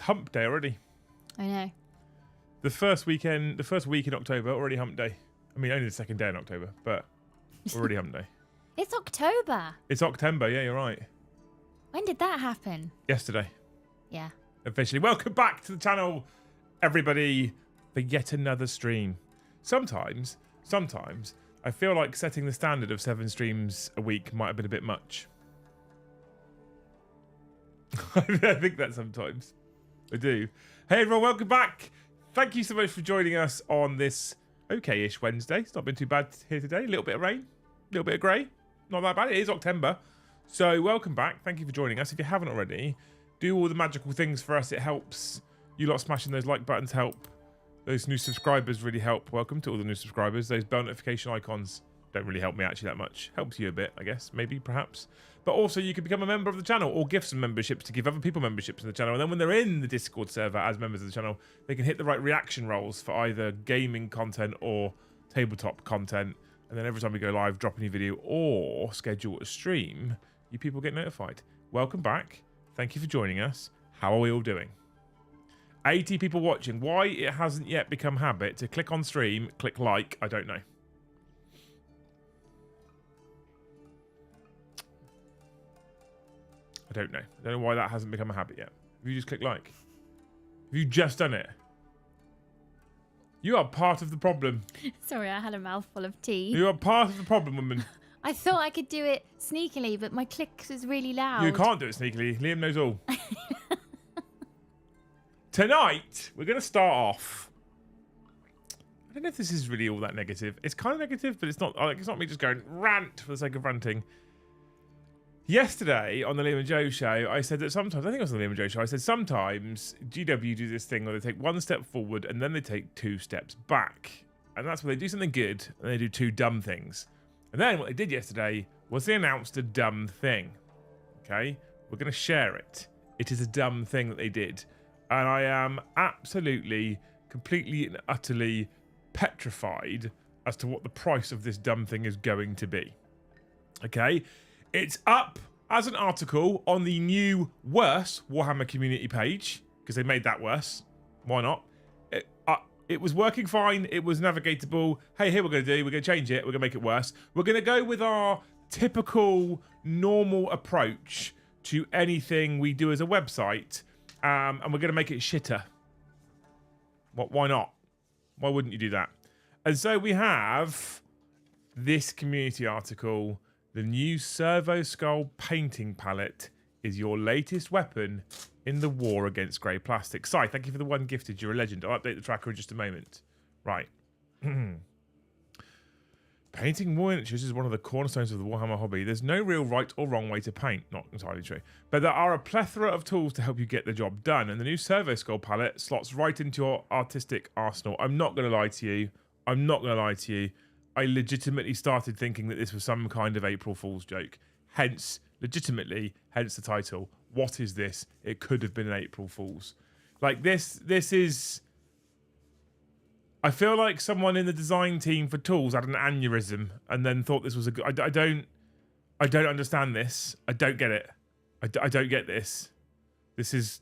It's hump day already. I know. The first week in October, already hump day. I mean, only the second day in October, but already hump day. It's October. It's October, yeah, you're right. When did that happen? Yesterday. Yeah. Officially. Welcome back to the channel, everybody, for yet another stream. Sometimes, I feel like setting the standard of 7 streams a week might have been a bit much. I think that sometimes. I do. Hey everyone, welcome back. Thank you so much for joining us on this okay-ish Wednesday. It's not been too bad here today. A little bit of rain, a little bit of grey. Not that bad. It is October. So welcome back. Thank you for joining us. If you haven't already, do all the magical things for us. It helps. You lot smashing those like buttons help. Those new subscribers really help. Welcome to all the new subscribers. Those bell notification icons don't really help me actually that much. Helps you a bit, I guess. Maybe, perhaps. But also you can become a member of the channel or gift some memberships to give other people memberships in the channel. And then when they're in the Discord server as members of the channel, they can hit the right reaction rolls for either gaming content or tabletop content. And then every time we go live, drop a new video or schedule a stream, you people get notified. Welcome back. Thank you for joining us. How are we all doing? 80 people watching. Why it hasn't yet become habit to click on stream, click like, I don't know. I don't know. I don't know why that hasn't become a habit yet. Have you just clicked like? Have you just done it? You are part of the problem. Sorry, I had a mouthful of tea. You are part of the problem, woman. I thought I could do it sneakily, but my clicks was really loud. You can't do it sneakily. Liam knows all. Tonight, we're going to start off. I don't know if this is really all that negative. It's kind of negative, but it's not me just going rant for the sake of ranting. Yesterday on the Liam and Joe show, I said that sometimes, I think it was on the Liam and Joe show, I said sometimes GW do this thing where they take 1 step forward and then they take 2 steps back. And that's where they do something good and they do 2 dumb things. And then what they did yesterday was they announced a dumb thing. Okay? We're going to share it. It is a dumb thing that they did. And I am absolutely, completely and utterly petrified as to what the price of this dumb thing is going to be. Okay? It's up as an article on the new worse Warhammer community page, because they made that worse. Why not? It was working fine. It was navigatable. Hey, here we're going to do. We're going to change it. We're going to make it worse. We're going to go with our typical, normal approach to anything we do as a website, and we're going to make it shitter. Why not? Why wouldn't you do that? And so we have this community article. The new Servo Skull painting palette is your latest weapon in the war against grey plastic. Si, thank you for the 1 gifted. You're a legend. I'll update the tracker in just a moment. Right. Painting miniatures is one of the cornerstones of the Warhammer hobby. There's no real right or wrong way to paint. Not entirely true. But there are a plethora of tools to help you get the job done. And the new Servo Skull palette slots right into your artistic arsenal. I'm not going to lie to you. I legitimately started thinking that this was some kind of April Fool's joke. Hence the title. What is this? It could have been an April Fool's. Like this is... I feel like someone in the design team for tools had an aneurysm and then thought this was a good... I don't understand this. I don't get it. I don't get this. This is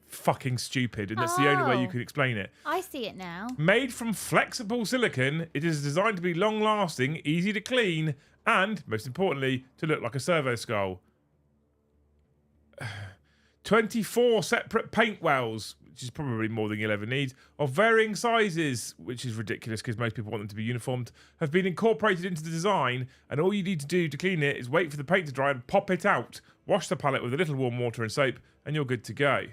fucking stupid, and that's the only way you can explain it. I see it now. Made from flexible silicon, it is designed to be long-lasting, easy to clean, and, most importantly, to look like a servo skull. 24 separate paint wells, which is probably more than you'll ever need, of varying sizes, which is ridiculous because most people want them to be uniformed, have been incorporated into the design, and all you need to do to clean it is wait for the paint to dry and pop it out. Wash the palette with a little warm water and soap, and you're good to go.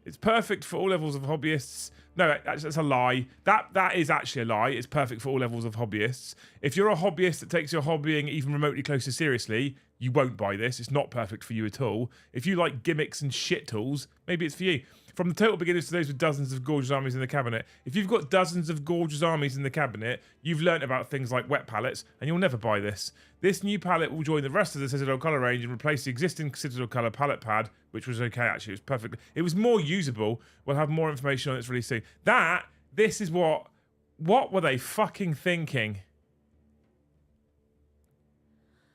It's perfect for all levels of hobbyists. No, that's a lie. That is actually a lie. It's perfect for all levels of hobbyists. If you're a hobbyist that takes your hobbying even remotely close to seriously, you won't buy this. It's not perfect for you at all. If you like gimmicks and shit tools, maybe it's for you. From the total beginners to those with dozens of gorgeous armies in the cabinet. If you've got dozens of gorgeous armies in the cabinet, you've learnt about things like wet palettes, and you'll never buy this. This new palette will join the rest of the Citadel colour range and replace the existing Citadel colour palette pad, which was okay actually. It was perfect. It was more usable. We'll have more information on its release soon. This is what were they fucking thinking?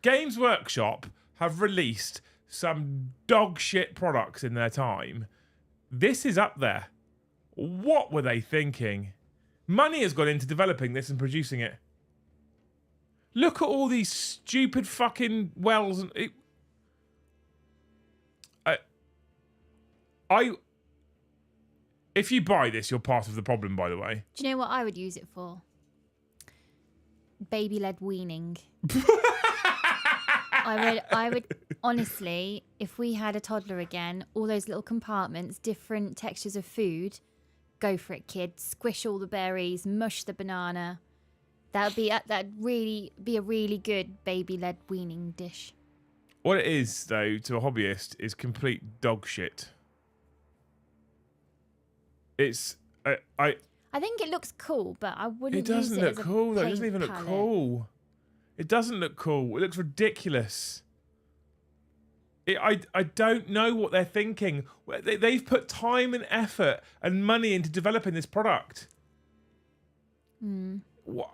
Games Workshop have released some dog shit products in their time This is up there. What were they thinking? Money has gone into developing this and producing it. Look at all these stupid fucking wells. And if you buy this, you're part of the problem, by the way. Do you know what I would use it for? Baby-led weaning. I would honestly, if we had a toddler again, all those little compartments, different textures of food, go for it, kid. Squish all the berries, mush the banana. That'd really be a really good baby-led weaning dish. What it is, though, to a hobbyist, is complete dog shit. It's I think it looks cool, but I wouldn't. It doesn't use it look as a cool. Though. It paint doesn't even look palette. cool. It doesn't look cool. It looks ridiculous. I don't know what they're thinking. They've put time and effort and money into developing this product. What?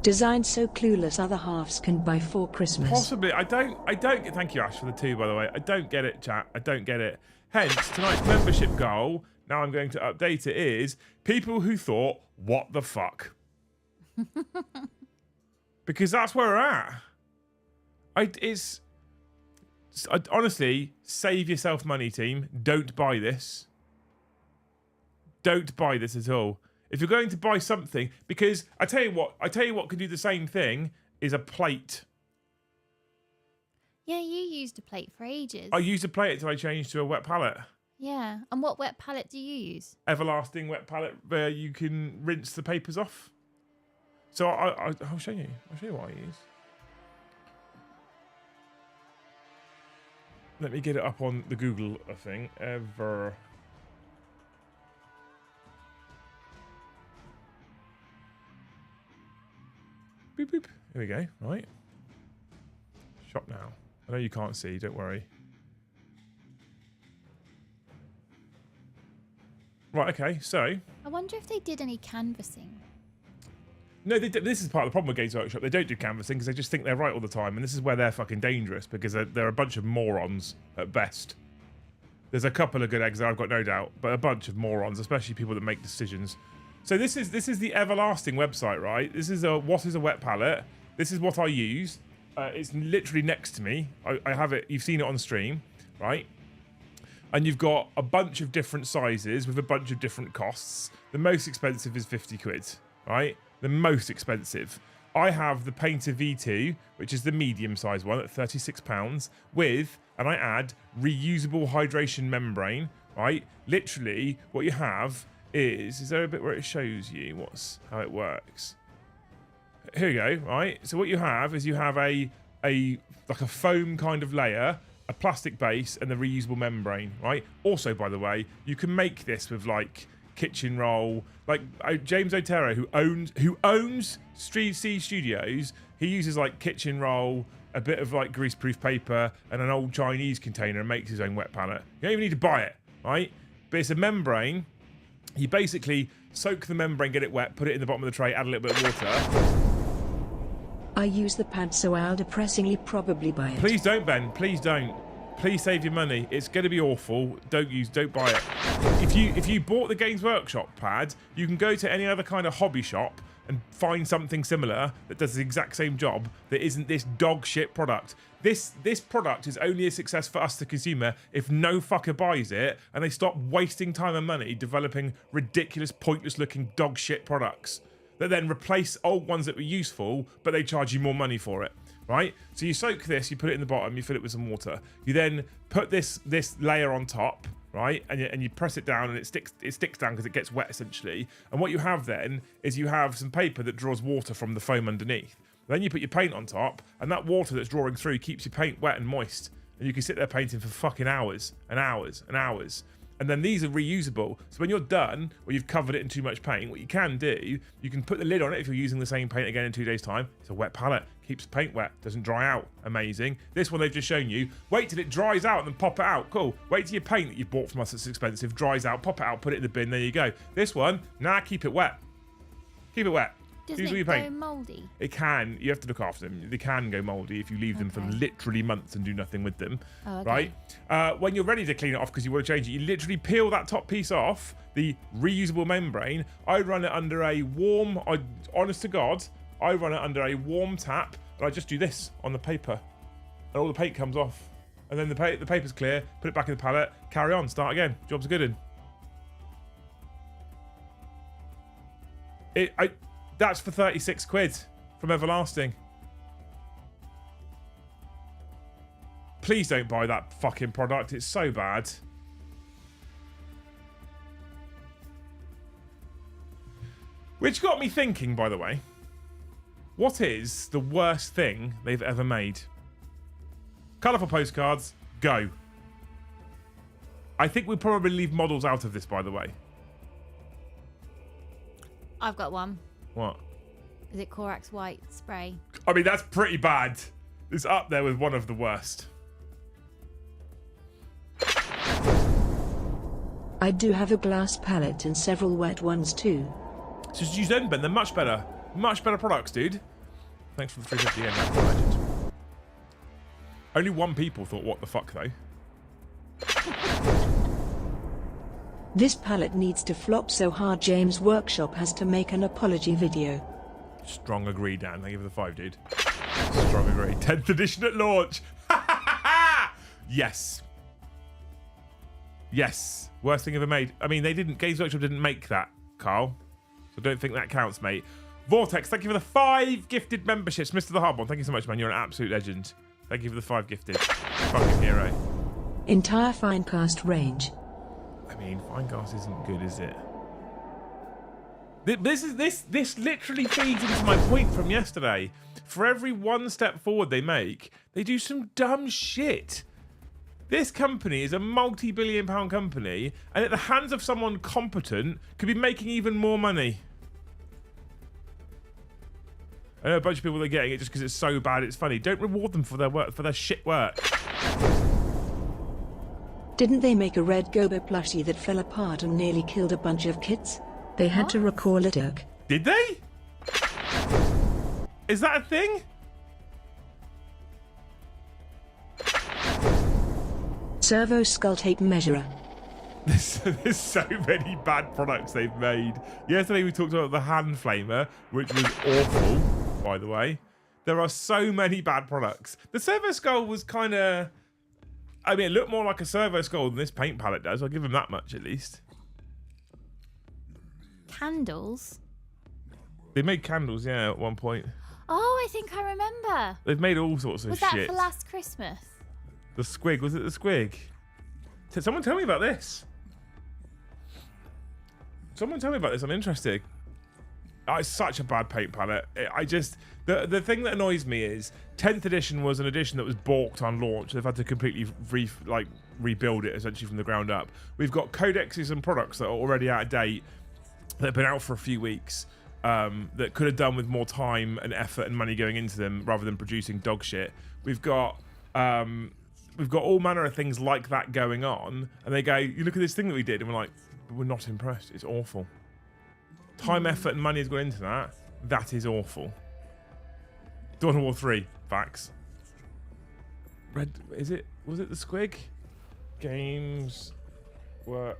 Designed so clueless other halves can buy for Christmas. Possibly. I don't thank you, Ash, for the 2, by the way. I don't get it, chat. I don't get it. Hence, tonight's membership goal, now I'm going to update it, is people who thought, what the fuck? Because that's where we're at. Honestly, save yourself money, team. Don't buy this. Don't buy this at all. If you're going to buy something, because I tell you what can do the same thing is a plate. Yeah, you used a plate for ages. I used a plate until I changed to a wet palette. Yeah, and what wet palette do you use? Everlasting wet palette where you can rinse the papers off. So I'll show you. I'll show you what I use. Let me get it up on the Google thing. Boop, boop. Here we go. Right. Shop now. I know you can't see. Don't worry. Right. Okay. So. I wonder if they did any canvassing. No, this is part of the problem with Games Workshop. They don't do canvassing because they just think they're right all the time, and this is where they're fucking dangerous because they're a bunch of morons at best. There's a couple of good eggs there, I've got no doubt, but a bunch of morons, especially people that make decisions. So this is the Everlasting website, right? This is what is a wet palette. This is what I use. It's literally next to me. I have it. You've seen it on stream, right? And you've got a bunch of different sizes with a bunch of different costs. The most expensive is 50 quid, right? The most expensive. I have the Painter V2, which is the medium-sized one at £36 with, and I add, reusable hydration membrane, right? Literally, what you have is there a bit where it shows you how it works? Here we go, right? So what you have is you have like a foam kind of layer, a plastic base, and the reusable membrane, right? Also, by the way, you can make this with like kitchen roll, like James Otero, who owns Street C Studios, he uses like kitchen roll, a bit of like greaseproof paper, and an old Chinese container, and makes his own wet palette. You don't even need to buy it, right? But it's a membrane. You basically soak the membrane, get it wet, put it in the bottom of the tray, add a little bit of water. I use the pad, so I'll depressingly probably buy it. Please don't, Ben. Please don't. Please save your money. It's going to be awful. Don't buy it. If you bought the Games Workshop pad, you can go to any other kind of hobby shop and find something similar that does the exact same job that isn't this dog shit product. This product is only a success for us, the consumer, if no fucker buys it and they stop wasting time and money developing ridiculous, pointless looking dog shit products that then replace old ones that were useful, but they charge you more money for it. Right? So you soak this, you put it in the bottom, you fill it with some water. You then put this layer on top, right? And you press it down and it sticks down because it gets wet essentially. And what you have then is you have some paper that draws water from the foam underneath. Then you put your paint on top, and that water that's drawing through keeps your paint wet and moist. And you can sit there painting for fucking hours and hours and hours. And then these are reusable. So when you're done, or you've covered it in too much paint, what you can do, you can put the lid on it if you're using the same paint again in 2 days' time. It's a wet palette. Keeps paint wet. Doesn't dry out. Amazing. This one they've just shown you. Wait till it dries out and then pop it out. Cool. Wait till your paint that you've bought from us that's expensive dries out. Pop it out. Put it in the bin. There you go. This one, nah, keep it wet. Keep it wet. Doesn't Use all it your go paint. mouldy? It can. You have to look after them. They can go mouldy if you leave them for Okay. literally months and do nothing with them. Oh, okay. Right? When you're ready to clean it off because you want to change it, you literally peel that top piece off, the reusable membrane. I run it under a warm, honest to God, I run it under a warm tap, and I just do this on the paper. And all the paint comes off. And then the paper's clear, put it back in the palette, carry on, start again. Job's a good one. That's for 36 quid from Everlasting. Please don't buy that fucking product. It's so bad. Which got me thinking, by the way. What is the worst thing they've ever made? Colourful postcards, go. I think we'll probably leave models out of this, by the way. I've got one. What? Is it Corax White spray? I mean, that's pretty bad. It's up there with one of the worst. I do have a glass palette and several wet ones too. So just use them, Ben. They're much better. Much better products, dude. Thanks for the 350 yen. That's a legend. Only one people thought, what the fuck, though? This palette needs to flop so hard James Workshop has to make an apology video. Strong agree, Dan. Thank you for the 5, dude. Strong agree. 10th edition at launch. Yes. Yes. Worst thing ever made. I mean, they didn't. Games Workshop didn't make that, Carl. So don't think that counts, mate. Vortex, thank you for the 5 gifted memberships. Mr. the Hard One, thank you so much, man. You're an absolute legend. Thank you for the 5 gifted. Fucking hero. Entire Finecast range. I mean, Finecast isn't good, is it? This literally feeds into my point from yesterday. For every one step forward they make, they do some dumb shit. This company is a multi-billion-pound company, and at the hands of someone competent, could be making even more money. I know a bunch of people are getting it just because it's so bad it's funny. Don't reward them for their work, for their shit work. Didn't they make a red Gobo plushie that fell apart and nearly killed a bunch of kids? They had to recall it. Did they? Is that a thing? Servo skull tape measurer. There's so many bad products they've made. Yesterday we talked about the hand flamer, which was awful, by the way. There are so many bad products. The servo skull was kind of... I mean, it looked more like a servo skull than this paint palette does. I'll give them that much at least. Candles? They made candles, yeah, at one point. Oh, I think I remember. They've made all sorts of Was shit. that for last Christmas? The squig, was it the squig? Someone tell me about this. Someone tell me about this, I'm interested. Oh, it's such a bad paint palette. The thing that annoys me is 10th edition was an edition that was balked on launch. They've had to completely rebuild it essentially from the ground up. We've got codexes and products that are already out of date that have been out for a few weeks that could have done with more time and effort and money going into them rather than producing dog shit. We've got all manner of things like that going on, and they go, you look at this thing that we did, and we're like, we're not impressed. It's awful. Time, effort, and money has gone into that. That is awful. Dawn of War 3, facts. Red, was it the squig? Games Workshop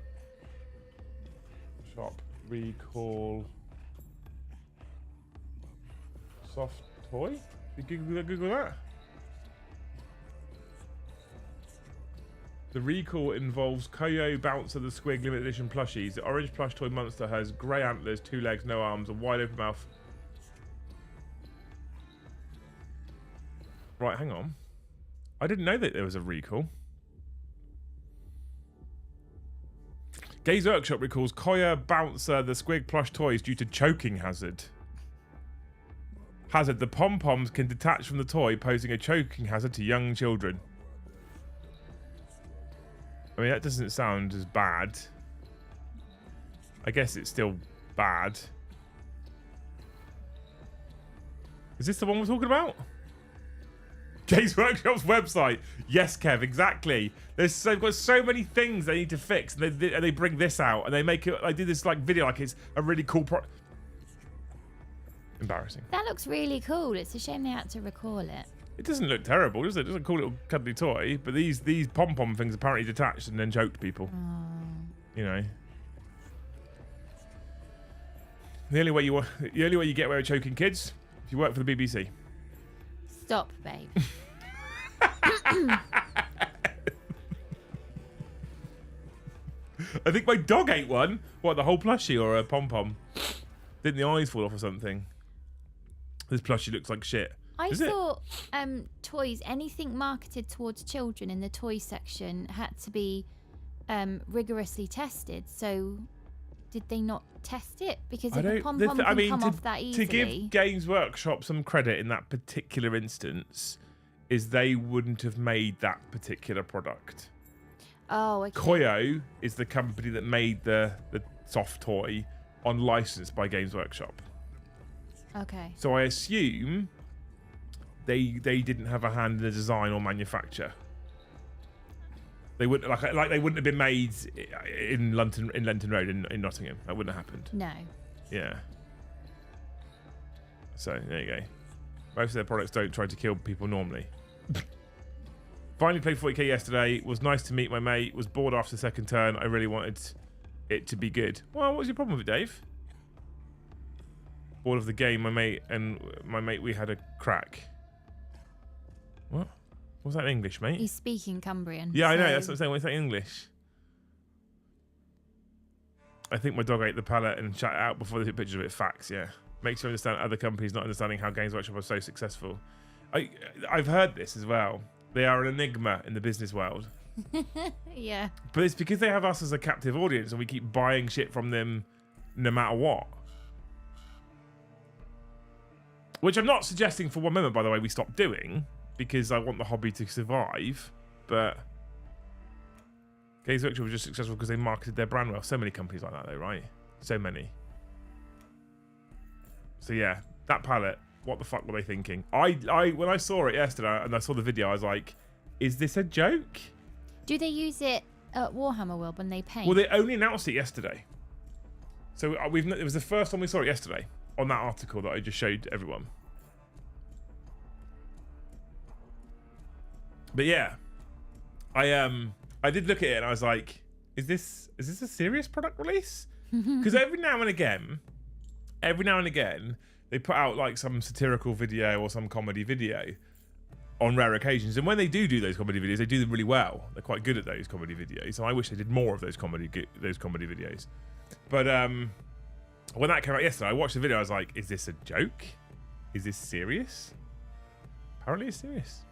recall soft toy? Did you Google that? The recall involves Koyo Bouncer the Squig limited edition plushies. The orange plush toy monster has grey antlers, 2 legs, no arms, a wide open mouth. Right, hang on. I didn't know that there was a recall. Games Workshop recalls Koyo Bouncer the Squig plush toys due to choking hazard. The pom-poms can detach from the toy, posing a choking hazard to young children. I mean, that doesn't sound as bad. I guess it's still bad. Is this the one we're talking about? Games Workshop's website. Yes, Kev, exactly. They've got so many things they need to fix, and they bring this out, and they make it. They do this like video like it's a really cool Embarrassing. That looks really cool. It's a shame they had to recall it. It doesn't look terrible, does it? It doesn't cool little cuddly toy, but these pom-pom things apparently detached and then choked people. You know. The only way you get away with choking kids, if you work for the BBC. Stop, babe. I think my dog ate one. What, the whole plushie or a pom-pom? Didn't the eyes fall off or something? This plushie looks like shit. I thought toys, anything marketed towards children in the toy section had to be rigorously tested. So did they not test it? Because if a pom-pom can come off that easily... To give Games Workshop some credit in that particular instance is they wouldn't have made that particular product. Oh, okay. Koyo is the company that made the soft toy on license by Games Workshop. Okay. So I assume they didn't have a hand in the design or manufacture. They wouldn't like they wouldn't have been made in London Road in Nottingham. That wouldn't have happened. No. Yeah. So there you go. Most of their products don't try to kill people normally. Finally played 40k yesterday. It was nice to meet my mate. Was bored after the second turn. I really wanted it to be good. Well, what was your problem with it, Dave? Bored of the game. My mate, we had a crack. What? Was that in English, mate? He's speaking Cumbrian. Yeah, I know. That's what I'm saying. What's that in English? I think my dog ate the pallet and shut it out before they took pictures of it. Facts, yeah. Makes you understand other companies not understanding how Games Workshop are so successful. I've heard this as well. They are an enigma in the business world. Yeah. But it's because they have us as a captive audience and we keep buying shit from them no matter what. Which I'm not suggesting for one moment, by the way, we stop doing, because I want the hobby to survive. But Games Workshop was just successful because they marketed their brand well. So many companies like that, though, right? So many. So yeah, that palette. What the fuck were they thinking? I when I saw it yesterday and I saw the video, I was like, "Is this a joke?" Do they use it at Warhammer World when they paint? Well, they only announced it yesterday. So it was the first time we saw it yesterday on that article that I just showed everyone. But yeah, I did look at it and I was like, "Is this a serious product release?" Because every now and again, they put out like some satirical video or some comedy video on rare occasions. And when they do those comedy videos, they do them really well. They're quite good at those comedy videos. So I wish they did more of those comedy videos. But when that came out yesterday, I watched the video. I was like, is this a joke? Is this serious? Apparently it's serious.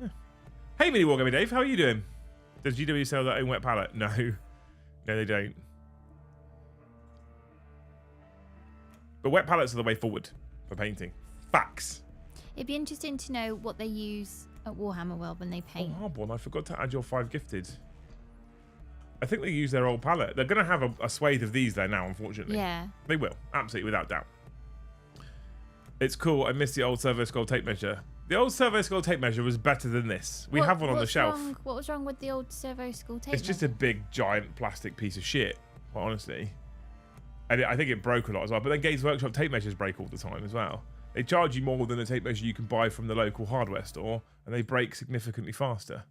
Yeah. Hey, Mini Wargaming Dave, how are you doing? Does GW sell their own wet palette? No. No, they don't. But wet palettes are the way forward for painting. Facts. It'd be interesting to know what they use at Warhammer World when they paint. Oh, Hardborn, I forgot to add your 5 gifted. I think they use their old palette. They're going to have a swathe of these there now, unfortunately. Yeah. They will, absolutely, without doubt. It's cool. I miss the old Servo Skull tape measure. The old Servo Skull tape measure was better than this. We have one on the shelf. What was wrong with the old Servo Skull tape measure? It's just a big, giant plastic piece of shit, quite honestly. And I think it broke a lot as well. But then Games Workshop tape measures break all the time as well. They charge you more than a tape measure you can buy from the local hardware store, and they break significantly faster.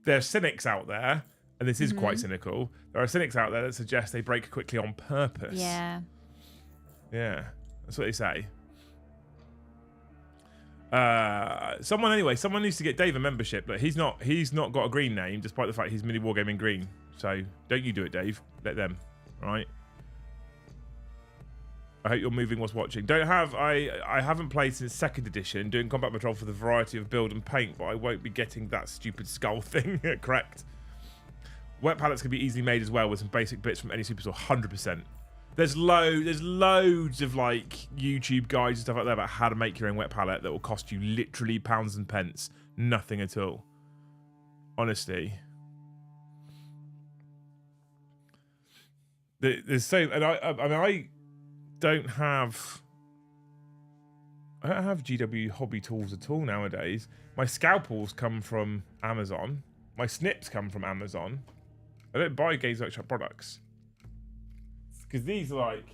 There are cynics out there, and this is quite cynical. There are cynics out there that suggest they break quickly on purpose. Yeah. Yeah, that's what they say. Someone needs to get Dave a membership, but he's not got a green name, despite the fact he's Mini Wargaming Green. So don't you do it, Dave. Let them. All right. I hope you're moving whilst watching. I haven't played since 2nd edition, doing combat patrol for the variety of build and paint, but I won't be getting that stupid skull thing correct. Wet palettes can be easily made as well with some basic bits from any superstore. 100%. There's loads of like YouTube guides and stuff like that about how to make your own wet palette that will cost you literally pounds and pence. Nothing at all. Honestly. There's so, and I don't have GW hobby tools at all nowadays. My scalpels come from Amazon. My snips come from Amazon. I don't buy Games Workshop products. Because these are like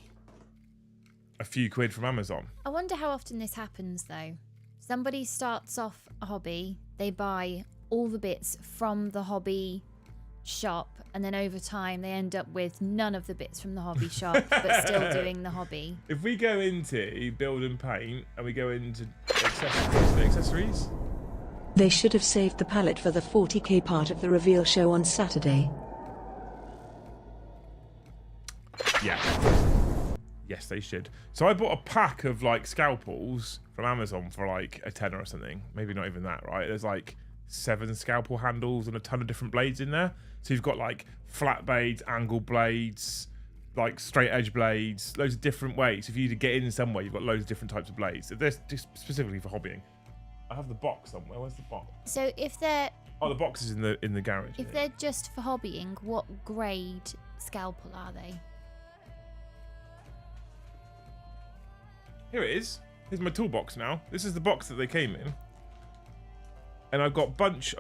a few quid from Amazon. I wonder how often this happens though. Somebody starts off a hobby, they buy all the bits from the hobby shop, and then over time they end up with none of the bits from the hobby shop, but still doing the hobby. If we go into build and paint and we go into accessories, They should have saved the palette for the 40k part of the reveal show on Saturday. yeah. Yes, they should. So I bought a pack of like scalpels from Amazon for like a tenner or something. Maybe not even that, right? There's like 7 scalpel handles and a ton of different blades in there. So you've got like flat blades, angle blades, like straight edge blades, loads of different ways. If you need to get in somewhere, you've got loads of different types of blades. They're just specifically for hobbying. I have the box somewhere. Where's the box? So if they're The box is in the garage. if they're just for hobbying, what grade scalpel are they? Here it is. Here's my toolbox now. This is the box that they came in. And I've got tons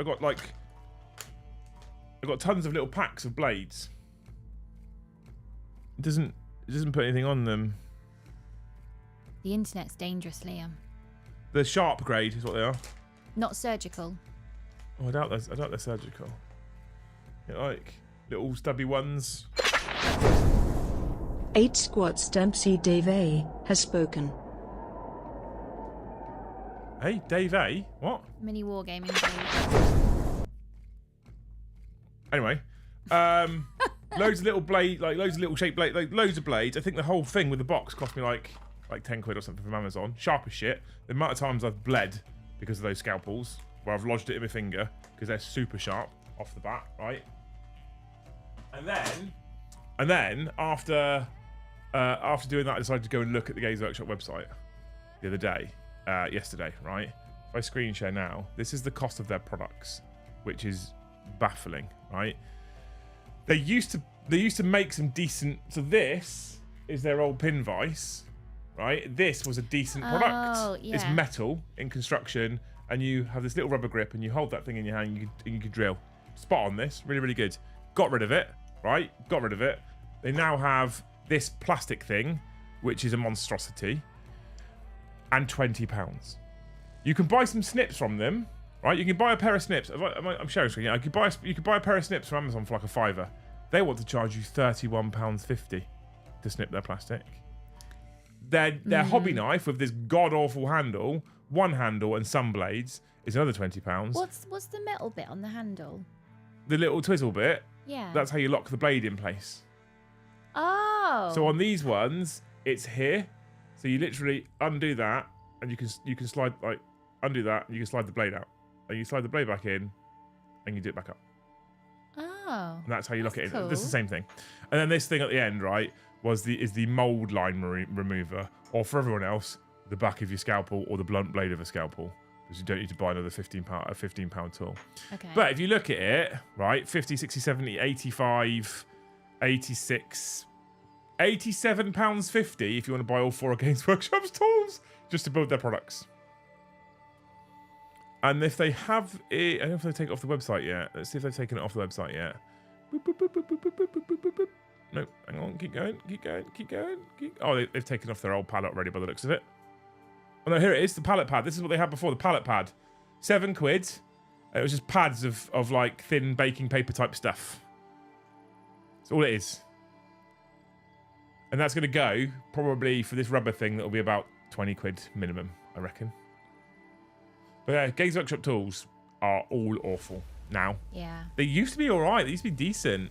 of little packs of blades. It doesn't put anything on them. The internet's dangerous, Liam. The sharp grade is what they are. Not surgical. Oh, I doubt they're surgical. They're like little stubby ones. 8 squats Dempsey Dave A has spoken. Hey, Dave A. What? Mini wargaming blade. Anyway, loads of little blade, like loads of little shaped blade, like loads of blades. I think the whole thing with the box cost me like 10 quid or something from Amazon. Sharp as shit. The amount of times I've bled because of those scalpels, where I've lodged it in my finger because they're super sharp off the bat, right? And then after doing that, I decided to go and look at the Games Workshop website the other day, yesterday, right? If I screen share now, this is the cost of their products, which is baffling, right? They used to make some decent. So this is their old pin vise, right? This was a decent product. Oh, yeah. It's metal in construction, and you have this little rubber grip, and you hold that thing in your hand, and you can drill. Spot on this, really, really good. Got rid of it, right? Got rid of it. They now have this plastic thing, which is a monstrosity, and £20. You can buy some snips from them, right? You can buy a pair of snips. I'm sharing screen. Yeah, you could buy a pair of snips from Amazon for like a £5. They want to charge you £31.50 to snip their plastic. Their hobby knife with this god awful handle, one handle and some blades is another £20. What's the metal bit on the handle? The little twizzle bit. Yeah. That's how you lock the blade in place. Oh. So on these ones, it's here. So you literally undo that, and you can slide undo that, and you can slide the blade out, and you slide the blade back in, and you do it back up. Oh. And that's how you lock it in. Cool. This is the same thing. And then this thing at the end, right, is the mold line remover, or for everyone else, the back of your scalpel or the blunt blade of a scalpel, because you don't need to buy another £15 tool. Okay. But if you look at it, right, 50, 60, 70, 85, 86, £87.50 if you want to buy all 4 Games Workshop's tools just to build their products. And if they have it, I don't know if they take it off the website yet. Let's see if they've taken it off the website yet. Boop, boop, boop, boop, boop, boop, boop, boop, boop, boop. No, hang on, keep going. Oh, they've taken off their old palette already by the looks of it. Oh no, here it is, the palette pad. This is what they had before, the palette pad. £7. It was just pads of like thin baking paper type stuff. That's all it is. And that's going to go probably for this rubber thing. That'll be about 20 quid minimum, I reckon. But yeah, Games Workshop tools are all awful now. Yeah. They used to be all right. They used to be decent.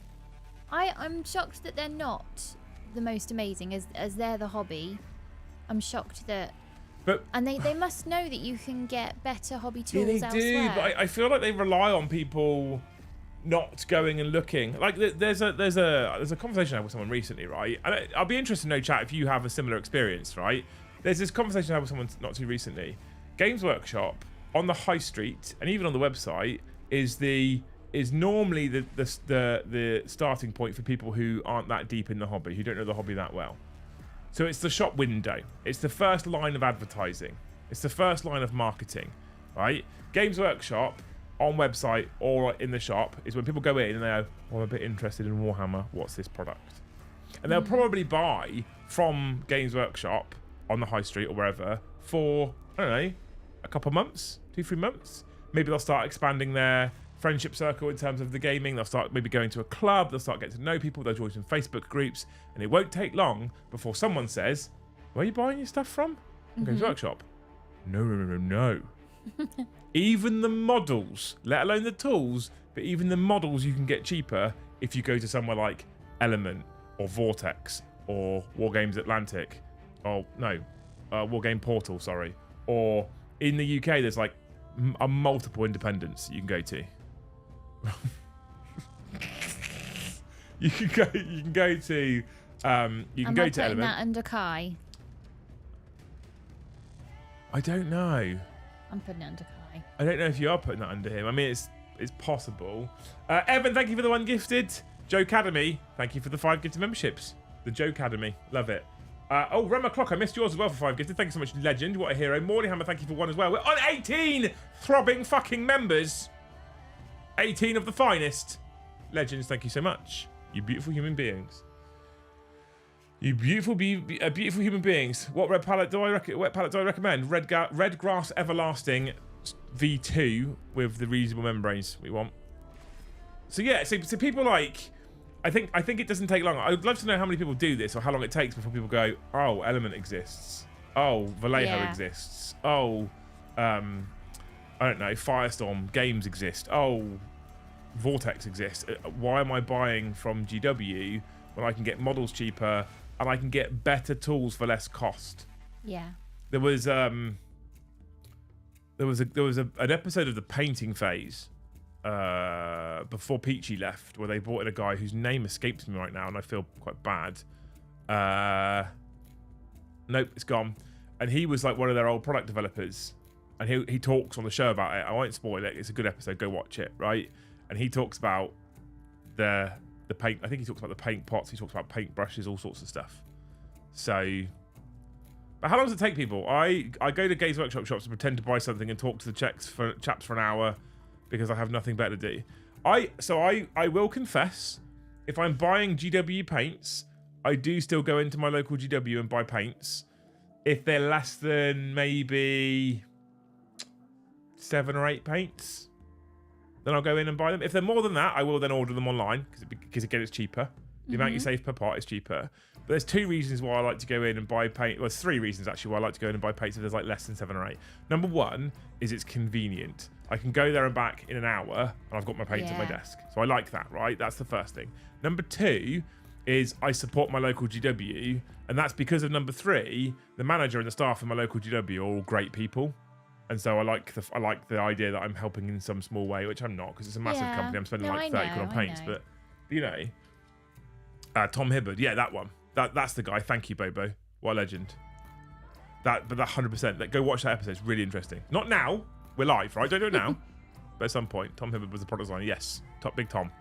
I'm shocked that they're not the most amazing as they're the hobby. I'm shocked that. And they must know that you can get better hobby tools Yeah, they elsewhere. do. But I feel like they rely on people not going and looking. Like there's a conversation I had with someone recently, right? And I'll be interested to know, chat, if you have a similar experience, right? There's this conversation I had with someone not too recently. Games Workshop on the high street and even on the website is normally the starting point for people who aren't that deep in the hobby, who don't know the hobby that well. So it's the shop window. It's the first line of advertising. It's the first line of marketing, right? Games Workshop on website or in the shop is when people go in and they go, oh, I'm a bit interested in Warhammer. What's this product? And they'll probably buy from Games Workshop on the high street or wherever for, I don't know, a couple months, 2-3 months. Maybe they'll start expanding their friendship circle in terms of the gaming. They'll start maybe going to a club. They'll start getting to know people. They'll join some Facebook groups. And it won't take long before someone says, where are you buying your stuff from? Games Workshop. No. Even the models, let alone the tools, but even the models you can get cheaper if you go to somewhere like Element or Vortex or Wargames Atlantic. Oh, no. Wargame Portal, sorry. Or in the UK, there's like a multiple independents you can go to. You can go to Am I putting Element. that under Kai? I don't know. I'm putting it under Kai. I don't know if you are putting that under him. I mean, it's possible. Evan, thank you for the 1 gifted. Joe Academy, thank you for the 5 gifted memberships. The Joe Academy, love it. Rema Clock, I missed yours as well for 5 gifted. Thank you so much, legend. What a hero. Morning Hammer, thank you for 1 as well. We're on 18 throbbing fucking members. 18 of the finest. Legends, thank you so much. You beautiful human beings. You beautiful human beings. What wet palette do I recommend? Red Grass Everlasting V2 with the reusable membranes we want. So yeah, so people like, I think it doesn't take long. I'd love to know how many people do this or how long it takes before people go, oh, Element exists. Oh, Vallejo exists. Oh, I don't know, Firestorm games exist. Oh, Vortex exists. Why am I buying from GW when I can get models cheaper and I can get better tools for less cost? Yeah. There was an episode of the painting phase before Peachy left where they brought in a guy whose name escapes me right now and I feel quite bad. Nope, it's gone. And he was like one of their old product developers, and he talks on the show about it. I won't spoil it. It's a good episode. Go watch it, right? And he talks about the paint. I think he talks about the paint pots. He talks about paint brushes, all sorts of stuff. So, but how long does it take people? I go to Games Workshop shops and pretend to buy something and talk to the chaps for an hour because I have nothing better to do. I will confess, if I'm buying GW paints, I do still go into my local GW and buy paints. If they're less than maybe 7 or 8 paints, then I'll go in and buy them. If they're more than that, I will then order them online because again, it's cheaper. The amount you save per pot is cheaper. But there's 2 reasons why I like to go in and buy paint. Well, there's 3 reasons actually why I like to go in and buy paints if there's like less than 7 or 8. Number 1 is it's convenient. I can go there and back in an hour and I've got my paints at my desk. So I like that, right? That's the first thing. Number 2 is I support my local GW, and that's because of number 3, the manager and the staff in my local GW are all great people. And so I like the idea that I'm helping in some small way, which I'm not because it's a massive company. I'm spending like 30 quid on paints, but you know, Tom Hibbard, yeah, that one. That's the guy. Thank you, Bobo. What a legend. But that 100%. Go watch that episode. It's really interesting. Not now. We're live, right? Don't do it now. But at some point, Tom Hibbard was the product designer. Yes, top big Tom.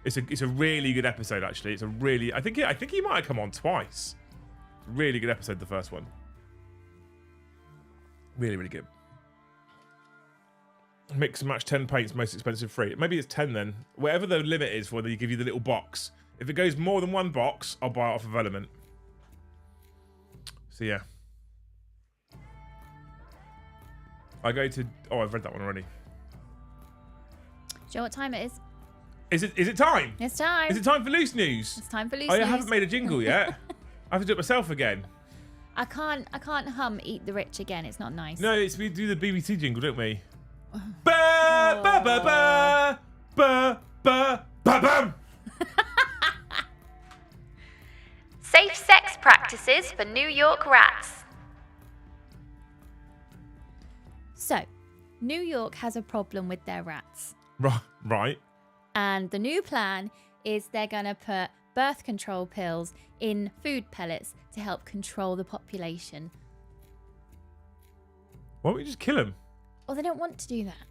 It's a really good episode actually. It's a really I think he might have come on twice. Really good episode, the first one. Really, really good. Mix and match 10 paints, most expensive free. Maybe it's 10 then. Whatever the limit is for, they give you the little box. If it goes more than 1 box, I'll buy it off of Element. So yeah. I go to... Oh, I've read that one already. Do you know what time it is? Is it time? It's time. Is it time for loose news? It's time for loose I news. haven't made a jingle yet. I have to do it myself again. I can't hum Eat the Rich again. It's not nice. No, we do the BBC jingle, don't we? Ba ba ba ba ba ba ba bam. Safe sex practices for New York rats. So, New York has a problem with their rats. Right. And the new plan is they're going to put birth control pills in food pellets to help control the population. Why don't we just kill them? Well, they don't want to do that.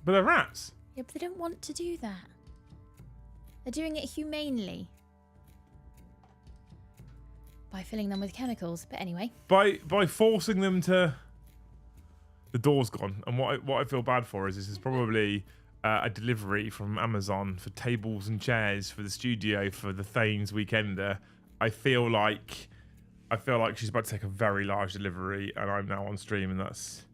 But they're rats. Yeah, but they don't want to do that. They're doing it humanely. By filling them with chemicals. But anyway. By forcing them to... The door's gone. And what I feel bad for is this is probably a delivery from Amazon for tables and chairs for the studio for the Thanes Weekender. I feel like she's about to take a very large delivery, and I'm now on stream, and that's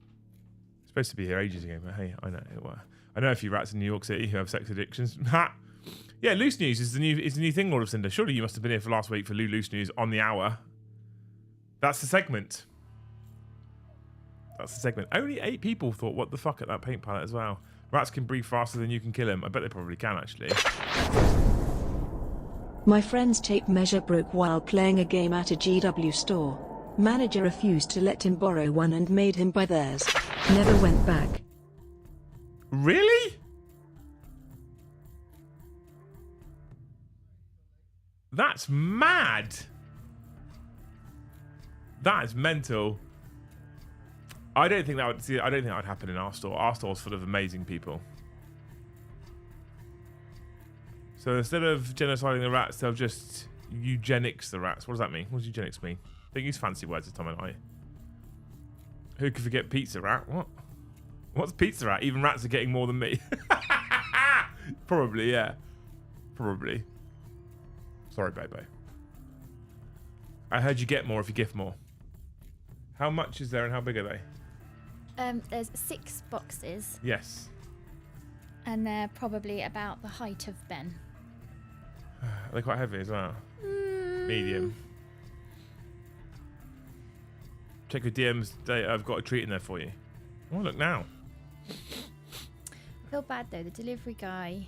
supposed to be here ages ago. But hey, I know it. I know a few rats in New York City who have sex addictions. Ha! Yeah, Loose News is the new thing, Lord of Cinder. Surely you must have been here for last week for Loose News on the hour. That's the segment. That's the segment. Only 8 people thought, what the fuck, at that paint palette as well. Rats can breathe faster than you can kill them. I bet they probably can, actually. My friend's tape measure broke while playing a game at a GW store. Manager refused to let him borrow one and made him buy theirs. Never went back. Really? That's mad. That is mental. I don't think that would happen in our store. Our store's full of amazing people. So instead of genociding the rats, they'll just eugenics the rats. What does that mean? What does eugenics mean? Don't use fancy words this time of night. Who could forget pizza rat? What? What's pizza rat? Even rats are getting more than me. Probably, yeah. Probably. Sorry, Bobo. I heard you get more if you gift more. How much is there and how big are they? There's 6 boxes. Yes. And they're probably about the height of Ben. They're quite heavy as well. Medium. Check your DMs. I've got a treat in there for you. Oh, look now. I feel bad though. The delivery guy.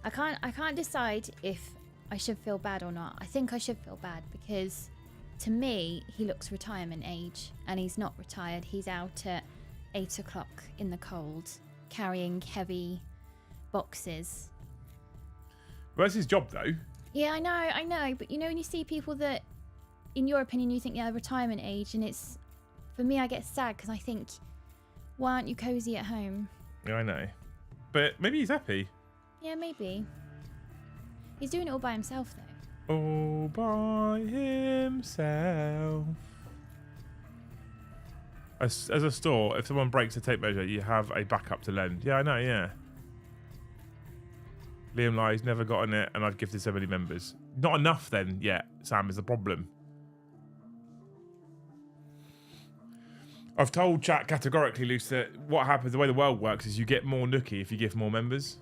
I can't decide if I should feel bad or not. I think I should feel bad because, to me, he looks retirement age, and he's not retired. He's out at 8 o'clock in the cold, carrying heavy boxes. Well, that's his job, though. Yeah, I know. But you know, when you see people that, in your opinion, you think they're retirement age, and it's, for me, I get sad because I think, why aren't you cozy at home? Yeah, I know. But maybe he's happy. Yeah, maybe. He's doing it all by himself, though. All by himself. As a store, if someone breaks a tape measure, you have a backup to lend. Yeah, I know, yeah. Liam lies, never gotten it, and I've gifted so many members. Not enough then yet, Sam, is the problem. I've told chat categorically, Luce, that what happens, the way the world works is you get more nookie if you gift more members.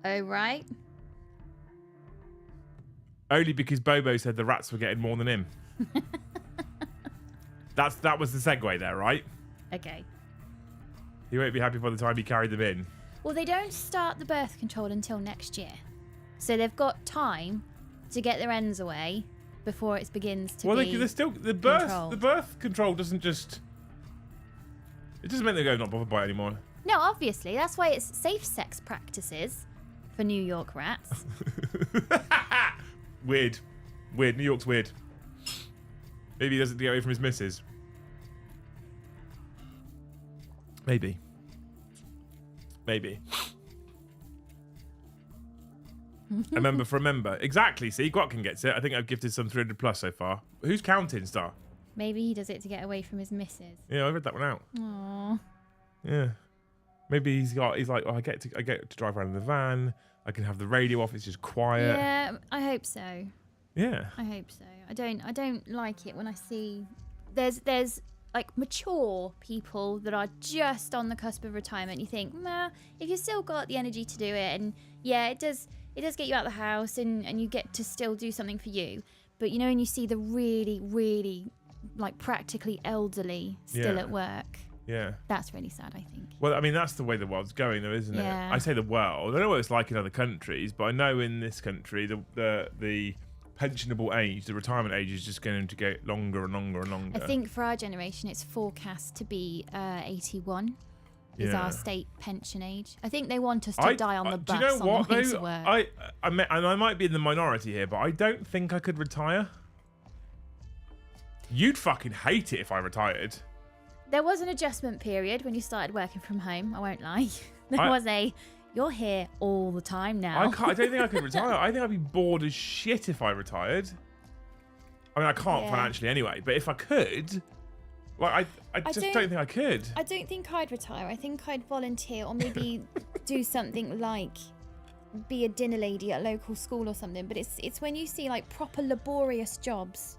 Oh, right. Only because Bobo said the rats were getting more than him. That was the segue there, right? Okay. He won't be happy by the time he carried them in. Well, they don't start the birth control until next year. So they've got time to get their ends away before it begins to be they're still the birth control doesn't just, it doesn't mean they're not bothered by it anymore. No, obviously. That's why it's safe sex practices for New York rats. Weird. New York's weird. Maybe he doesn't get away from his missus. Maybe. A member for a member. Exactly. See, Guatkin gets it. I think I've gifted some 300 plus so far. Who's counting, Star? Maybe he does it to get away from his missus. Yeah, I read that one out. Aww. Yeah. Maybe he's like, oh, I get to drive around in the van. I can have the radio off. It's just quiet. Yeah, I hope so. Yeah. I hope so. I don't like it when I see there's like mature people that are just on the cusp of retirement. You think, nah, if you still got the energy to do it, and yeah, it does get you out of the house and you get to still do something for you. But you know, when you see the really, really like practically elderly still at work. Yeah. That's really sad, I think. Well, I mean, that's the way the world's going, though, isn't it? I say the world. I don't know what it's like in other countries, but I know in this country, the pensionable age, the retirement age is just going to get longer and longer and longer. I think for our generation, it's forecast to be 81 is our state pension age. I think they want us to die on the bus on the way to work. I might be in the minority here, but I don't think I could retire. You'd fucking hate it if I retired. There was an adjustment period when you started working from home, I won't lie. You're here all the time now. I don't think I could retire. I think I'd be bored as shit if I retired. I mean, I can't financially anyway, but if I could, like, I just don't think I could. I don't think I'd retire. I think I'd volunteer or maybe do something like be a dinner lady at a local school or something, but it's when you see like proper laborious jobs.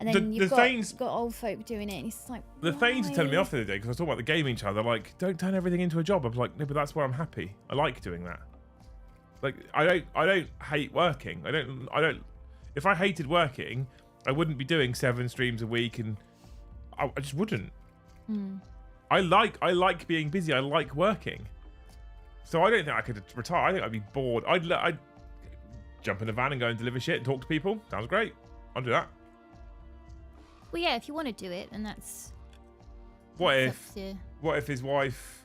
And then you've got old folk doing it, and it's like, the Thanes are telling me off the other day because I was talking about the gaming channel. They're like, don't turn everything into a job. I was like, no, but that's where I'm happy. I like doing that. Like, I don't hate working. I don't. If I hated working, I wouldn't be doing 7 streams a week, and I just wouldn't. I like being busy. I like working. So I don't think I could retire. I think I'd be bored. I'd jump in a van and go and deliver shit and talk to people. Sounds great. I'll do that. Well, yeah, if you want to do it, and that's. What if his wife,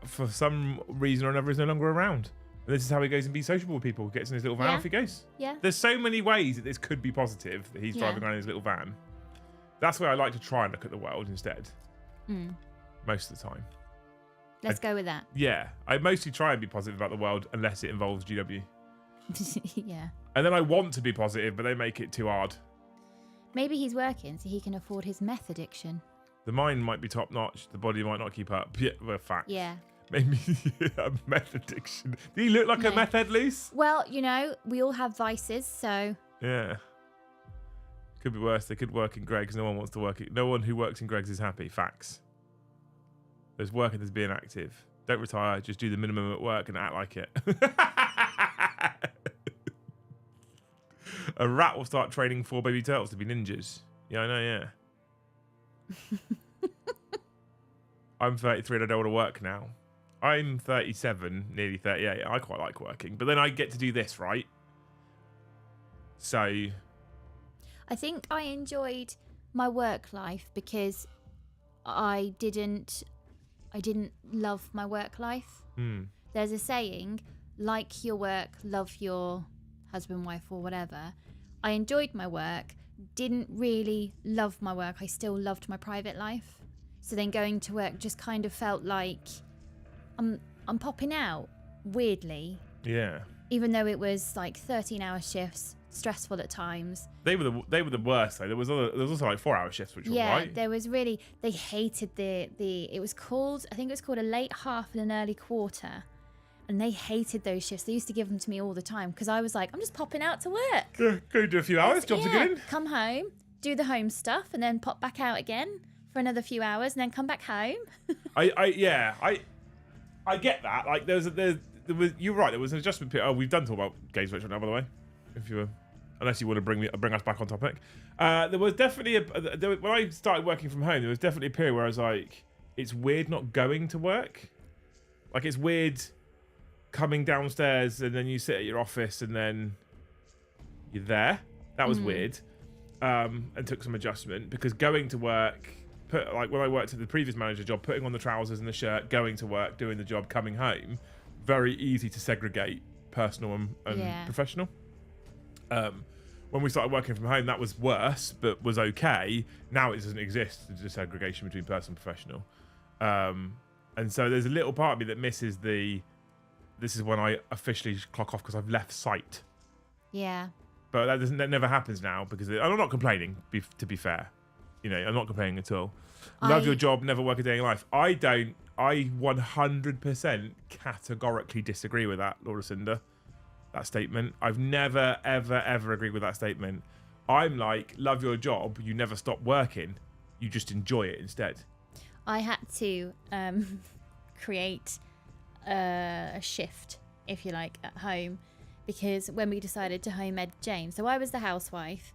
for some reason or another, is no longer around? And this is how he goes and be sociable with people. Gets in his little van, off he goes. Yeah. There's so many ways that this could be positive, that he's driving around in his little van. That's where I like to try and look at the world instead. Most of the time. Let's go with that. Yeah. I mostly try and be positive about the world unless it involves GW. Yeah. And then I want to be positive, but they make it too hard. Maybe he's working so he can afford his meth addiction. The mind might be top notch. The body might not keep up. Yeah, well, fact. Yeah. Maybe a meth addiction. Do you look like a meth head, Luce? Well, you know, we all have vices, so. Yeah. Could be worse. They could work in Greg's. No one wants to work. No one who works in Greg's is happy. Facts. There's working, there's being active. Don't retire. Just do the minimum at work and act like it. A rat will start training 4 baby turtles to be ninjas. Yeah, I know, yeah. I'm 33 and I don't want to work now. I'm 37, nearly 38. I quite like working. But then I get to do this, right? So... I think I enjoyed my work life because I didn't love my work life. There's a saying, like your work, love your husband, wife, or whatever. I enjoyed my work, didn't really love my work. I still loved my private life. So then going to work just kind of felt like I'm popping out, weirdly. Yeah. Even though it was like 13-hour shifts, stressful at times. They were the worst though. There was also like 4-hour shifts, which were right. There was really, they hated it was called, I think it was called a late half and an early quarter. And they hated those shifts. They used to give them to me all the time because I was like, I'm just popping out to work. Yeah, go do a few hours, jobs are good. Come home, do the home stuff, and then pop back out again for another few hours, and then come back home. I get that. Like there was you're right. There was an adjustment period. Oh, we've done talk about Games Workshop now, by the way. If you were, unless you want to bring us back on topic. There was definitely when I started working from home, there was definitely a period where I was like, it's weird not going to work. Like it's weird coming downstairs and then you sit at your office and then you're there. That was weird, and took some adjustment because going to work. Like when I worked at the previous manager job, putting on the trousers and the shirt, going to work, doing the job, coming home, very easy to segregate personal and professional. When we started working from home, that was worse, but was okay. Now it doesn't exist, the segregation between personal and professional. And so there's a little part of me that misses this is when I officially clock off because I've left site. Yeah. But that never happens now because I'm not complaining, to be fair. You know, I'm not complaining at all. Love your job, never work a day in life. I 100% categorically disagree with that, Laura Cinder. That statement. I've never, ever, ever agreed with that statement. I'm like, love your job, you never stop working. You just enjoy it instead. I had to create a shift, if you like, at home. Because when we decided to home ed James, so I was the housewife.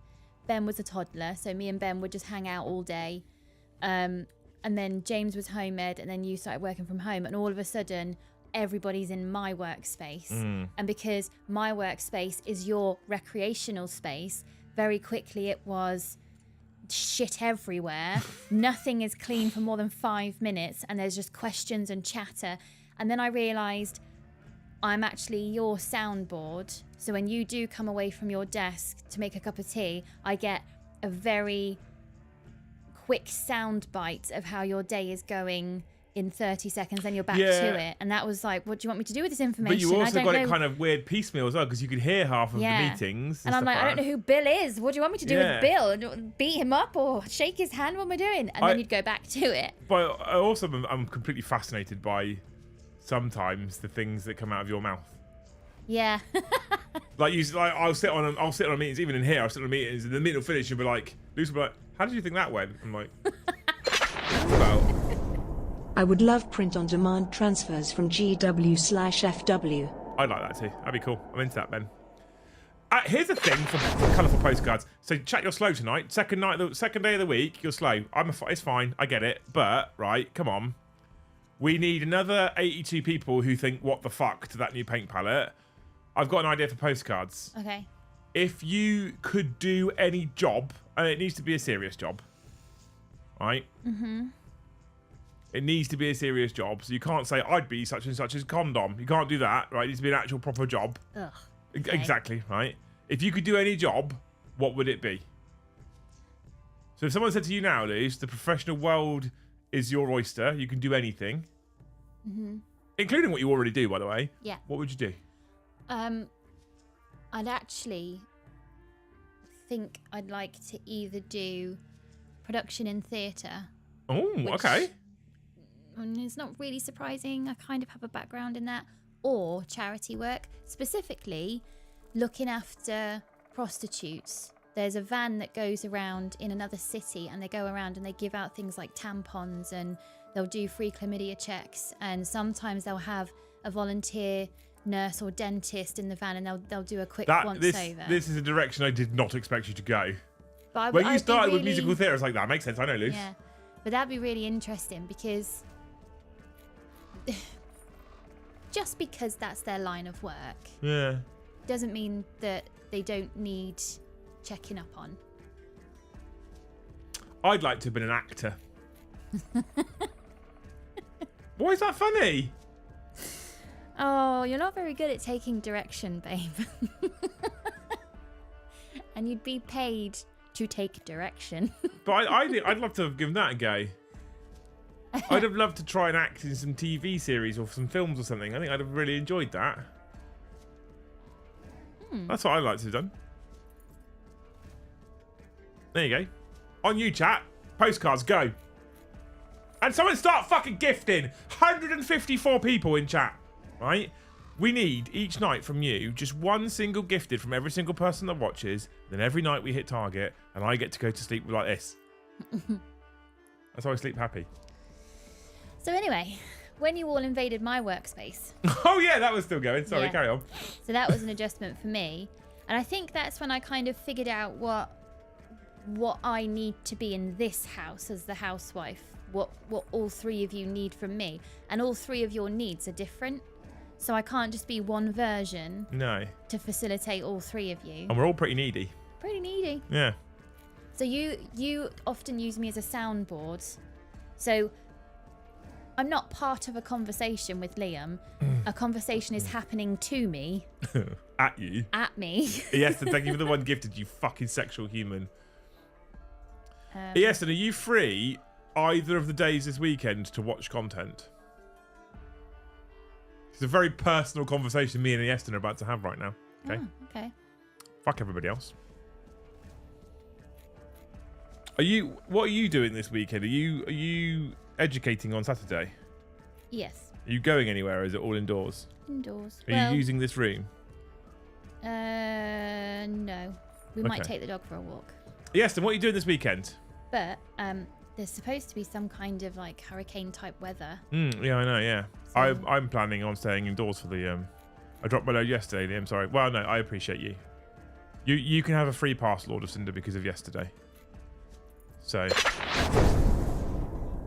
Ben was a toddler, so me and Ben would just hang out all day. And then James was home ed, and then you started working from home, and all of a sudden, everybody's in my workspace. And because my workspace is your recreational space, very quickly it was shit everywhere. Nothing is clean for more than 5 minutes, and there's just questions and chatter. And then I realised I'm actually your soundboard. So when you do come away from your desk to make a cup of tea, I get a very quick sound bite of how your day is going in 30 seconds, then you're back to it. And that was like, what do you want me to do with this information? But you also got it kind of weird piecemeal as well, because you could hear half of the meetings. And I'm like, I don't know who Bill is. What do you want me to do with Bill? Beat him up or shake his hand? What am I doing? And then you'd go back to it. But I also I'm completely fascinated by sometimes the things that come out of your mouth. Yeah. I'll sit on meetings, even in here. I'll sit on meetings, and the meeting will finish, and be like, Lucy will be like, "How did you think that went?" I'm like, "Well." I would love print-on-demand transfers from GW/FW. I'd like that too. That'd be cool. I'm into that, Ben. Here's a thing for colourful postcards. So, chat, you're slow tonight. Second day of the week, you're slow. It's fine. I get it. But right, come on. We need another 82 people who think, "What the fuck" to that new paint palette. I've got an idea for postcards. Okay. If you could do any job, and it needs to be a serious job, right? Mm-hmm. It needs to be a serious job. So you can't say, "I'd be such and such as condom." You can't do that, right? It needs to be an actual proper job. Ugh. Okay. Exactly, right? If you could do any job, what would it be? So if someone said to you now, Luz, the professional world is your oyster, you can do anything, including what you already do, by the way. Yeah. What would you do? I'd actually think I'd like to either do production in theatre. Oh, okay. And it's not really surprising. I kind of have a background in that. Or charity work, specifically looking after prostitutes. There's a van that goes around in another city, and they go around and they give out things like tampons, and they'll do free chlamydia checks, and sometimes they'll have a volunteer nurse or dentist in the van, and they'll do a quick once over. This is a direction I did not expect you to go. But When you started with musical theatre, it's like, that makes sense. I know, Luz. Yeah, but that'd be really interesting, because just because that's their line of work, Yeah. doesn't mean that they don't need checking up on. I'd like to have been an actor. Why is that funny? Oh, you're not very good at taking direction, babe. And you'd be paid to take direction. But I'd love to have given that a go. I'd have loved to try and act in some TV series or some films or something. I think I'd have really enjoyed that. That's what I'd like to have done. There you go. On you, chat. Postcards, go. And someone start fucking gifting. 154 people in chat, right? We need, each night from you, just one single gifted from every single person that watches. Then every night we hit target, and I get to go to sleep like this. That's how I sleep happy. So anyway, when you all invaded my workspace. Oh yeah, that was still going. Sorry, Yeah. carry on. So that was an adjustment for me. And I think that's when I kind of figured out what I need to be in this house as the housewife. What all three of you need from me. And all three of your needs are different. So I can't just be one version No. to facilitate all three of you. And we're all pretty needy. Pretty needy. Yeah. So you often use me as a soundboard. So I'm not part of a conversation with Liam. A conversation is happening to me. At you. At me. Yes, and thank you for the one gifted, you fucking sexual human. Yes, and are you free either of the days this weekend to watch content? It's a very personal conversation me and Ieston are about to have right now. Okay. Oh, okay. Fuck everybody else. What are you doing this weekend? Are you educating on Saturday? Yes. Are you going anywhere, or is it all indoors? Indoors. Are you using this room? No. We might take the dog for a walk. Yes, and what are you doing this weekend? But there's supposed to be some kind of like hurricane type weather. Yeah, I know, yeah. So- I'm planning on staying indoors for the I dropped my load yesterday, Liam, sorry. Well, no, I appreciate you. You can have a free pass, Lord of Cinder, because of yesterday. So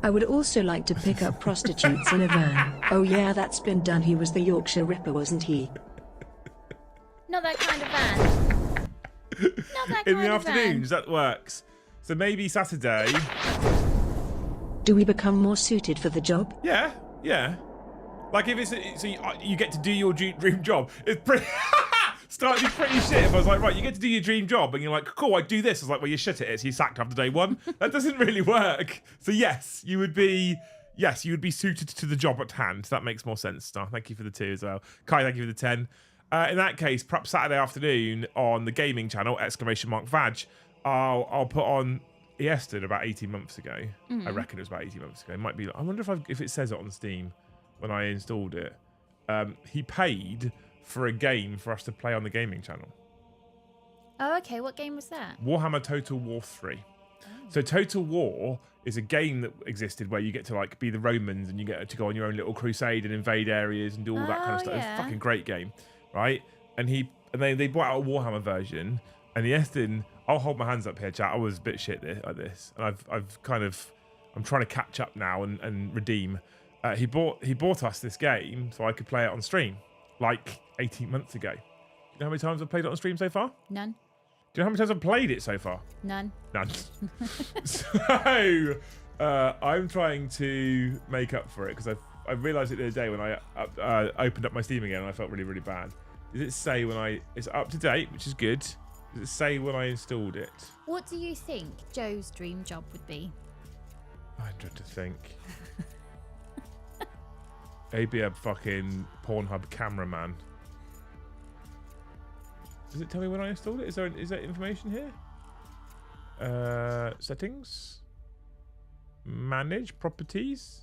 I would also like to pick up prostitutes in a van. Oh yeah, that's been done. He was the Yorkshire Ripper, wasn't he? Not that kind of van. Not that in kind the of van. afternoons, that works. So maybe Saturday. Do we become more suited for the job? Yeah. Like if it's so you get to do your dream job. It's pretty starting pretty shit. If I was like, right, you get to do your dream job, and you're like, cool, I do this. I was like, well, you're shit at it. So you're sacked after day one. That doesn't really work. So yes, you would be suited to the job at hand. That makes more sense. Star, thank you for the 2 as well. Kai, thank you for the 10. In that case, perhaps Saturday afternoon on the gaming channel, !VAG, I'll put on Ieston about 18 months ago. I reckon it was about 18 months ago. It might be. I wonder if it says it on Steam when I installed it. He paid for a game for us to play on the gaming channel. Oh, okay. What game was that? Warhammer Total War 3. So Total War is a game that existed where you get to like be the Romans and you get to go on your own little crusade and invade areas and do all that kind of stuff. Yeah. It's a fucking great game, right? And they brought out a Warhammer version, and I'll hold my hands up here, chat. I was a bit shit like this, and I'm trying to catch up now and redeem. He bought us this game so I could play it on stream like 18 months ago. You know how many times I've played it on stream so far? None. Do you know how many times I've played it so far? None. So I'm trying to make up for it because I realised it the other day when I opened up my Steam again and I felt really, really bad. Does it say it's up to date, which is good. Does it say when I installed it? What do you think Joe's dream job would be? I'm trying to think. Maybe a fucking Pornhub cameraman. Does it tell me when I installed it? Is there information here? Settings, manage properties,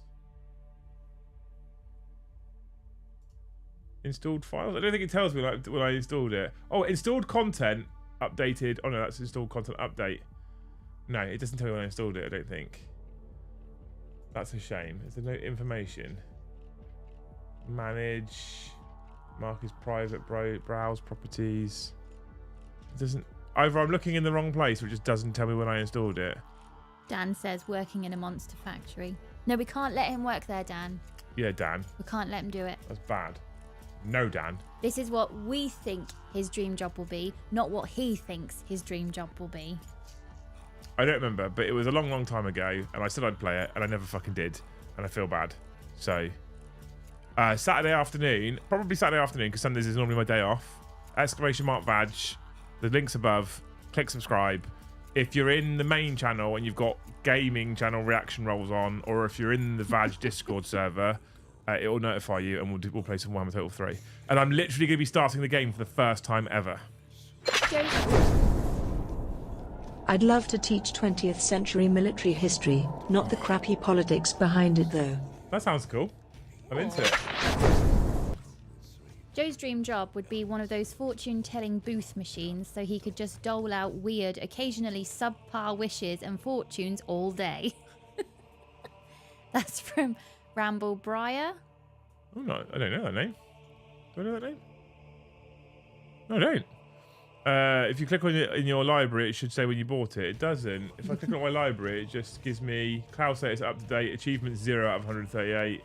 installed files. I don't think it tells me when I installed it. Oh, installed content updated. Oh no, that's installed content update. No, it doesn't tell me when I installed it. I don't think. That's a shame. Is there no information? Manage, mark as private, browse properties. It doesn't. Either I'm looking in the wrong place or it just doesn't tell me when I installed it. Dan says working in a monster factory. No, we can't let him work there, Dan. Yeah, Dan. We can't let him do it. That's bad. No, Dan. This is what we think his dream job will be, not what he thinks his dream job will be. I don't remember, but it was a long, long time ago, and I said I'd play it, and I never fucking did, and I feel bad. So, Saturday afternoon, probably Saturday afternoon, because Sundays is normally my day off. !Vag. The link's above. Click subscribe. If you're in the main channel and you've got gaming channel reaction rolls on, or if you're in the Vag Discord server, it will notify you, and we'll play some Warhammer Total 3. And I'm literally going to be starting the game for the first time ever. I'd love to teach 20th century military history, not the crappy politics behind it though. That sounds cool. I'm into it. Joe's dream job would be one of those fortune-telling booth machines so he could just dole out weird, occasionally subpar wishes and fortunes all day. That's from Ramble Briar. Oh, no, I don't know that name. Do I know that name? No, I don't. If you click on it in your library, it should say when you bought it. It doesn't. If I click on my library, it just gives me cloud status up to date, achievements 0 out of 138.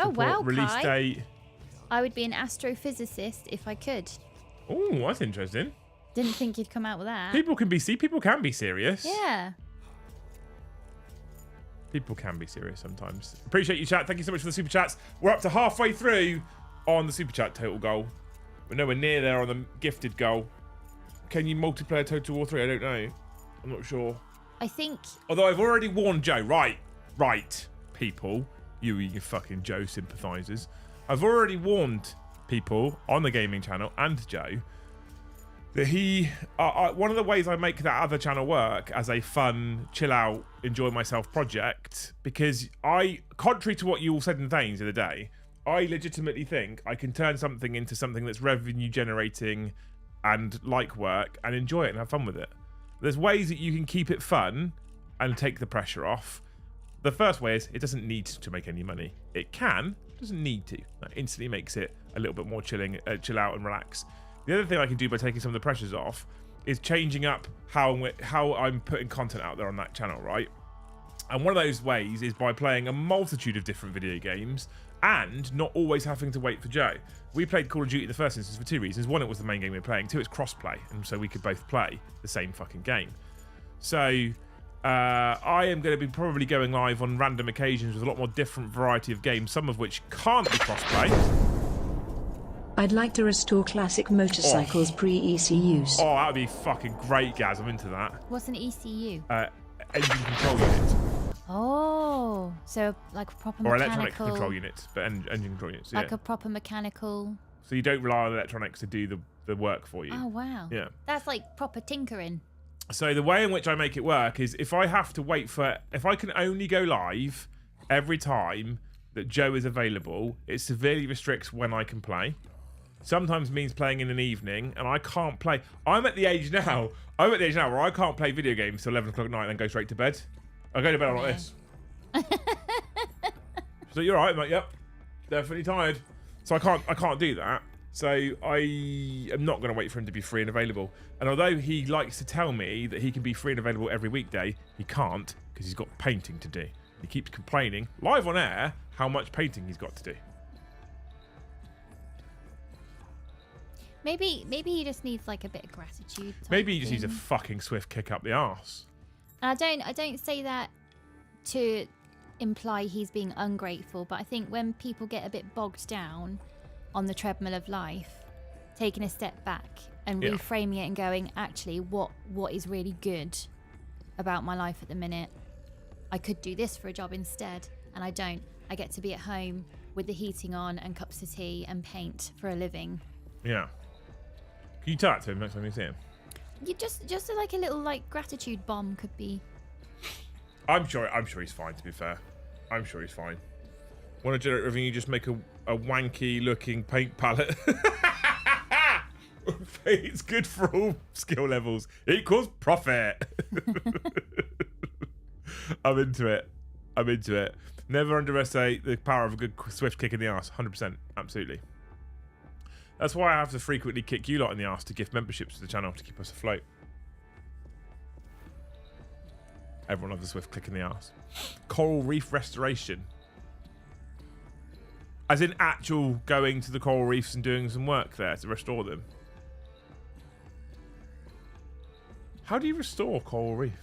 Oh, wow, Release Kai. date. I would be an astrophysicist if I could. Oh, that's interesting. Didn't think you'd come out with that. People can be serious. Yeah. People can be serious sometimes. Appreciate you, chat. Thank you so much for the super chats. We're up to halfway through on the super chat total goal. We're nowhere near there on the gifted goal. Can you multiplayer Total War 3? I don't know. I'm not sure. I think... Although I've already warned Joe. Right, people. You fucking Joe sympathisers. I've already warned people on the gaming channel and Joe that one of the ways I make that other channel work as a fun, chill out, enjoy myself project, because contrary to what you all said in things the other day, I legitimately think I can turn something into something that's revenue generating and like work and enjoy it and have fun with it. There's ways that you can keep it fun and take the pressure off. The first way is it doesn't need to make any money. It can, doesn't need to. That instantly makes it a little bit more chill out and relax. The other thing I can do by taking some of the pressures off is changing up how I'm putting content out there on that channel, right? And one of those ways is by playing a multitude of different video games and not always having to wait for Joe. We played Call of Duty in the first instance for two reasons. One, it was the main game we were playing. Two, it's cross-play, and so we could both play the same fucking game. So I am going to be probably going live on random occasions with a lot more different variety of games, some of which can't be cross-play. I'd like to restore classic motorcycles pre-ECUs. Oh, that would be fucking great, Gaz. I'm into that. What's an ECU? Engine control unit. Oh, so like a proper Or mechanical... electronic control units, but engine control units, yeah. Like a proper mechanical... So you don't rely on electronics to do the work for you. Oh, wow. Yeah. That's like proper tinkering. So the way in which I make it work is if I have to wait for... If I can only go live every time that Joe is available, it severely restricts when I can play. Sometimes means playing in an evening, and I can't play. I'm at the age now where I can't play video games till 11 o'clock at night and then go straight to bed. I go to bed like this. So you're right, mate. Yep, definitely tired. So I can't do that. So I am not going to wait for him to be free and available. And although he likes to tell me that he can be free and available every weekday, he can't because he's got painting to do. He keeps complaining live on air how much painting he's got to do. Maybe he just needs like a bit of gratitude. Maybe he just needs a fucking swift kick up the arse. And I don't say that to imply he's being ungrateful, but I think when people get a bit bogged down on the treadmill of life, taking a step back and reframing it and going, actually, what is really good about my life at the minute? I could do this for a job instead, and I don't. I get to be at home with the heating on and cups of tea and paint for a living. Yeah. Can you tell that to him next time you see him? You just like a little like gratitude bomb could be. I'm sure he's fine, to be fair. I'm sure he's fine. Want to generate revenue, just make a wanky looking paint palette. It's good for all skill levels. Equals profit. I'm into it. Never underestimate the power of a good swift kick in the arse. 100%. Absolutely. That's why I have to frequently kick you lot in the arse to gift memberships to the channel to keep us afloat. Everyone loves a swift kick in the arse. Coral reef restoration. As in actual going to the coral reefs and doing some work there to restore them. How do you restore coral reef?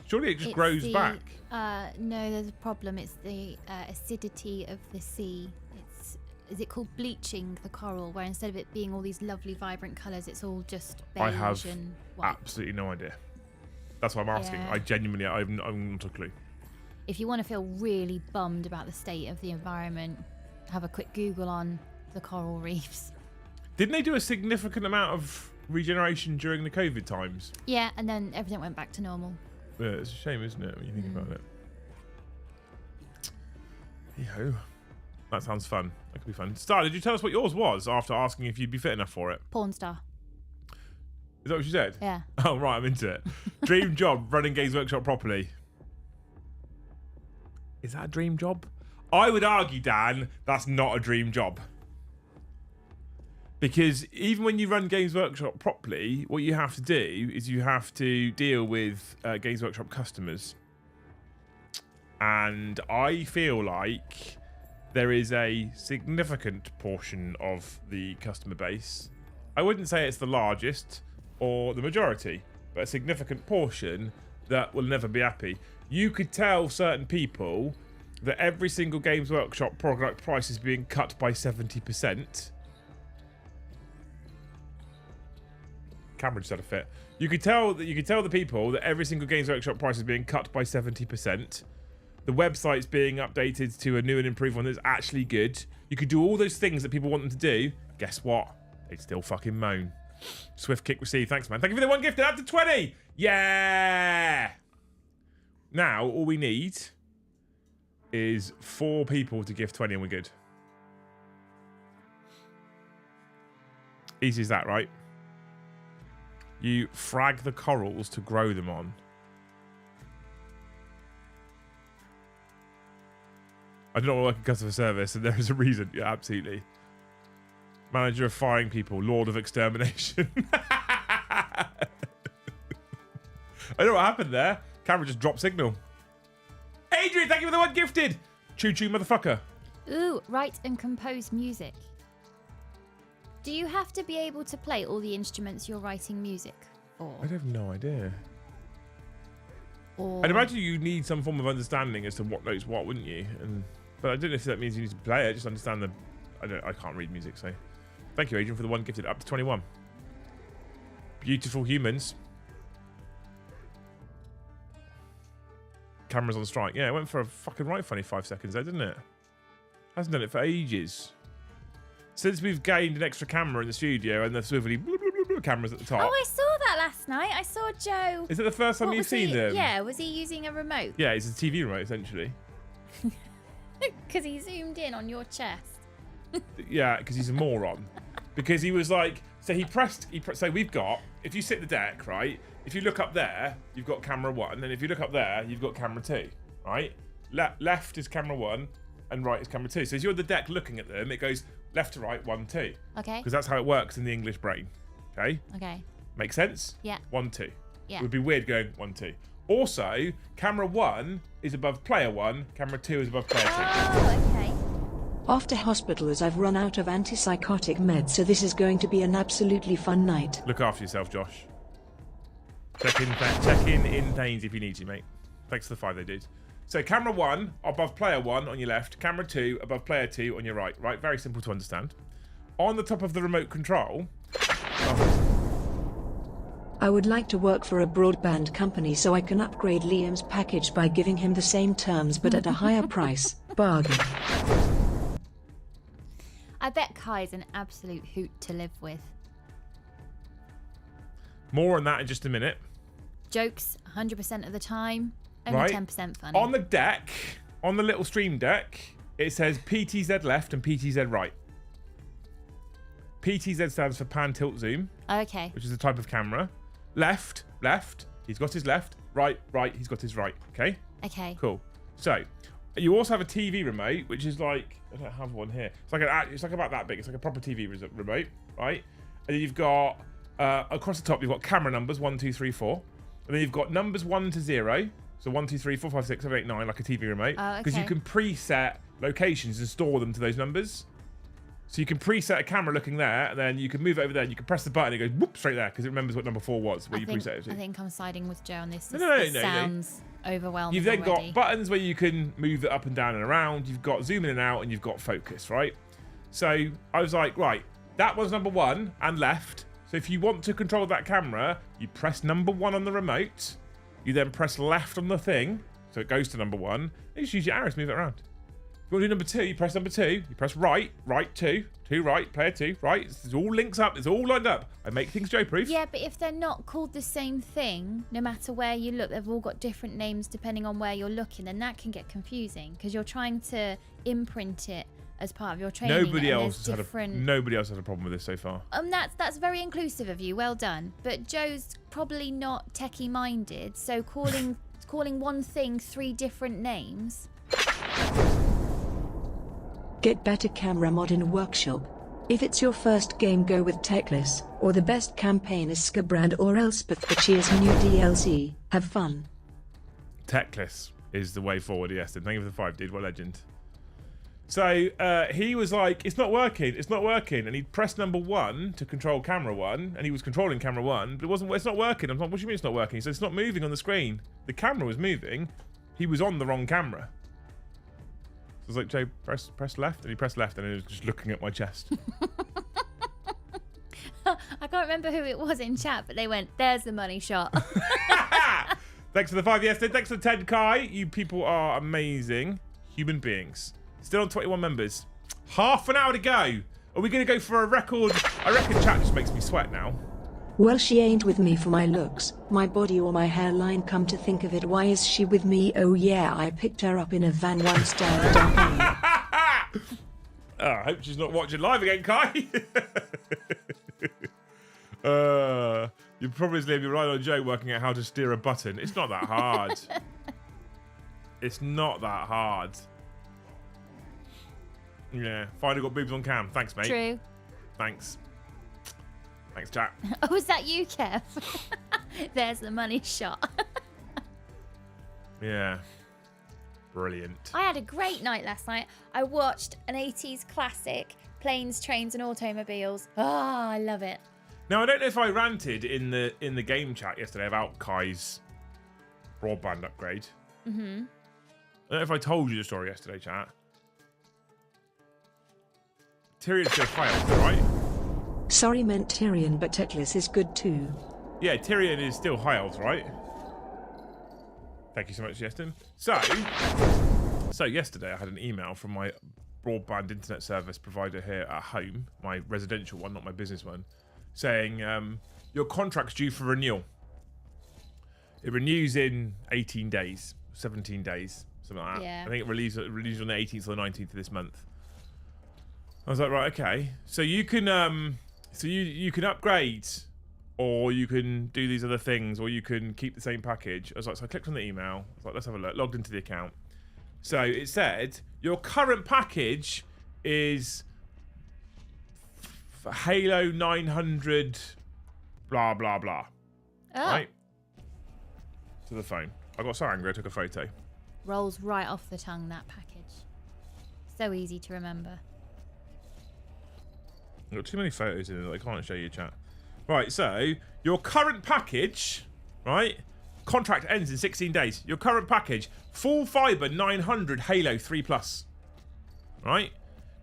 Surely it just grows back. No, there's a problem. It's the acidity of the sea. Is it called bleaching the coral, where instead of it being all these lovely vibrant colours, it's all just beige I have and white? Absolutely no idea. That's why I'm asking. Yeah. I genuinely, I'm not a clue. If you want to feel really bummed about the state of the environment, have a quick Google on the coral reefs. Didn't they do a significant amount of regeneration during the COVID times? Yeah, and then everything went back to normal. Yeah, it's a shame, isn't it, when you think about it? Yo, that sounds fun. That could be fun. Star, did you tell us what yours was after asking if you'd be fit enough for it? Porn star. Is that what you said? Yeah. Oh, right, I'm into it. Dream job, running Games Workshop properly. Is that a dream job? I would argue, Dan, that's not a dream job. Because even when you run Games Workshop properly, what you have to do is you have to deal with Games Workshop customers. And I feel like there is a significant portion of the customer base. I wouldn't say it's the largest or the majority, but a significant portion that will never be happy. You could tell certain people that every single Games Workshop product price is being cut by 70%. Cameron just had a fit. You could tell the people that every single Games Workshop price is being cut by 70%. The website's being updated to a new and improved one that's actually good. You could do all those things that people want them to do. Guess what? They'd still fucking moan. Swift kick received. Thanks, man. Thank you for the one gifted. Up to 20. Yeah. Now, all we need is 4 people to give 20 and we're good. Easy as that, right? You frag the corals to grow them on. I do not work in customer service, and there is a reason. Yeah, absolutely. Manager of firing people, Lord of extermination. I don't know what happened there. Camera just dropped signal. Adrian, thank you for the one gifted. Choo choo, motherfucker. Ooh, write and compose music. Do you have to be able to play all the instruments you're writing music for? I have no idea. Or... I'd imagine you need some form of understanding as to what notes what, wouldn't you? But I don't know if that means you need to play it. Just understand the... I can't read music, so... Thank you, Adrian, for the one gifted. Up to 21. Beautiful humans. Cameras on strike. Yeah, it went for a fucking right funny 5 seconds there, didn't it? Hasn't done it for ages. Since we've gained an extra camera in the studio and the swivelly cameras at the top. Oh, I saw that last night. I saw Joe. Is it the first time you've seen them? Yeah, was he using a remote? Yeah, it's a TV remote, essentially. Because he zoomed in on your chest. Yeah, because he's a moron. Because he was like, so he pressed, so we've got, if you sit the deck, right? If you look up there, you've got camera 1, and if you look up there, you've got camera 2, right? Left is camera 1, and right is camera 2. So as you're at the deck looking at them, it goes left to right, 1, 2. Okay. Because that's how it works in the English brain. Okay? Okay. Make sense? Yeah. 1, 2. Yeah. It would be weird going 1, 2. Also, camera 1 is above player 1, camera 2 is above player 2. Oh, okay. After hospital as I've run out of antipsychotic meds, so this is going to be an absolutely fun night. Look after yourself, Josh. Check in Thanes if you need to, mate. Thanks for the 5 they did. So camera 1 above player 1 on your left, camera 2 above player 2 on your right. Right, very simple to understand. On the top of the remote control. I would like to work for a broadband company so I can upgrade Liam's package by giving him the same terms but at a higher price. Bargain. I bet Kai's an absolute hoot to live with. More on that in just a minute. Jokes 100% of the time, only Right. 10% funny. On the deck, on the little stream deck, it says PTZ left and PTZ right. PTZ stands for pan, tilt, zoom, Okay. which is a type of camera. Left, he's got his left. Right, he's got his right. Okay? Okay. Cool. So, you also have a TV remote, which is like, I don't have one here. It's like about that big. It's like a proper TV remote, right? And then you've got, across the top, you've got camera numbers, 1, 2, 3, 4. And then you've got numbers 1 to 0. So 1, 2, 3, 4, 5, 6, 7, 8, 9, like a TV remote. Because you okay. can preset locations and store them to those numbers. So you can preset a camera looking there, and then you can move it over there, and you can press the button, and it goes whoop straight there, because it remembers what number 4 was, where you preset it to. I think I'm siding with Joe on this. This, No, this sounds overwhelming. You've then already. got buttons where you can move it up and down and around. You've got zoom in and out, and you've got focus, right? So I was like, right, that was number 1 and left. So if you want to control that camera, you press number 1 on the remote. You then press left on the thing, so it goes to number 1. And you just use your arrows to move it around. If you want to do number 2, you press number 2. You press right, 2, 2 right, player 2, right. It all links up. It's all lined up. I make things Joe-proof. Yeah, but if they're not called the same thing, no matter where you look, they've all got different names depending on where you're looking, then that can get confusing because you're trying to imprint it as part of your training. Nobody else has had a problem with this so far. That's very inclusive of you. Well done. But Joe's probably not techie minded, so calling one thing 3 different names. Get better camera mod in workshop. If it's your first game, go with Techless, or the best campaign is Skabrand or Elspeth the Cheer's new DLC. Have fun. Techless is the way forward, yes. Thank you for the 5, dude. What a legend. So he was like, it's not working, and he pressed number 1 to control camera 1, and he was controlling camera 1, but it's not working. I'm like, what do you mean it's not working? He said, it's not moving on the screen. The camera was moving. He was on the wrong camera. So I was like, Joe, press left, and he pressed left, and he was just looking at my chest. I can't remember who it was in chat, but they went, there's the money shot. Thanks for the 5 yesterday. Thanks for the 10, Kai. You people are amazing human beings. Still on 21 members. Half an hour to go. Are we going to go for a record? I reckon chat just makes me sweat now. Well, she ain't with me for my looks, my body or my hairline. Come to think of it, why is she with me? Oh yeah, I picked her up in a van once down at Dempsey. I hope she's not watching live again, Kai. You probably leave your right on Joe working out how to steer a button. It's not that hard. It's not that hard. Yeah, finally got boobs on cam. Thanks, mate. True. Thanks, chat. Oh, was that you, Kev? There's the money shot. Yeah. Brilliant. I had a great night last night. I watched an 80s classic, Planes, Trains and Automobiles. Oh, I love it. Now, I don't know if I ranted in the game chat yesterday about Kai's broadband upgrade. Mm-hmm. I don't know if I told you the story yesterday, chat. Tyrion's still high elf, right? Sorry, meant Tyrion, but Techless is good too. Yeah, Tyrion is still high elves, right? Thank you so much, Yeston. So yesterday I had an email from my broadband internet service provider here at home, my residential one, not my business one, saying your contract's due for renewal. It renews in 18 days, 17 days. So something like that. Yeah. I think it released on the 18th or the 19th of this month. I was like, right, okay. So you can you can upgrade, or you can do these other things, or you can keep the same package. I was like, so I clicked on the email. I was like, let's have a look. Logged into the account. So it said your current package is Halo 900, blah blah blah. Oh. Right. To the phone. I got so angry. I took a photo. Rolls right off the tongue, that package. So easy to remember. I've got too many photos in it that I can't show you, chat. Right, so your current package, right? Contract ends in 16 days. Your current package, full fiber 900 Halo 3 Plus. Right?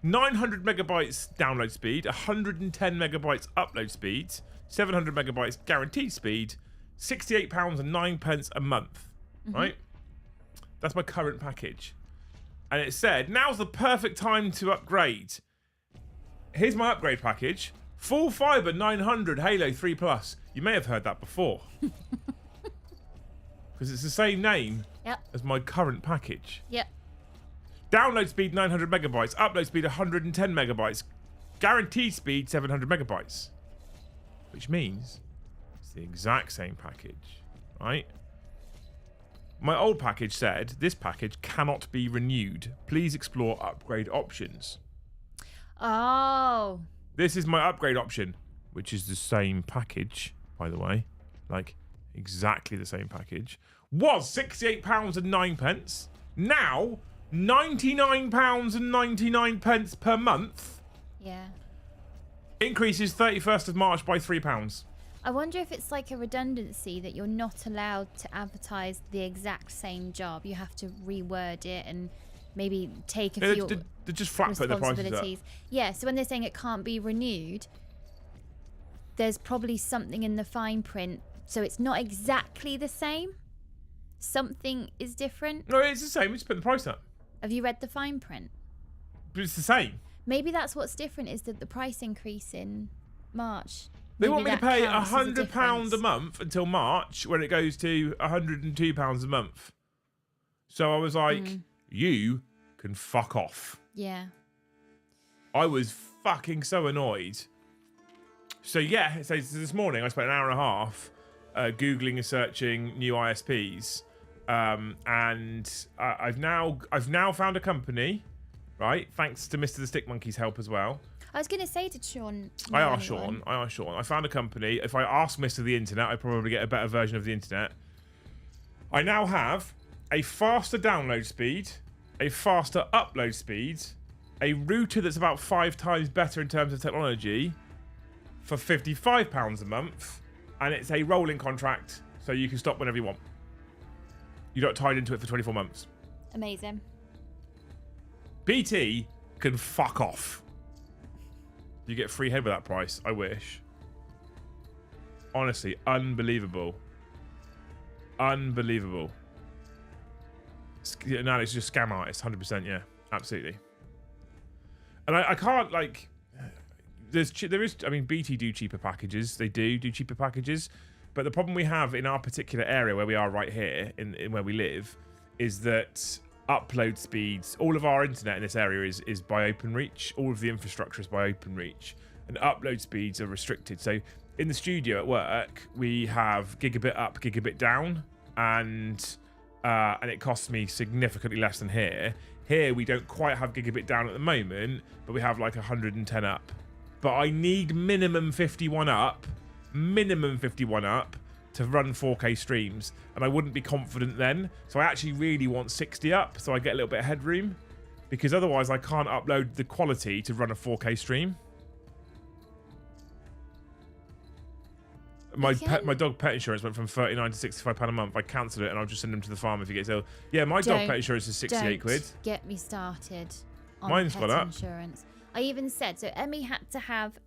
900 megabytes download speed, 110 megabytes upload speed, 700 megabytes guaranteed speed, £68.09 a month. Right? That's my current package. And it said, now's the perfect time to upgrade. Here's my upgrade package. Full fiber 900 Halo 3 Plus. You may have heard that before. Because it's the same name as my current package. Yep. Download speed 900 megabytes. Upload speed 110 megabytes. Guaranteed speed 700 megabytes. Which means it's the exact same package. Right? My old package said, this package cannot be renewed. Please explore upgrade options. Oh. This is my upgrade option, which is the same package, by the way. Like, exactly the same package. Was £68.09. Now, £99.99 per month. Yeah. Increases 31st of March by £3. I wonder if it's like a redundancy that you're not allowed to advertise the exact same job. You have to reword it and maybe take a few They're just flat put the prices up. responsibilities. Yeah, so when they're saying it can't be renewed, there's probably something in the fine print, so it's not exactly the same. Something is different. No, it's the same. We just put the price up. Have you read the fine print? But it's the same. Maybe that's what's different, is that the price increase in March. They Maybe want me to that pay counts as a £100 difference. a month until March, when it goes to £102 a month. So I was like, you can fuck off. Yeah. I was fucking so annoyed. So yeah, so this morning I spent an hour and a half Googling and searching new ISPs. And I've now found a company, right? Thanks to Mr. the Stick Monkey's help as well. I was going to say to Sean. I asked Sean. I found a company. If I ask Mr. the Internet, I'd probably get a better version of the Internet. I now have a faster download speed, a faster upload speed, a router that's about 5 times better in terms of technology for £55 a month, and it's a rolling contract, so you can stop whenever you want. You're not tied into it for 24 months. Amazing. BT can fuck off. You get free head with that price. I wish. Honestly, unbelievable. Unbelievable. No, it's just scam artist, 100%. Yeah, absolutely. And I can't like. There is. I mean, BT do cheaper packages. They do cheaper packages. But the problem we have in our particular area where we are right here, in where we live, is that upload speeds, all of our internet in this area is by OpenReach. All of the infrastructure is by OpenReach, and upload speeds are restricted. So in the studio at work, we have gigabit up, gigabit down, and it costs me significantly less than here. Here we don't quite have gigabit down at the moment, but we have like 110 up. But I need minimum 51 up to run 4K streams, and I wouldn't be confident then. So I actually really want 60 up, so I get a little bit of headroom, because otherwise I can't upload the quality to run a 4K stream. My dog pet insurance went from £39 to £65 a month. I cancelled it, and I'll just send him to the farm if he gets ill. Yeah, my dog pet insurance is 68 quid. Get me started on Mine's pet got up. insurance. I even said, so Emmy had to have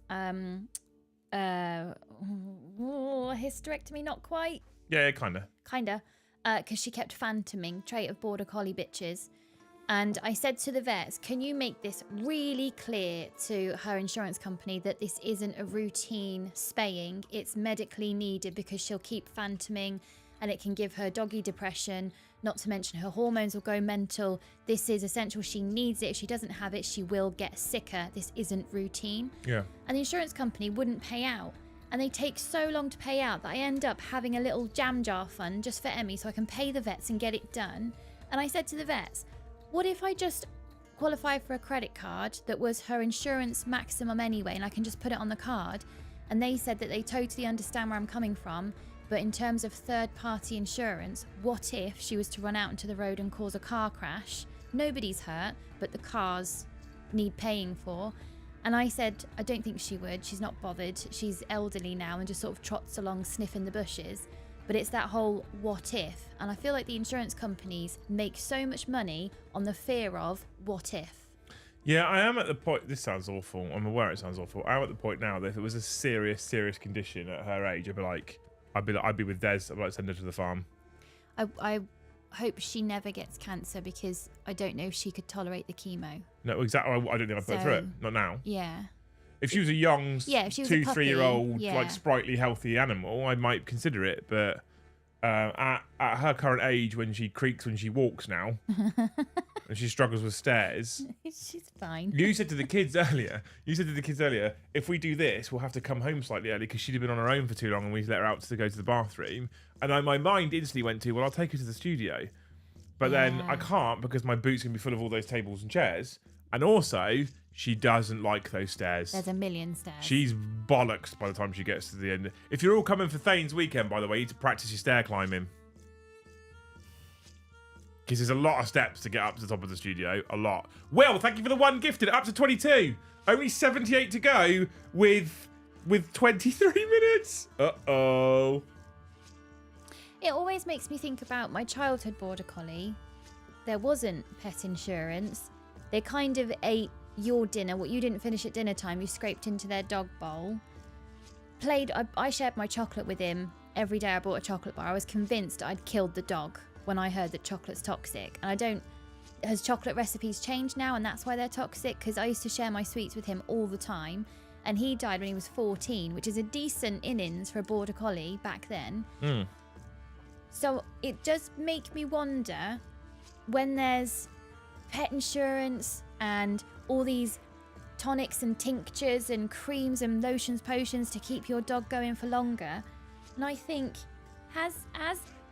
hysterectomy, not quite. Yeah, kinda. Because she kept phantoming, trait of border collie bitches. And I said to the vets, can you make this really clear to her insurance company that this isn't a routine spaying, it's medically needed because she'll keep phantoming and it can give her doggy depression. Not to mention her hormones will go mental. This is essential. She needs it. If she doesn't have it, she will get sicker. This isn't routine. Yeah. And the insurance company wouldn't pay out. And they take so long to pay out that I end up having a little jam jar fund just for Emmy so I can pay the vets and get it done. And I said to the vets, what if I just qualify for a credit card that was her insurance maximum anyway, and I can just put it on the card? And they said that they totally understand where I'm coming from. But in terms of third-party insurance, what if she was to run out into the road and cause a car crash? Nobody's hurt, but the cars need paying for. And I said, I don't think she would. She's not bothered. She's elderly now and just sort of trots along sniffing the bushes. But it's that whole what if. And I feel like the insurance companies make so much money on the fear of what if. Yeah, I am at the point. This sounds awful. I'm aware it sounds awful. I'm at the point now that if it was a serious condition at her age, I'd be with Des. I'd like to send her to the farm. I hope she never gets cancer because I don't know if she could tolerate the chemo. No, exactly. I don't think I'd put her through it. Not now. Yeah. If she was a young, if she was 2-3 year old, yeah. like sprightly, healthy animal, I might consider it. But at her current age, when she creaks when she walks now, and she struggles with stairs, she's fine. You said to the kids earlier, if we do this, we'll have to come home slightly early because she'd have been on her own for too long and we let her out to go to the bathroom. And my mind instantly went to, well, I'll take her to the studio. But then I can't because my boot's going to be full of all those tables and chairs. And also, she doesn't like those stairs. There's a million stairs. She's bollocks by the time she gets to the end. If you're all coming for Thane's weekend, by the way, you need to practice your stair climbing. Because there's a lot of steps to get up to the top of the studio. A lot. Well, thank you for the one gifted. Up to 22. Only 78 to go with 23 minutes. Uh-oh. It always makes me think about my childhood border collie. There wasn't pet insurance. They kind of ate your dinner, what you didn't finish at dinner time, you scraped into their dog bowl. I shared my chocolate with him. Every day I bought a chocolate bar. I was convinced I'd killed the dog when I heard that chocolate's toxic. And has chocolate recipes changed now and that's why they're toxic? Because I used to share my sweets with him all the time. And he died when he was 14, which is a decent innings for a border collie back then. Mm. So it does make me wonder, when there's pet insurance and all these tonics and tinctures and creams and lotions, potions to keep your dog going for longer, and I think, has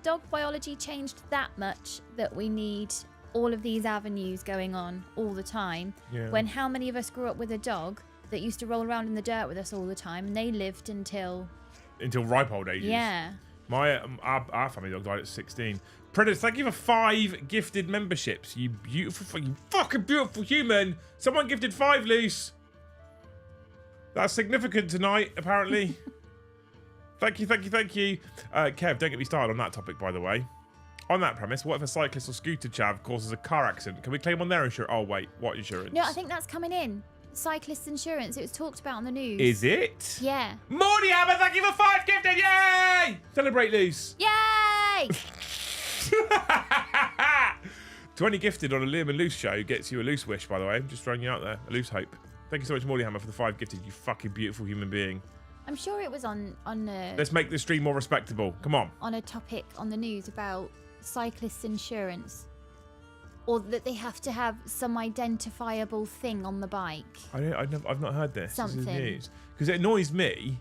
dog biology changed that much that we need all of these avenues going on all the time? Yeah. When how many of us grew up with a dog that used to roll around in the dirt with us all the time, and they lived until ripe old ages. Yeah. Our family dog died at 16. Predators, thank you for 5 gifted memberships. You fucking beautiful human. Someone gifted 5 loose. That's significant tonight, apparently. Thank you. Kev, don't get me started on that topic, by the way. On that premise, what if a cyclist or scooter chav causes a car accident? Can we claim on their insurance? Oh, wait, what insurance? No, I think that's coming in. Cyclist insurance. It was talked about on the news. Is it? Yeah. Morty Hammer, thank you for 5 gifted. Yay! Celebrate loose. Yay! 20 gifted on a Liam and Loose show gets you a loose wish, by the way. I'm just throwing you out there. A loose hope. Thank you so much, Morty Hammer, for the 5 gifted, you fucking beautiful human being. I'm sure it was on Let's make this stream more respectable. Come on. on a topic on the news about cyclist insurance. Or that they have to have some identifiable thing on the bike. I've not heard this. Something. This is news. Because it annoys me.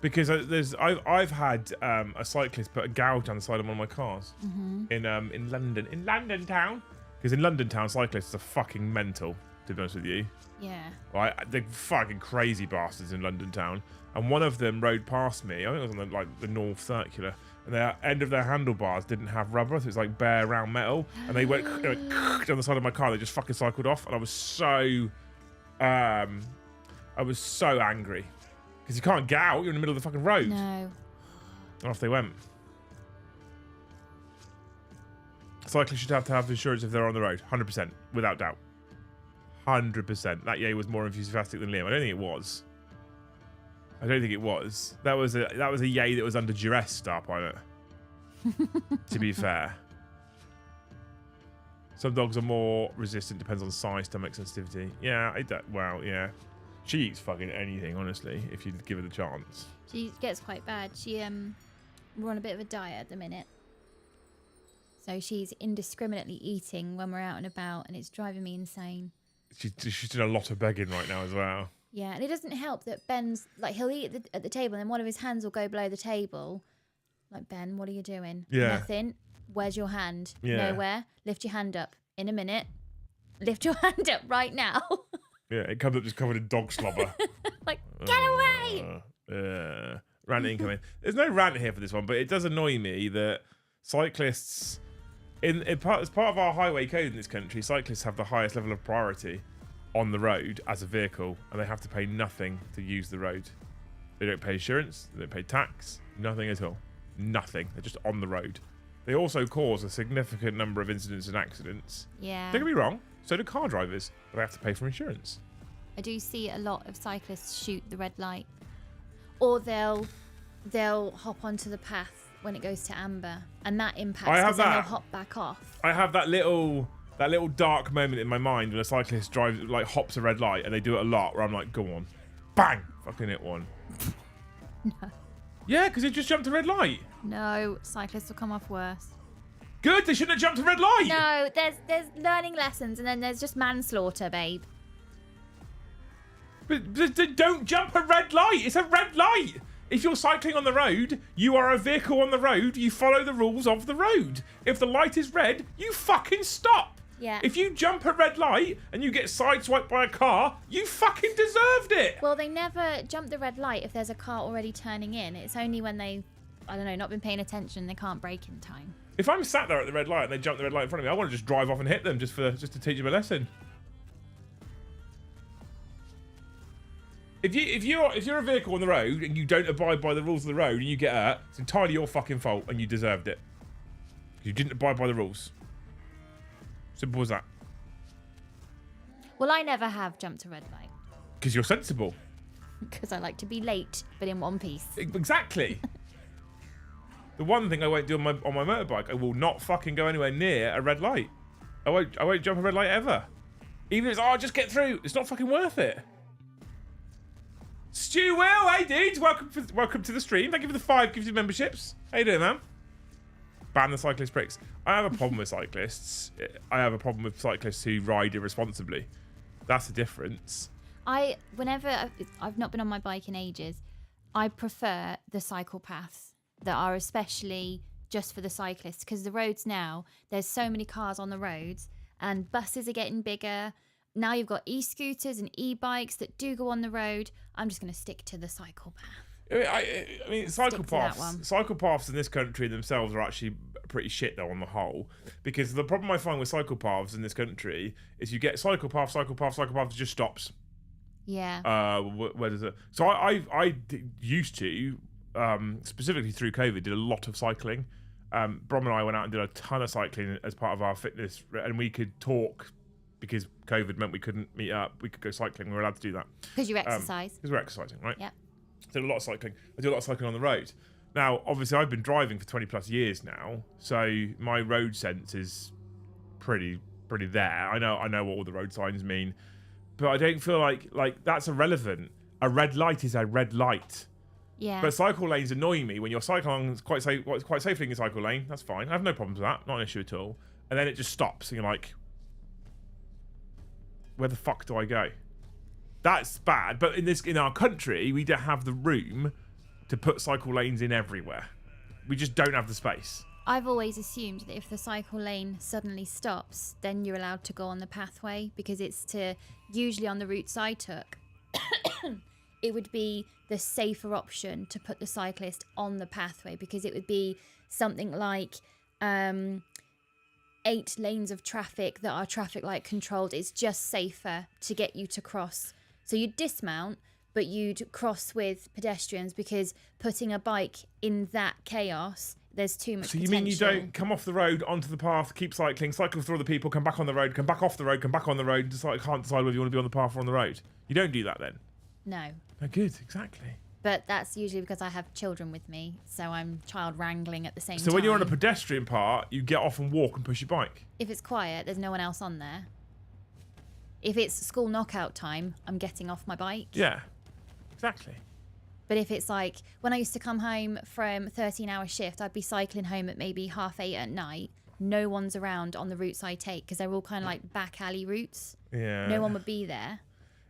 Because I've had a cyclist put a gouge down the side of one of my cars in London town. Because in London town, cyclists are fucking mental, to be honest with you. Yeah. Right, they're fucking crazy bastards in London town. And one of them rode past me. I think it was on the North Circular. And the end of their handlebars didn't have rubber, so it's like bare round metal. And they went down the side of my car. They just fucking cycled off, and I was so angry because you can't get out. You're in the middle of the fucking road. No. And off they went. Cyclists should have to have insurance if they're on the road, 100%, without doubt, 100%. That yay was more enthusiastic than Liam. I don't think it was. That was a yay that was under duress, Star Pilot. To be fair. Some dogs are more resistant, depends on size, stomach sensitivity. Yeah, yeah. She eats fucking anything, honestly, if you give her the chance. She gets quite bad. We're on a bit of a diet at the minute. So she's indiscriminately eating when we're out and about, and it's driving me insane. She's doing a lot of begging right now as well. Yeah, and it doesn't help that Ben's like, he'll eat at the table and then one of his hands will go below the table. Like, Ben, what are you doing? Yeah. Nothing. Where's your hand? Yeah. Nowhere. Lift your hand up. In a minute. Lift your hand up right now. Yeah, it comes up just covered in dog slobber. Like, get away! Rant incoming. There's no rant here for this one, but it does annoy me that cyclists, as part of our highway code in this country, cyclists have the highest level of priority on the road as a vehicle, and they have to pay nothing to use the road. They don't pay insurance, they don't pay tax, nothing at all. Nothing. They're just on the road. They also cause a significant number of incidents and accidents. Yeah. Don't get me wrong, so do car drivers, but they have to pay for insurance. I do see a lot of cyclists shoot the red light. Or they'll hop onto the path when it goes to amber, and that impacts because then they'll hop back off. I have that little dark moment in my mind when a cyclist hops a red light, and they do it a lot, where I'm like, go on. Bang! Fucking hit one. No. Yeah, because they just jumped a red light. No, cyclists will come off worse. Good, they shouldn't have jumped a red light. No, there's learning lessons, and then there's just manslaughter, babe. But don't jump a red light. It's a red light. If you're cycling on the road, you are a vehicle on the road. You follow the rules of the road. If the light is red, you fucking stop. Yeah. If you jump a red light and you get sideswiped by a car, you fucking deserved it. Well, they never jump the red light if there's a car already turning in. It's only when they, I don't know, not been paying attention, they can't brake in time. If I'm sat there at the red light and they jump the red light in front of me, I want to just drive off and hit them just to teach them a lesson. If you're a vehicle on the road and you don't abide by the rules of the road and you get hurt, it's entirely your fucking fault and you deserved it. You didn't abide by the rules. Simple as that. Well, I never have jumped a red light. Because you're sensible. Because I like to be late, but in one piece. Exactly. The one thing I won't do on my motorbike, I will not fucking go anywhere near a red light. I won't jump a red light ever. Even if it's, just get through. It's not fucking worth it. Stu Will, hey dudes, welcome to the stream. Thank you for the 5 gifted memberships. How you doing, man? Ban the cyclist bricks. I have a problem with cyclists. I have a problem with cyclists who ride irresponsibly. That's the difference. Whenever I've not been on my bike in ages, I prefer the cycle paths that are especially just for the cyclists, because the roads now, there's so many cars on the roads and buses are getting bigger. Now you've got e-scooters and e-bikes that do go on the road. I'm just going to stick to the cycle path. I mean, cycle paths in this country themselves are actually pretty shit though on the whole, because the problem I find with cycle paths in this country is you get cycle path, it just stops. Yeah. Where does it? So I used to, specifically through COVID, did a lot of cycling. Brom and I went out and did a ton of cycling as part of our fitness, and we could talk because COVID meant we couldn't meet up. We could go cycling. We were allowed to do that. Because you exercise. Because we're exercising, right? Yeah. Did a lot of cycling. I do a lot of cycling on the road. Now, obviously, I've been driving for 20 plus years now, so my road sense is pretty there. I know what all the road signs mean, but I don't feel like that's irrelevant. A red light is a red light. Yeah. But cycle lanes annoy me when you're cycling along quite safely in a cycle lane. That's fine. I have no problems with that. Not an issue at all. And then it just stops, and you're like, where the fuck do I go? That's bad. But in our country, we don't have the room to put cycle lanes in everywhere. We just don't have the space. I've always assumed that if the cycle lane suddenly stops, then you're allowed to go on the pathway, because it's usually on the routes I took, it would be the safer option to put the cyclist on the pathway, because it would be something like 8 lanes of traffic that are traffic light controlled. It's just safer to get you to cross. So you'd dismount, but you'd cross with pedestrians, because putting a bike in that chaos, there's too much potential. So you mean you don't come off the road onto the path, keep cycling, cycle through other people, come back on the road, come back off the road, come back on the road, can't decide whether you want to be on the path or on the road? You don't do that then? No. Oh, good, exactly. But that's usually because I have children with me, so I'm child wrangling at the same time. So when you're on a pedestrian part, you get off and walk and push your bike? If it's quiet, there's no one else on there. If it's school knockout time, I'm getting off my bike. Yeah, exactly. But if it's like, when I used to come home from a 13-hour shift, I'd be cycling home at maybe 8:30 at night. no one's around on the routes I take because they're all kind of like back alley routes. Yeah. No one would be there.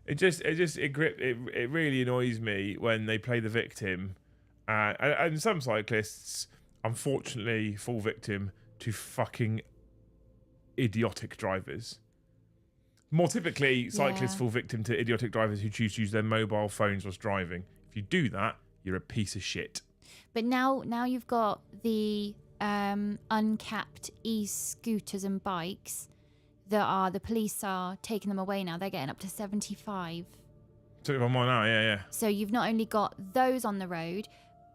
It really annoys me when they play the victim, and some cyclists, unfortunately, fall victim to fucking idiotic drivers. More typically, cyclists fall victim to idiotic drivers who choose to use their mobile phones whilst driving. If you do that, you're a piece of shit. But now you've got the uncapped e-scooters and bikes that the police are taking them away now. They're getting up to 75. Took it on mine now, yeah. So you've not only got those on the road,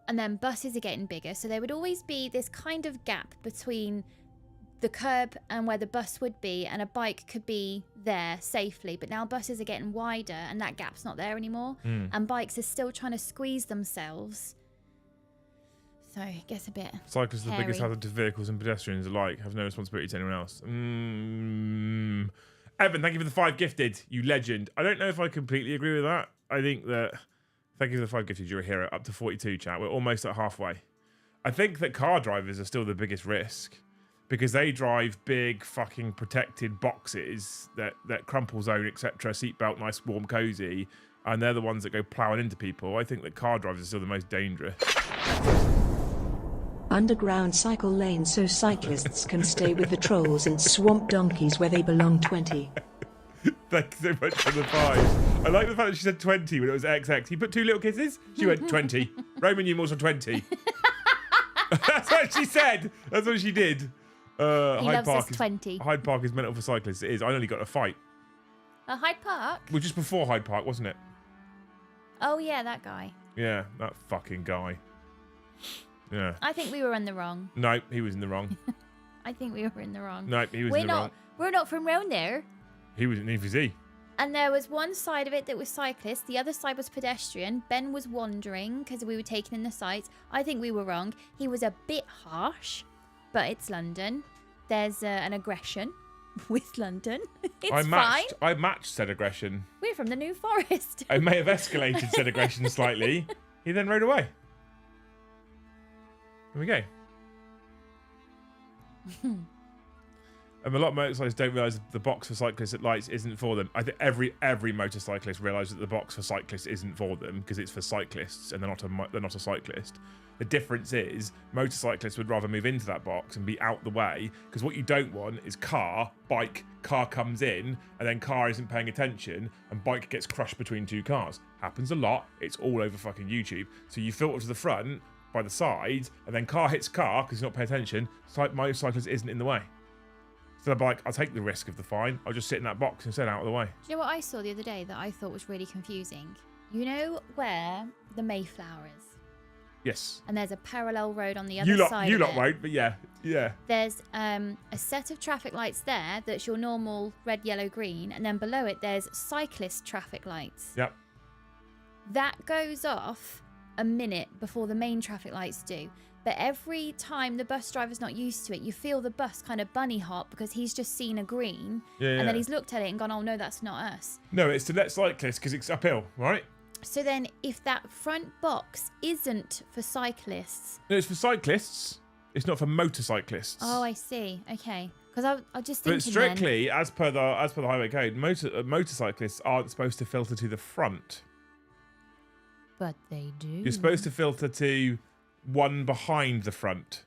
and then buses are getting bigger. So there would always be this kind of gap between the curb and where the bus would be, and a bike could be there safely. But now buses are getting wider, and that gap's not there anymore. And bikes are still trying to squeeze themselves. So it gets a bit Cyclists are the hairy. biggest hazard to vehicles and pedestrians alike. Have no responsibility to anyone else. Evan, thank you for the 5 gifted. You legend. I don't know if I completely agree with that. I think that... Thank you for the 5 gifted. You're a hero. Up to 42, chat. We're almost at halfway. I think that car drivers are still the biggest risk because they drive big fucking protected boxes that crumple zone, etc. Seatbelt, nice, warm, cozy. And they're the ones that go ploughing into people. I think that car drivers are still the most dangerous. Underground cycle lanes so cyclists can stay with the trolls and swamp donkeys where they belong. 20. Thank you so much for the 5. I like the fact that she said 20 when it was XX. He put 2 little kisses. She went 20. Roman numerals for 20. That's what she said. That's what she did. He loves us 20. Hyde Park is mental for cyclists. It is. I only got a fight. Hyde Park? Well, just before Hyde Park, wasn't it? Oh, yeah, that guy. Yeah, that fucking guy. Yeah. I think we were in the wrong. No, he was in the wrong. I think we were in the wrong. No, he was in the wrong. We're not from round there. He was in EVZ. And there was one side of it that was cyclist. The other side was pedestrian. Ben was wandering because we were taking in the sights. I think we were wrong. He was a bit harsh, but it's London. There's an aggression with London. It's fine. I matched said aggression. We're from the New Forest. I may have escalated said aggression slightly. He then rode away. There we go. A lot of motorcyclists don't realise the box for cyclists at lights isn't for them. I think every motorcyclist realises that the box for cyclists isn't for them because it's for cyclists and they're not a cyclist. The difference is motorcyclists would rather move into that box and be out the way because what you don't want is car comes in and then car isn't paying attention and bike gets crushed between 2 cars. Happens a lot. It's all over fucking YouTube. So you filter to the front by the side and then car hits car because you're not paying attention. Motorcyclist isn't in the way. So they're like, I'll take the risk of the fine. I'll just sit in that box instead out of the way. Do you know what I saw the other day that I thought was really confusing? You know where the Mayflower is? Yes. And there's a parallel road on the other side You of lot it. won't, but yeah. There's a set of traffic lights there that's your normal red, yellow, green. And then below it, there's cyclist traffic lights. Yep. That goes off a minute before the main traffic lights do. But every time the bus driver's not used to it, you feel the bus kind of bunny hop because he's just seen a green. And then he's looked at it and gone, oh, no, that's not us. No, it's to let cyclists because it's uphill, right? So then if that front box isn't for cyclists... No, it's for cyclists. It's not for motorcyclists. Oh, I see. Okay. Because I just thinking But strictly, as per the highway code, motorcyclists aren't supposed to filter to the front. But they do. You're supposed to filter to one behind the front.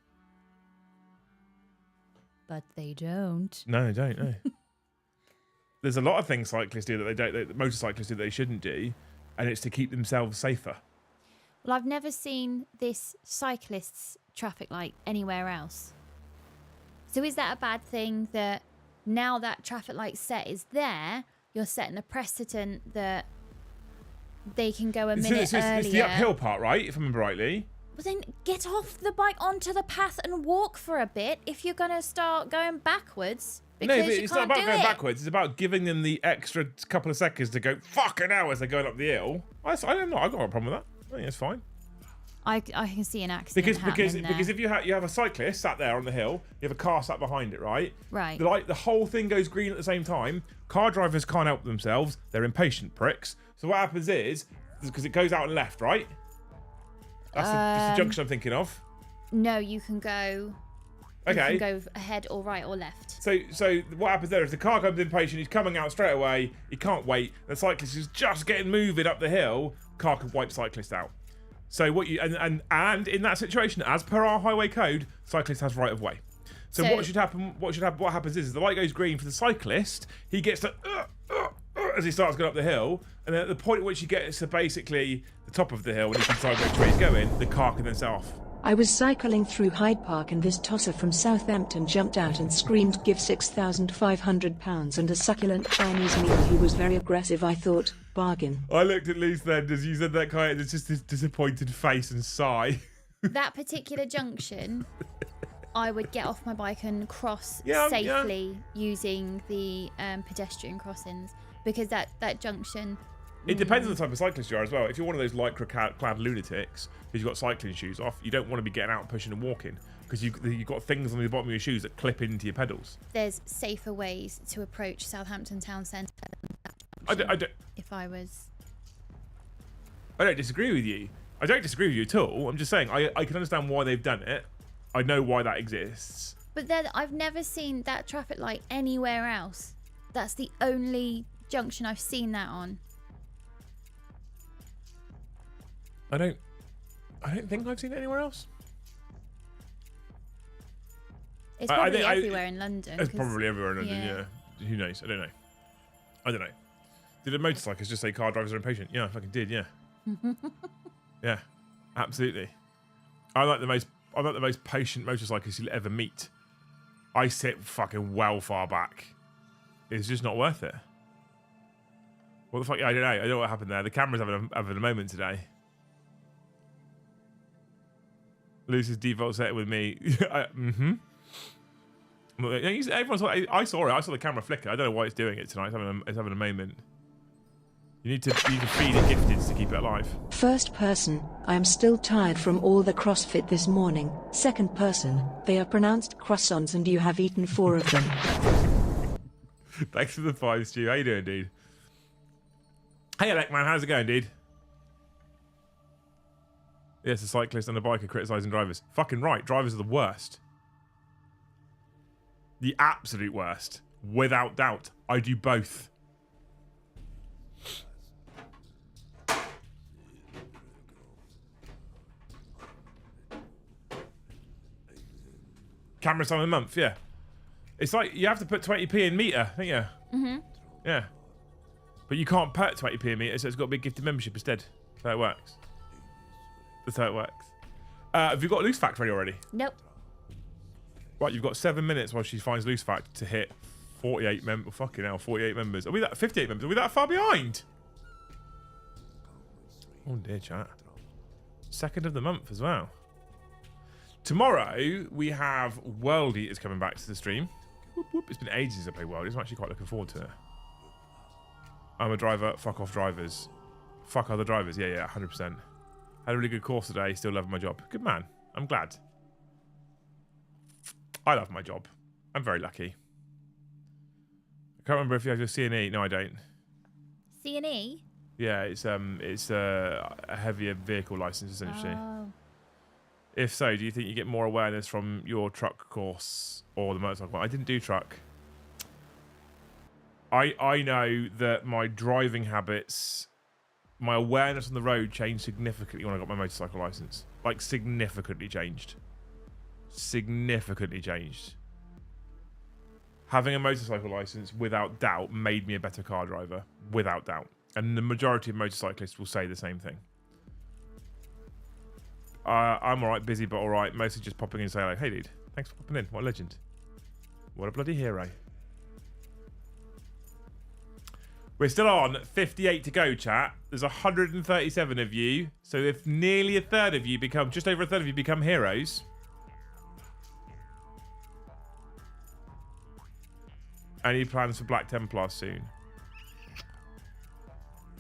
But they don't. No, they don't. No. There's a lot of things cyclists do that motorcyclists do that they shouldn't do, and it's to keep themselves safer. Well, I've never seen this cyclist's traffic light anywhere else. So is that a bad thing that now that traffic light set is there, you're setting a precedent that they can go a minute earlier? It's the uphill part, right? If I remember rightly. Well, then get off the bike onto the path and walk for a bit if you're going to start going backwards. Because No, but you it's can't not about do going it. backwards. It's about giving them the extra couple of seconds to go fucking hell as they're going up the hill. I've got a problem with that. I think it's fine. I can see an accident Because happening if you have a cyclist sat there on the hill, you have a car sat behind it, right? Right. The whole thing goes green at the same time. Car drivers can't help themselves. They're impatient pricks. So what happens is, because it goes out and left, right? That's the junction I'm thinking of. No, you can go Okay. You can go ahead or right or left. So what happens there is the car comes impatient, he's coming out straight away, he can't wait, the cyclist is just getting moving up the hill, car can wipe cyclist out. So what you and in that situation, as per our highway code, cyclist has right of way. So what should happen? What happens is the light goes green for the cyclist. He gets to as he starts going up the hill, and then at the point at which he gets to basically the top of the hill, when he can decide which way he's going, the car can then set off. I was cycling through Hyde Park and this tosser from Southampton jumped out and screamed, "Give £6,500 and a succulent Chinese meal." He was very aggressive. I thought, bargain. I looked at Lise then as you said that, Kai, and it's just this disappointed face and sigh. That particular junction, I would get off my bike and cross safely using the pedestrian crossings, because that junction... It depends on the type of cyclist you are as well. If you're one of those lycra-clad lunatics who's got cycling shoes off, you don't want to be getting out and pushing and walking, because you've got things on the bottom of your shoes that clip into your pedals. There's safer ways to approach Southampton town centre than that I junction, don't, if I was... I don't disagree with you. I don't disagree with you at all. I'm just saying I can understand why they've done it. I know why that exists. But then I've never seen that traffic light anywhere else. That's the only junction I've seen that on. I don't think I've seen it anywhere else. It's probably everywhere in London. It's probably everywhere in London, yeah. Who knows? I don't know. Did a motorcyclist just say car drivers are impatient? Yeah, I fucking did, yeah. Yeah, absolutely. I'm like the most patient motorcyclist you'll ever meet. I sit fucking well far back. It's just not worth it. What the fuck? I don't know. I don't know what happened there. The camera's having a moment today. Lucy's default setting with me. I saw it. I saw the camera flicker. I don't know why it's doing it tonight. It's having a moment. You need to feed it gifteds to keep it alive. First person, I am still tired from all the CrossFit this morning. Second person, they are pronounced croissants and you have eaten 4 of them. Thanks for the 5, Stu. How you doing, dude? Hey, Alec, man. How's it going, dude? Yes, a cyclist and a biker criticising drivers. Fucking right. Drivers are the worst. The absolute worst. Without doubt. I do both. Camera time a month, yeah. It's like you have to put 20p in meter, don't you? Mm-hmm. Yeah. But you can't put 20p in meter, so it's got to be a gifted membership instead. That's how it works. That's how it works. Have you got loose fact ready already? Nope. Right, you've got 7 minutes while she finds loose fact to hit 48 members. Fucking hell, 48 members. Are we that 58 members? Are we that far behind? Oh dear, chat. 2nd of the month as well. Tomorrow we have World Eaters coming back to the stream. Whoop, whoop. It's been ages since I played World Eaters. I'm actually quite looking forward to it. I'm a driver. Fuck off drivers. Fuck other drivers. Yeah, 100%. Had a really good course today. Still loving my job. Good man. I'm glad. I love my job. I'm very lucky. I can't remember if you have your C&E. No, I don't. C&E? Yeah, it's a heavier vehicle license essentially. Oh. If so, do you think you get more awareness from your truck course or the motorcycle one? I didn't do truck. I know that my driving habits, my awareness on the road changed significantly when I got my motorcycle license. Like, significantly changed. Significantly changed. Having a motorcycle license, without doubt, made me a better car driver. Without doubt. And the majority of motorcyclists will say the same thing. I'm alright, busy but alright. Mostly just popping in and saying, like, hey dude, thanks for popping in. What a legend. What a bloody hero. We're still on 58 to go, chat. There's 137 of you. So if nearly a third of you become, just over a third of you become heroes. Any plans for Black Templars soon?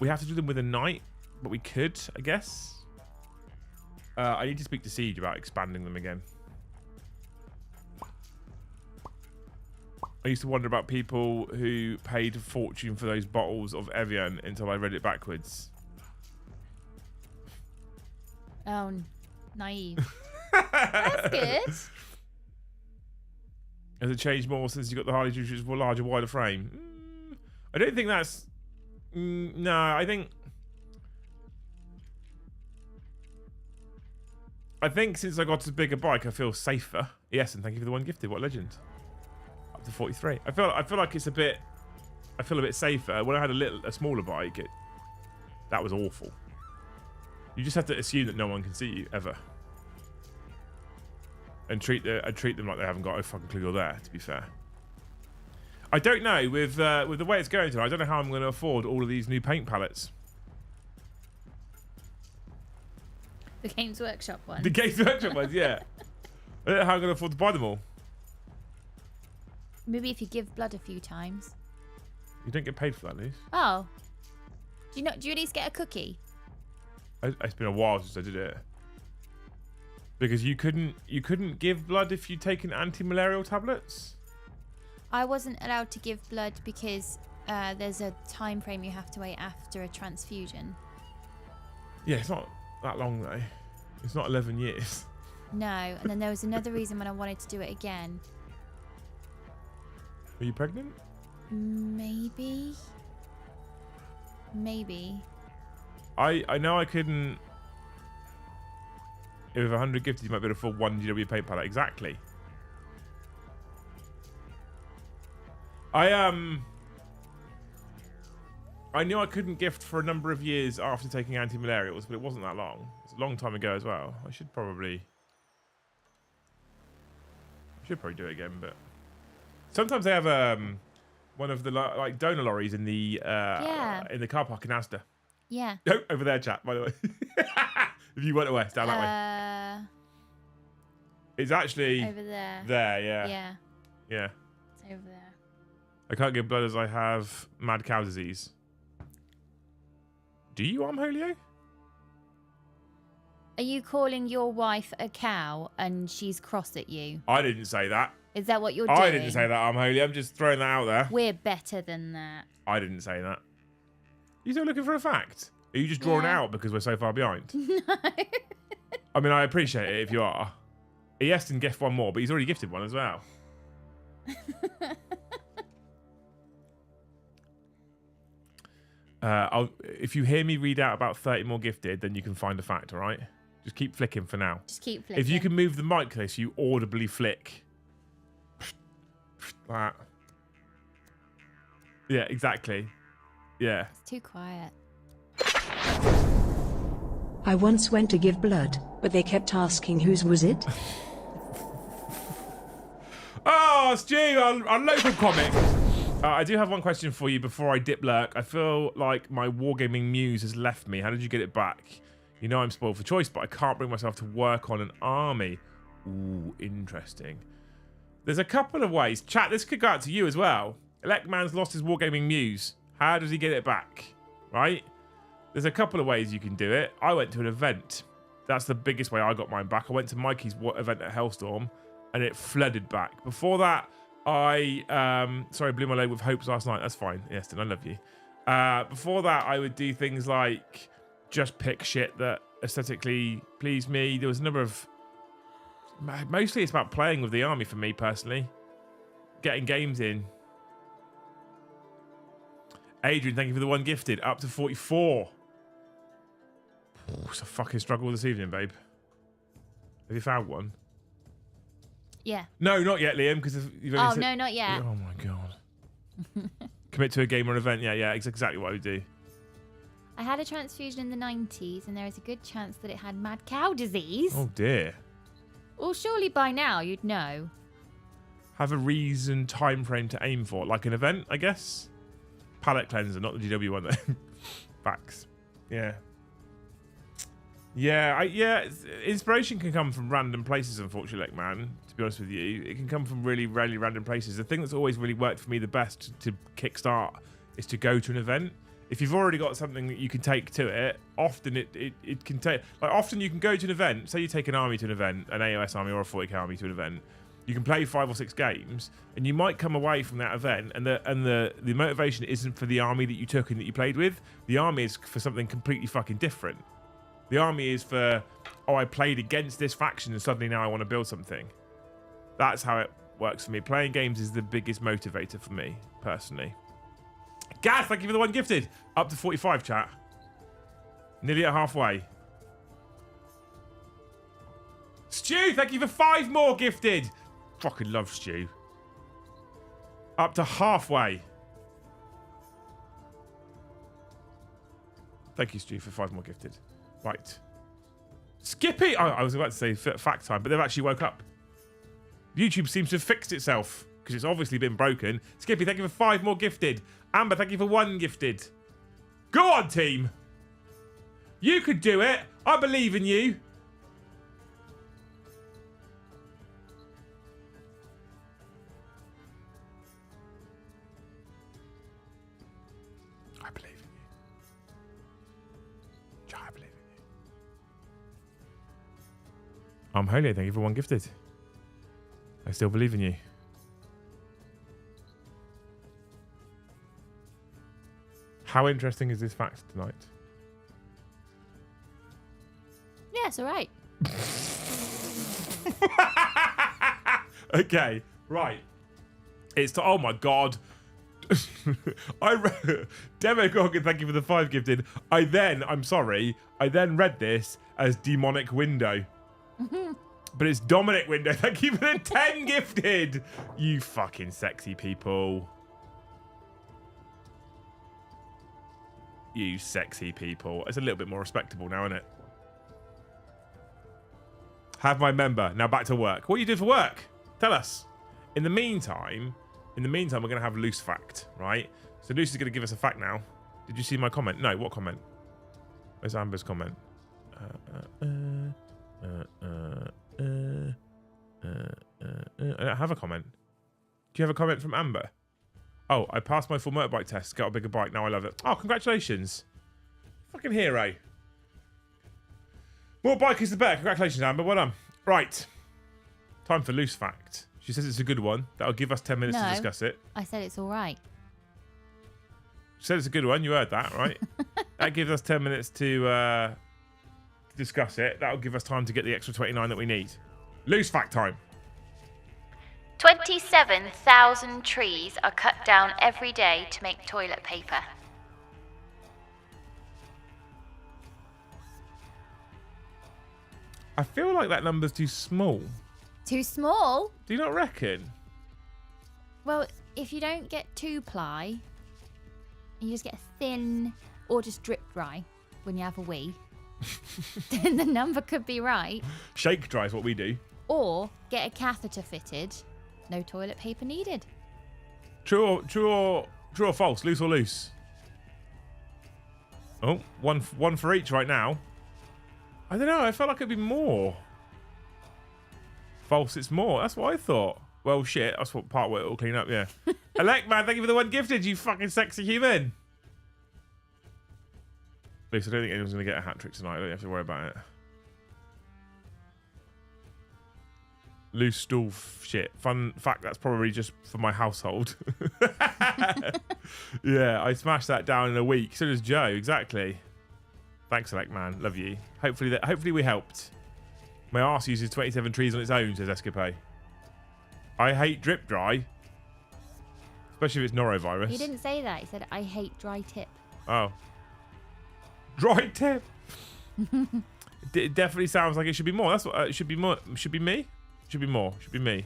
We have to do them with a knight, but we could, I guess. I need to speak to Siege about expanding them again. I used to wonder about people who paid a fortune for those bottles of Evian until I read it backwards. Oh, naive. That's good. Has it changed more since you got the Harley Juice for a larger, wider frame? I don't think that's... no, I think since I got a bigger bike, I feel safer. Yes, and thank you for the one gifted. What legend? Up to 43. I feel like it's a bit... I feel a bit safer. When I had a smaller bike, that was awful. You just have to assume that no one can see you, ever. And treat them like they haven't got a fucking clue you're there, to be fair. I don't know, with the way it's going tonight, I don't know how I'm going to afford all of these new paint palettes. The Games Workshop ones. The Games Workshop ones, yeah. I don't know how I'm going to afford to buy them all. Maybe if you give blood a few times. You don't get paid for that, Liz. Oh. Do you at least get a cookie? It's been a while since I did it. Because you couldn't give blood if you'd taken anti-malarial tablets? I wasn't allowed to give blood because there's a time frame you have to wait after a transfusion. Yeah, it's not that long though. It's not 11 years. No, and then there was another reason when I wanted to do it again. Were you pregnant? Maybe. I know I couldn't. If 100 gifted, you might be able to afford one GW paint palette. Exactly. I knew I couldn't gift for a number of years after taking anti-malarials, but it wasn't that long. It's a long time ago as well. I should probably do it again, but sometimes they have one of the like donor lorries in the car park in Asda. Yeah. Oh, over there, chat. By the way, if you went west, down that way. It's actually over there. There, yeah. Yeah. Yeah. It's over there. I can't give blood as I have mad cow disease. Do you, Armholio? Are you calling your wife a cow and she's cross at you? I didn't say that. Is that what you're doing? I didn't say that, Armholio. I'm just throwing that out there. We're better than that. I didn't say that. You still looking for a fact? Are you just drawing out because we're so far behind? No. I mean, I appreciate it if you are. Yes, and gift one more, but he's already gifted one as well. If you hear me read out about 30 more gifted, then you can find a fact, all right? Just keep flicking for now. Just keep flicking. If you can move the mic close, you audibly flick. That. Yeah, exactly. Yeah. It's too quiet. I once went to give blood, but they kept asking whose was it? Oh, Stu, our local comic. I do have one question for you before I dip lurk. I feel like my wargaming muse has left me. How did you get it back? You know I'm spoiled for choice, but I can't bring myself to work on an army. Ooh, interesting. There's a couple of ways. Chat, this could go out to you as well. Electman's lost his wargaming muse. How does he get it back? Right? There's a couple of ways you can do it. I went to an event. That's the biggest way I got mine back. I went to Mikey's event at Hellstorm, and it flooded back. Before that, I blew my load with hopes last night. That's fine. Yes, I love you. Before that, I would do things like just pick shit that aesthetically pleased me. There was a number of... Mostly it's about playing with the army for me, personally. Getting games in. Adrian, thank you for the one gifted. Up to 44. It's a fucking struggle this evening, babe. Have you found one? Yeah. No, not yet, Liam, because you've only said... no, not yet. Oh, my God. Commit to a game or an event. Yeah, it's exactly what I would do. I had a transfusion in the 90s, and there is a good chance that it had mad cow disease. Oh, dear. Well, surely by now you'd know. Have a reason time frame to aim for. Like an event, I guess? Palette cleanser, not the GW one, though. Facts. Yeah. Yeah, inspiration can come from random places, unfortunately, man. To be honest with you, it can come from really, really random places. The thing that's always really worked for me the best to kickstart is to go to an event. If you've already got something that you can take to it, often it can take... Like, often you can go to an event. Say you take an army to an event, an AOS army or a 40k army to an event. You can play 5 or 6 games, and you might come away from that event, and the motivation isn't for the army that you took and that you played with. The army is for something completely fucking different. The army is for, oh, I played against this faction, and suddenly now I want to build something. That's how it works for me. Playing games is the biggest motivator for me, personally. Gaz, thank you for the one gifted. Up to 45, chat. Nearly at halfway. Stu, thank you for 5 more gifted. Fucking love Stu. Up to halfway. Thank you, Stu, for 5 more gifted. Right. Skippy! Oh, I was about to say fact time, but they've actually woke up. YouTube seems to have fixed itself because it's obviously been broken. Skippy, thank you for 5 more gifted. Amber, thank you for 1 gifted. Go on, team. You could do it. I believe in you. I believe in you. I believe in you. I'm holy. Thank you for 1 gifted. I still believe in you. How interesting is this fact tonight? Yeah, it's all right. Okay, right. Oh my god. Demogorgon, thank you for the 5 gifted. I then read this as demonic window. But it's Dominic window. Thank you for the 10 gifted. You fucking sexy people. You sexy people. It's a little bit more respectable now, isn't it? Have my member. Now back to work. What you did for work? Tell us. In the meantime, we're going to have loose fact, right? So Luce is going to give us a fact now. Did you see my comment? No, what comment? Where's Amber's comment? I don't have a comment. Do you have a comment from Amber? Oh, I passed my full motorbike test. Got a bigger bike. Now I love it. Oh, congratulations. Fucking hero. More bikers the better. Congratulations, Amber. Well done. Right. Time for loose fact. She says it's a good one. That'll give us 10 minutes to discuss it. I said it's all right. She said it's a good one. You heard that, right? That gives us 10 minutes to discuss it. That'll give us time to get the extra 29 that we need. Loose fact time. 27,000 trees are cut down every day to make toilet paper. I feel like that number's too small. Too small? Do you not reckon? Well, if you don't get 2-ply, and you just get a thin, or just drip dry when you have a wee, then the number could be right. Shake dry is what we do. Or get a catheter fitted. No toilet paper needed. True or false? Loose or loose? Oh, one for each right now. I don't know. I felt like it'd be more. False, it's more. That's what I thought. Well, shit. That's what part where it'll clean up, yeah. Elect, man, thank you for the 1 gifted, you fucking sexy human. Luce, I don't think anyone's going to get a hat trick tonight. I don't have to worry about it. Loose stool shit. Fun fact, that's probably just for my household. Yeah, I smashed that down in a week. So does Joe, exactly. Thanks, Elect, man. Love you. Hopefully we helped. My arse uses 27 trees on its own, says Escape. I hate drip dry. Especially if it's norovirus. He didn't say that. He said, I hate dry tip. Oh. Dry tip. It definitely sounds like it should be more. That's what it should be more. Should be me? Should be more. Should be me.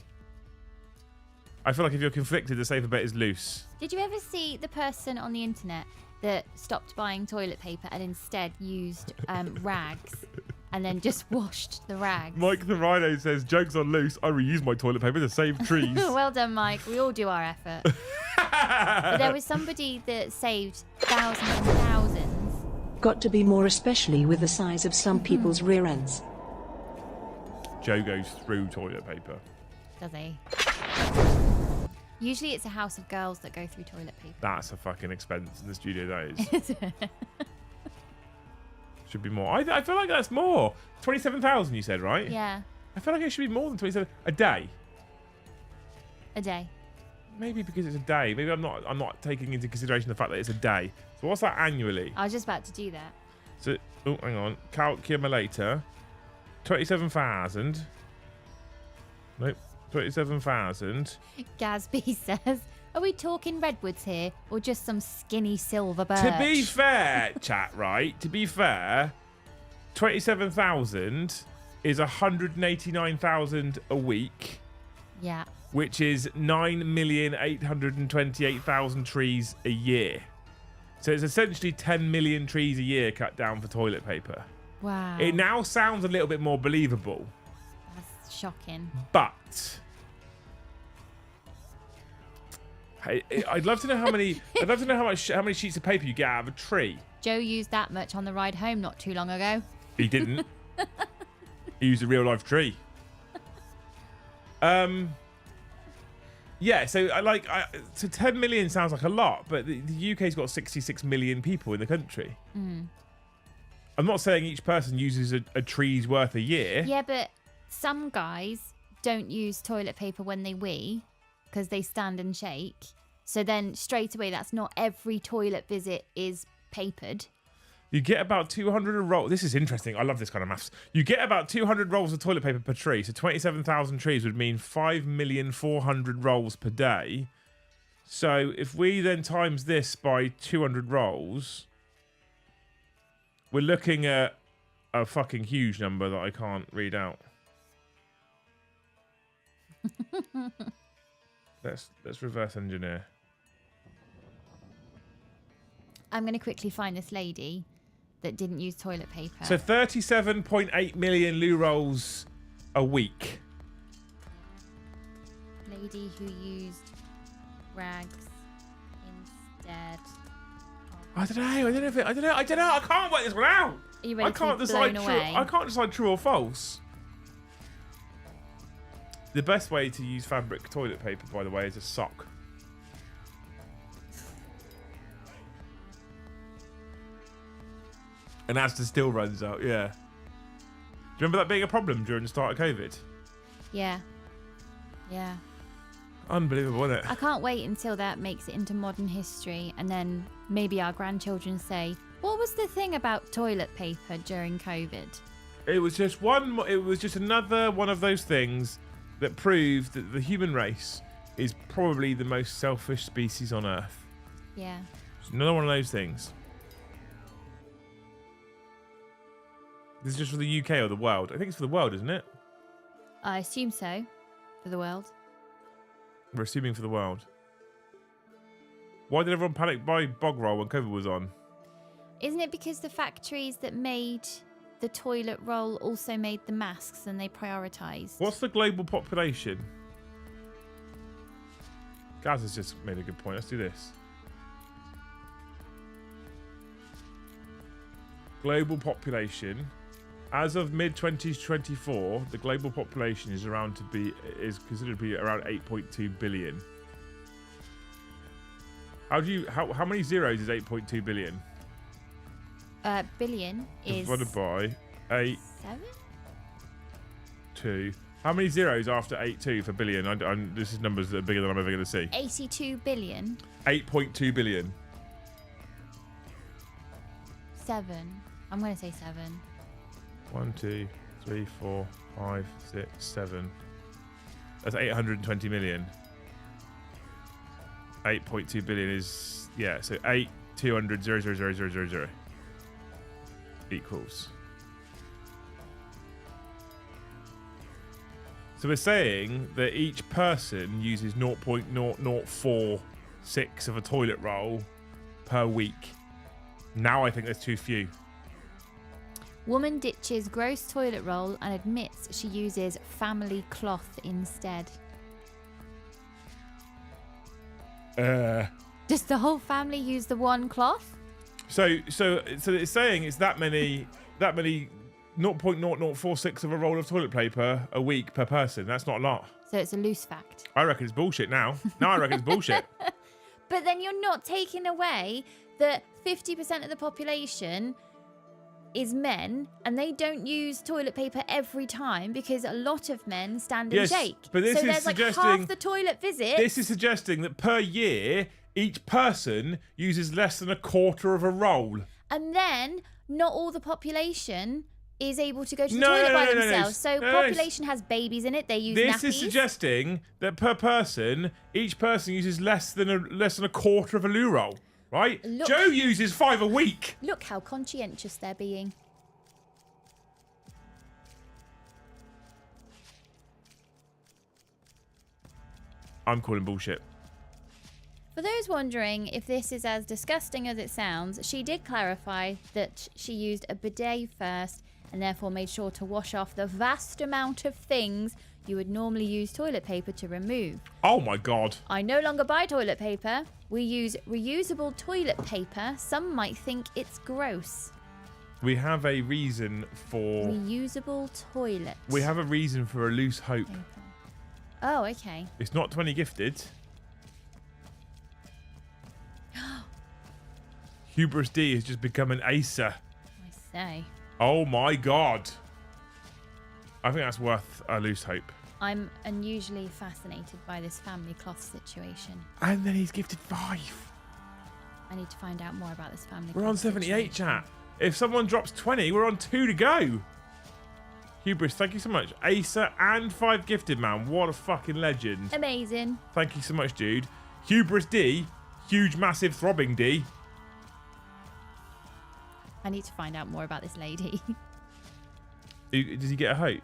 I feel like if you're conflicted, the safer bet is loose. Did you ever see the person on the internet that stopped buying toilet paper and instead used rags and then just washed the rags? Mike the Rhino says, jokes on loose. I reuse my toilet paper to save trees. Well done, Mike. We all do our effort. But there was somebody that saved thousands and thousands. Got to be more, especially with the size of some people's rear ends. Joe goes through toilet paper. Does he? Usually it's a house of girls that go through toilet paper. That's a fucking expense in the studio, that is. Should be more. I feel like that's more. 27,000 you said, right? Yeah. I feel like it should be more than 27 a day. A day. Maybe because it's a day. Maybe I'm not taking into consideration the fact that it's a day. So what's that annually? I was just about to do that. So hang on. Calculator. 27,000. Nope. 27,000. Gatsby says, are we talking redwoods here or just some skinny silver birch? To be fair, chat, right? To be fair, 27,000 is 189,000 a week. Yeah. Which is 9,828,000 trees a year. So it's essentially 10 million trees a year cut down for toilet paper. Wow. It now sounds a little bit more believable. That's shocking. But I'd love to know how many. I'd love to know how many sheets of paper you get out of a tree. Joe used that much on the ride home not too long ago. He didn't. He used a real life tree. Yeah, so so 10 million sounds like a lot, but the UK's got 66 million people in the country. I'm not saying each person uses a tree's worth a year. Yeah, but some guys don't use toilet paper when they wee because they stand and shake. So then straight away, that's not every toilet visit is papered. You get about 200 rolls. This is interesting. I love this kind of maths. You get about 200 rolls of toilet paper per tree. So 27,000 trees would mean 5,400,000 rolls per day. So if we then times this by 200 rolls, we're looking at a fucking huge number that I can't read out. Let's reverse engineer. I'm going to quickly find this lady that didn't use toilet paper. So 37.8 million loo rolls a week. Lady who used rags instead. I don't know. I can't work this one out. Are you ready I can't to be decide blown true. away? I can't decide true or false. The best way to use fabric toilet paper, by the way, is a sock. And Asda still runs out, yeah. Do you remember that being a problem during the start of COVID? Yeah. Yeah. Unbelievable, isn't it? I can't wait until that makes it into modern history and then maybe our grandchildren say, what was the thing about toilet paper during COVID? It was just another one of those things that proved that the human race is probably the most selfish species on Earth. Yeah. It's another one of those things. This is just for the UK or the world? I think it's for the world, isn't it? I assume so. For the world. We're assuming for the world. Why did everyone panic buy bog roll when COVID was on? Isn't it because the factories that made the toilet roll also made the masks and they prioritised? What's the global population? Gaz has just made a good point. Let's do this. Global population. As of mid-2024, the global population is considered to be around 8.2 billion. How many zeros is 8.2 billion? Billion is divided by 8. 7? 2. How many zeros after 8.2 for billion? This is numbers that are bigger than I'm ever going to see. 82 billion. 8.2 billion. 7. I'm going to say 7. 1, 2, 3, 4, 5, 6, 7. That's 820 million. 8.2 billion is, yeah, so 8, 200, 0, 0, 0, 0, 0, 0 equals. So we're saying that each person uses 0.0046 of a toilet roll per week. Now I think there's too few. Woman ditches gross toilet roll and admits she uses family cloth instead. Does the whole family use the one cloth? So it's saying it's that many 0.0046 of a roll of toilet paper a week per person. That's not a lot. So it's a loose fact. I reckon it's bullshit now. Now I reckon it's bullshit. But then you're not taking away that 50% of the population is men and they don't use toilet paper every time because a lot of men stand and shake. But this so is there's like suggesting, half the toilet visit. This is suggesting that per year, each person uses less than a quarter of a roll. And then not all the population is able to go to the No, toilet by no, themselves. So no, population has babies in it. They use This nappies. is suggesting that per person, each person uses less than a quarter of a loo roll, right? Look- Joe uses 5 a week. Look how conscientious they're being. I'm calling bullshit. For those wondering if this is as disgusting as it sounds, she did clarify that she used a bidet first and therefore made sure to wash off the vast amount of things you would normally use toilet paper to remove. Oh my God. I no longer buy toilet paper. We use reusable toilet paper. Some might think it's gross. We have a reason for... Reusable toilet. We have a reason for a loose hope. paper. Oh, okay. It's not 20 gifted. Hubris D has just become an acer. I say. Oh my God. I think that's worth a loose hope. I'm unusually fascinated by this family cloth situation. And then he's gifted 5. I need to find out more about this family We're cloth on 78, situation. chat. If someone drops 20, we're on 2 to go. Hubris, thank you so much. Acer and 5 gifted, man. What a fucking legend. Amazing. Thank you so much, dude. Hubris D, huge, massive, throbbing D. I need to find out more about this lady. Does he get a hope?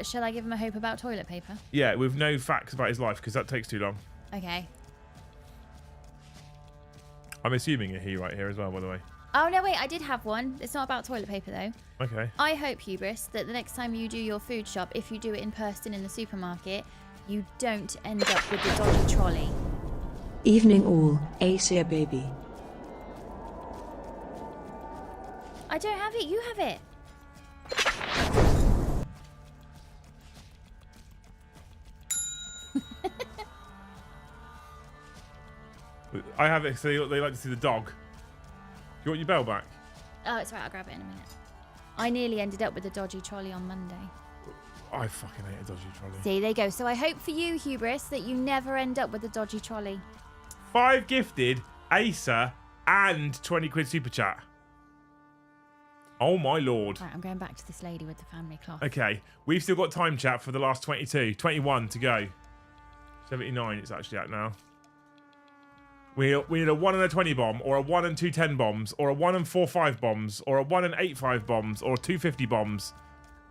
Shall I give him a hope about toilet paper? Yeah, with no facts about his life, because that takes too long. Okay. I'm assuming a he right here as well, by the way. Oh, no, wait. I did have one. It's not about toilet paper, though. Okay. I hope, Hubris, that the next time you do your food shop, if you do it in person in the supermarket, you don't end up with the dodgy trolley. Evening all, Acer baby. I don't have it. You have it. I have it, so they like to see the dog. Do you want your bell back? Oh, it's right. I'll grab it in a minute. I nearly ended up with a dodgy trolley on Monday. I fucking hate a dodgy trolley. See, there you go. So I hope for you, Hubris, that you never end up with a dodgy trolley. 5 gifted, Acer, and 20 quid super chat. Oh my lord. Right, I'm going back to this lady with the family cloth. Okay, we've still got time, chat, for the last 22. 21 to go. 79 it's actually at now. We need a 1 and a 20 bomb, or a 1 and 2 10 bombs, or a 1 and 4 5 bombs, or a 1 and 8 5 bombs, or 2 50 bombs.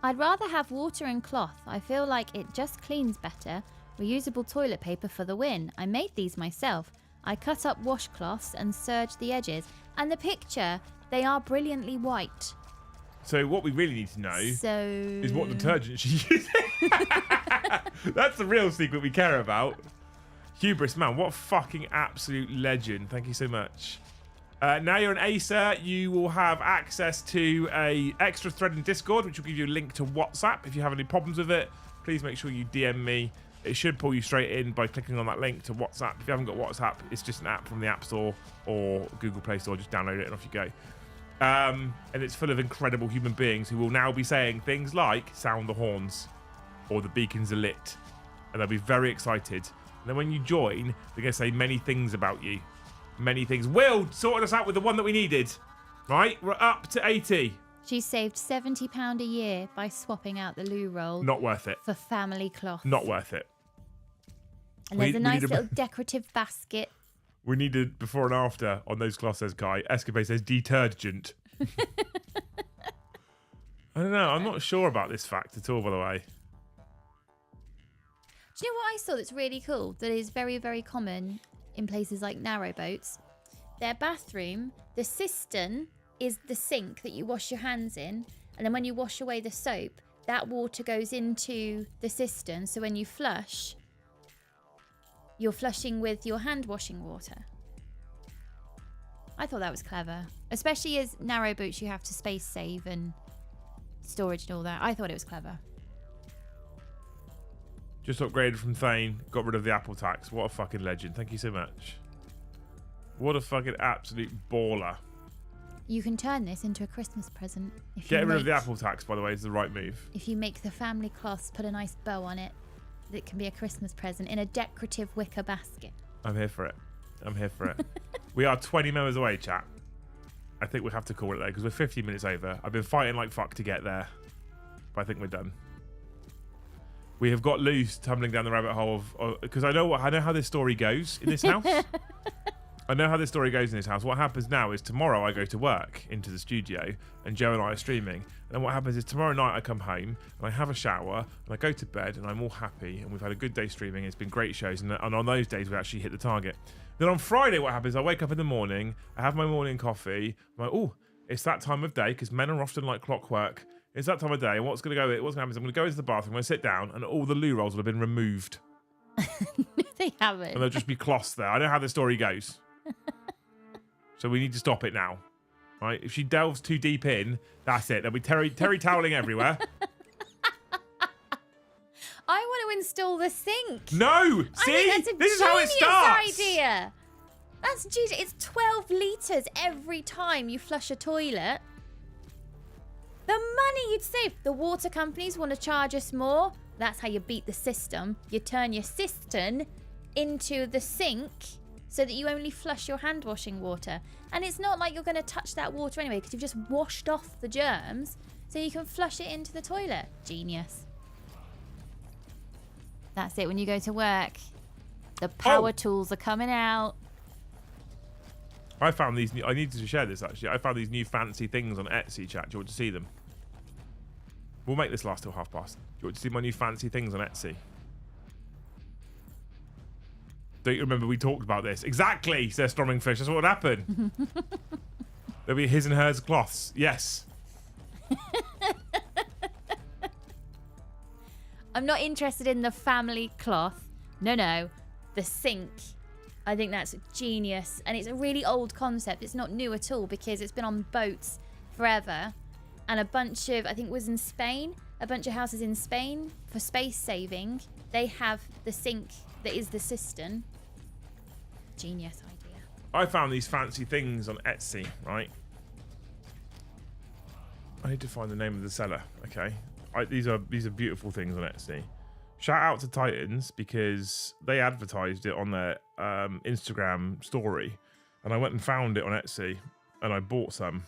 I'd rather have water and cloth. I feel like it just cleans better. Reusable toilet paper for the win. I made these myself. I cut up washcloths and serged the edges. And the picture, they are brilliantly white. So what we really need to know is what detergent she uses. That's the real secret we care about. Hubris, man, what a fucking absolute legend. Thank you so much. Now you're an Acer, you will have access to a extra thread in Discord, which will give you a link to WhatsApp. If you have any problems with it, please make sure you DM me. It should pull you straight in by clicking on that link to WhatsApp. If you haven't got WhatsApp, it's just an app from the App Store or Google Play Store. Just download it and off you go. And it's full of incredible human beings who will now be saying things like, sound the horns, or the beacons are lit. And they'll be very excited. And then when you join, they're going to say many things about you. Many things. Will sorted us out with the one that we needed. Right? We're up to 80. She saved £70 a year by swapping out the loo roll Not worth it. for family cloth. Not worth it. And there's We a nice need a- little decorative basket. We needed before and after on those cloths, says Kai. Escapade says detergent. I don't know. I'm not sure about this fact at all, by the way. Do you know what I saw that's really cool? That is very, very common in places like narrowboats. Their bathroom, the cistern is the sink that you wash your hands in. And then when you wash away the soap, that water goes into the cistern. So when you flush, you're flushing with your hand washing water. I thought that was clever. Especially as narrowboats, you have to space save and storage and all that. I thought it was clever. Just upgraded from Thane. Got rid of the Apple tax. What a fucking legend. Thank you so much. What a fucking absolute baller. You can turn this into a Christmas present. If you Getting rid of the make- Apple tax, by the way, is the right move. If you make the family cloths, put a nice bow on it, that can be a Christmas present in a decorative wicker basket. I'm here for it. I'm here for it. We are 20 members away, chat. I think we have to call it there because we're 15 minutes over. I've been fighting like fuck to get there, but I think we're done. We have got loose tumbling down the rabbit hole of because I know how this story goes in this house. I know how this story goes in this house. What happens now is tomorrow I go to work into the studio and Joe and I are streaming. And then what happens is tomorrow night I come home and I have a shower and I go to bed and I'm all happy and we've had a good day streaming. It's been great shows and on those days we actually hit the target. Then on Friday what happens, I wake up in the morning, I have my morning coffee. I'm like, oh, it's that time of day because men are often like clockwork. It's that time of day and what's going to happen is I'm going to go into the bathroom, I'm going to sit down and all the loo rolls will have been removed. They haven't. And there'll just be cloths there. I know how the story goes. So we need to stop it now, right? If she delves too deep in, that's it. There'll be terry toweling everywhere. I want to install the sink. No, see, this is how it starts. Idea. That's genius. It's 12 litres every time you flush a toilet. The money you'd save. The water companies want to charge us more. That's how you beat the system. You turn your cistern into the sink so that you only flush your hand washing water. And it's not like you're going to touch that water anyway because you've just washed off the germs so you can flush it into the toilet. Genius. That's it when you go to work. The power tools are coming out. I found these I need to share this actually. I found these new fancy things on Etsy, chat. Do you want to see them? We'll make this last till past. Do you want to see my new fancy things on Etsy? Don't you remember we talked about this? Exactly, says Storming Fish. That's what would happen. There'll be his and hers cloths. Yes. I'm not interested in the family cloth. No. The sink. I think that's genius. And it's a really old concept. It's not new at all because it's been on boats forever. And a bunch of, I think it was in Spain, a bunch of houses in Spain for space saving. They have the sink that is the cistern. Genius idea. I found these fancy things on Etsy, right? I need to find the name of the seller. Okay, these are beautiful things on Etsy. Shout out to Titans because they advertised it on their Instagram story, and I went and found it on Etsy, and I bought some.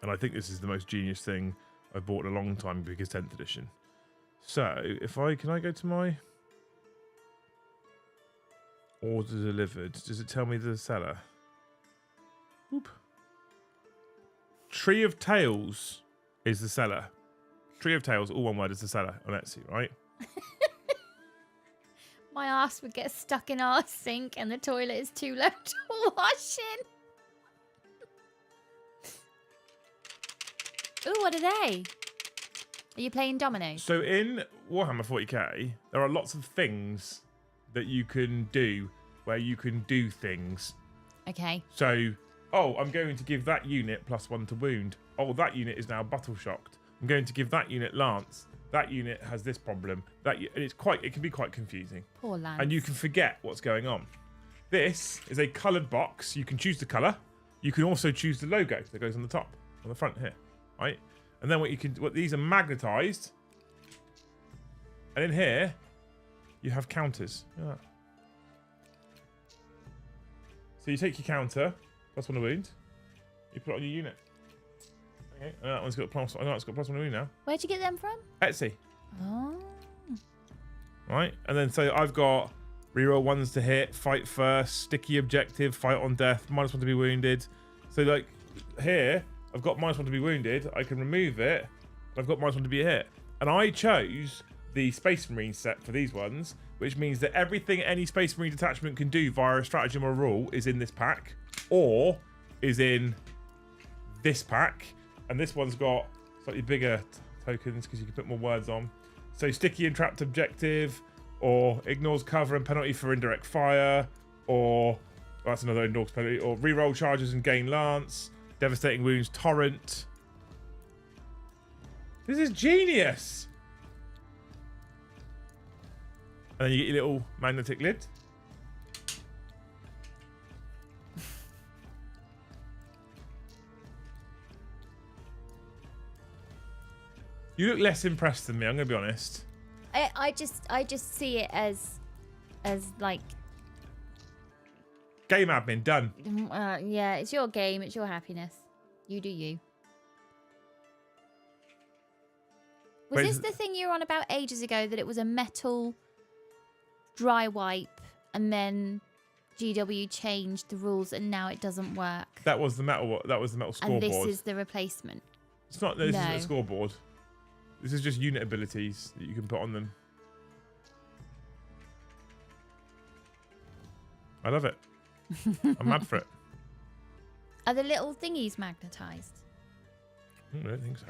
And I think this is the most genius thing I've bought in a long time because 10th edition. So can I go to my order delivered? Does it tell me the seller? Whoop. Tree of Tales is the seller. Tree of Tales, all one word, is the seller on Etsy, right? My ass would get stuck in our sink and the toilet is too low to wash in. Ooh, what are they? Are you playing dominoes? So in Warhammer 40k, there are lots of things that you can do where you can do things. Okay. So, I'm going to give that unit +1 to wound. Oh, that unit is now battle shocked. I'm going to give that unit lance. That unit has this problem. And it can be quite confusing. Poor Lance. And you can forget what's going on. This is a coloured box. You can choose the colour. You can also choose the logo that goes on the top, on the front here, right? And then these are magnetised. And in here, you have counters. Yeah. So you take your counter, +1 to wound. You put it on your unit. Okay, and that one's got +1 to wound now. Where'd you get them from? Etsy. Oh. Right, and then so I've got reroll 1s to hit, fight first, sticky objective, fight on death, -1 to be wounded. So like here, I've got -1 to be wounded. I can remove it. I've got -1 to be hit, and I chose the Space Marine set for these ones, which means that everything any Space Marine detachment can do via a stratagem or rule is in this pack, or is in this pack. And this one's got slightly bigger tokens because you can put more words on. So sticky and trapped objective, or ignores cover and penalty for indirect fire, or that's another ignores penalty, or reroll charges and gain lance, devastating wounds torrent. This is genius. And then you get your little magnetic lid. You look less impressed than me, I'm gonna be honest. I just see it as like Game admin done. Yeah, it's your game. It's your happiness. You do you. Was Wait, this the thing you were on about ages ago, that it was a metal dry wipe and then GW changed the rules and now it doesn't work? That was the metal. That was the metal scoreboard. And this is the replacement. It's not. This No. isn't a scoreboard. This is just unit abilities that you can put on them. I love it. I'm mad for it. Are the little thingies magnetized? I don't think so.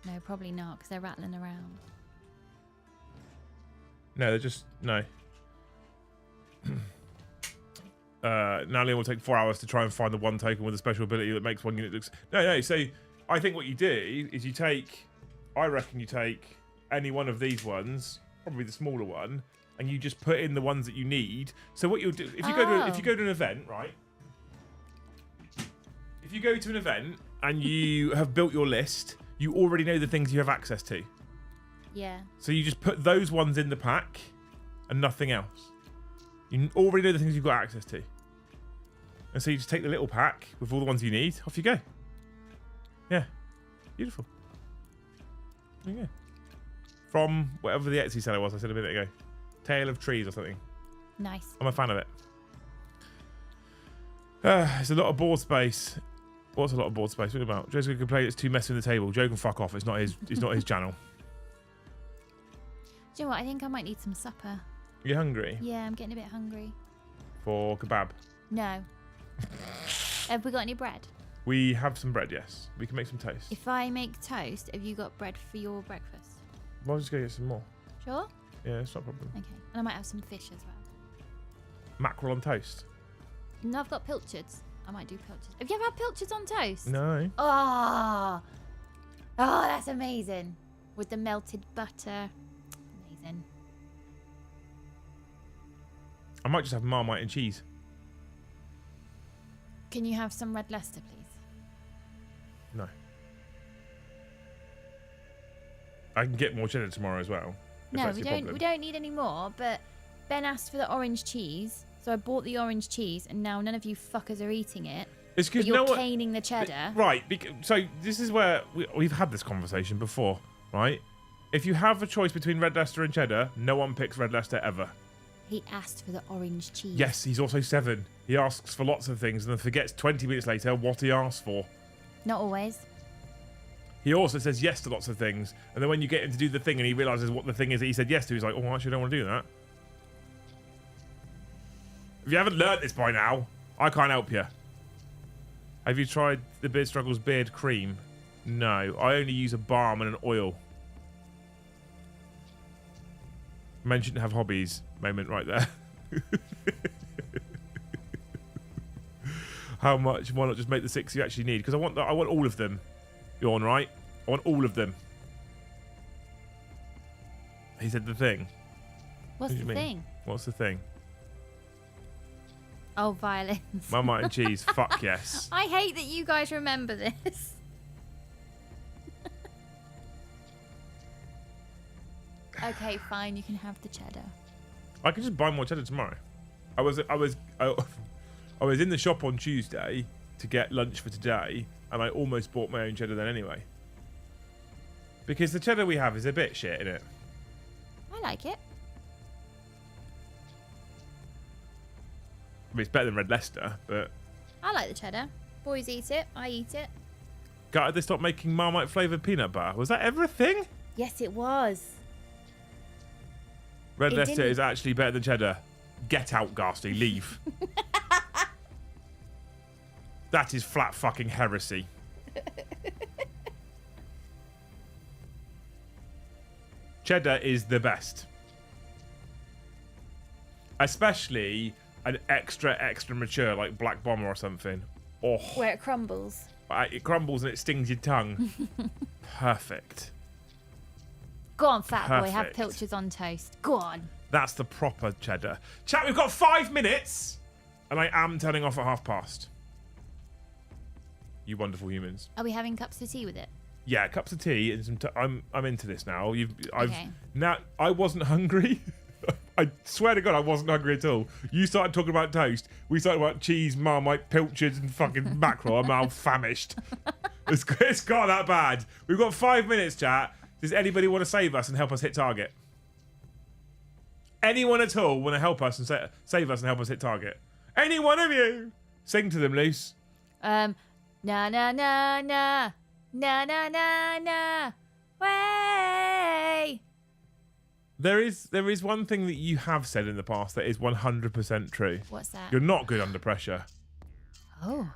No, probably not, because they're rattling around. No, they're just no. Now Liam will take 4 hours to try and find the one token with a special ability that makes one unit looks. No. So I think what you do is you take. I reckon you take any one of these ones, probably the smaller one, and you just put in the ones that you need. So what you'll do if you go to an event, right? If you go to an event and you have built your list, you already know the things you have access to. Yeah. So you just put those ones in the pack and nothing else. You already know the things you've got access to. And so you just take the little pack with all the ones you need. Off you go. Yeah. Beautiful. There you go. From whatever the Etsy seller was I said a minute ago. Tale of Trees or something. Nice. I'm a fan of it. It's a lot of board space. What's a lot of board space? What about? Joe's going to complain it's too messy on the table. Joe can fuck off. It's not his. It's not his channel. Do you know what? I think I might need some supper. You hungry? Yeah, I'm getting a bit hungry. For kebab? No. Have we got any bread? We have some bread, yes. We can make some toast. If I make toast, have you got bread for your breakfast? Well, I'll just go get some more. Sure? Yeah, it's not a problem. Okay. And I might have some fish as well. Mackerel on toast? No, I've got pilchards. I might do pilchards. Have you ever had pilchards on toast? No. Oh, that's amazing. With the melted butter. Amazing. I might just have Marmite and cheese. Can you have some red Leicester, please? No. I can get more cheddar tomorrow as well. No, we don't need any more, but Ben asked for the orange cheese, so I bought the orange cheese, and now none of you fuckers are eating it. It's because you're caning the cheddar. Right. So this is where we've had this conversation before, right? If you have a choice between red Leicester and cheddar, no one picks red Leicester ever. He asked for the orange cheese. Yes, he's also 7. He asks for lots of things and then forgets 20 minutes later what he asked for. Not always. He also says yes to lots of things, and then when you get him to do the thing and he realises what the thing is that he said yes to, he's like, oh, actually, I don't want to do that. If you haven't learnt this by now, I can't help you. Have you tried the Beard Struggles beard cream? No, I only use a balm and an oil. Mentioned to have hobbies moment right there. How much? Why not just make the 6 you actually need? Because I want all of them. You're on, right? I want all of them. He said the thing. What's the thing? What's the thing? Oh, violins. Marmite and cheese. Fuck yes. I hate that you guys remember this. Okay, fine. You can have the cheddar. I can just buy more cheddar tomorrow. I was in the shop on Tuesday to get lunch for today, and I almost bought my own cheddar then anyway. Because the cheddar we have is a bit shit, isn't it? I like it. I mean, it's better than red Leicester, but I like the cheddar. Boys eat it. I eat it. gutted they stopped making Marmite flavoured peanut butter. Was that ever a thing? Yes, it was. Red It Leicester didn't- is actually better than cheddar. Get out, Ghastly. Leave. That is flat fucking heresy. Cheddar is the best. Especially an extra mature, like Black Bomber or something. Oh, Where it crumbles. it crumbles and it stings your tongue. Perfect. Go on, fat boy. Have Perfect. pilchards on toast. Go on. That's the proper cheddar. Chat, we've got 5 minutes, and I am turning off at past. You wonderful humans. Are we having cups of tea with it? Yeah, cups of tea and some. I'm into this now. Okay. Now I wasn't hungry. I swear to God, I wasn't hungry at all. You started talking about toast. We started about cheese, Marmite, pilchards, and fucking mackerel. I'm now famished. It's got that bad. We've got 5 minutes, chat. Does anybody want to save us and help us hit target? Anyone at all want to help us and save us and help us hit target? Any one of you? Sing to them, Luce. Na na na na na na na na way. There is one thing that you have said in the past that is 100% true. What's that? You're not good under pressure. Oh.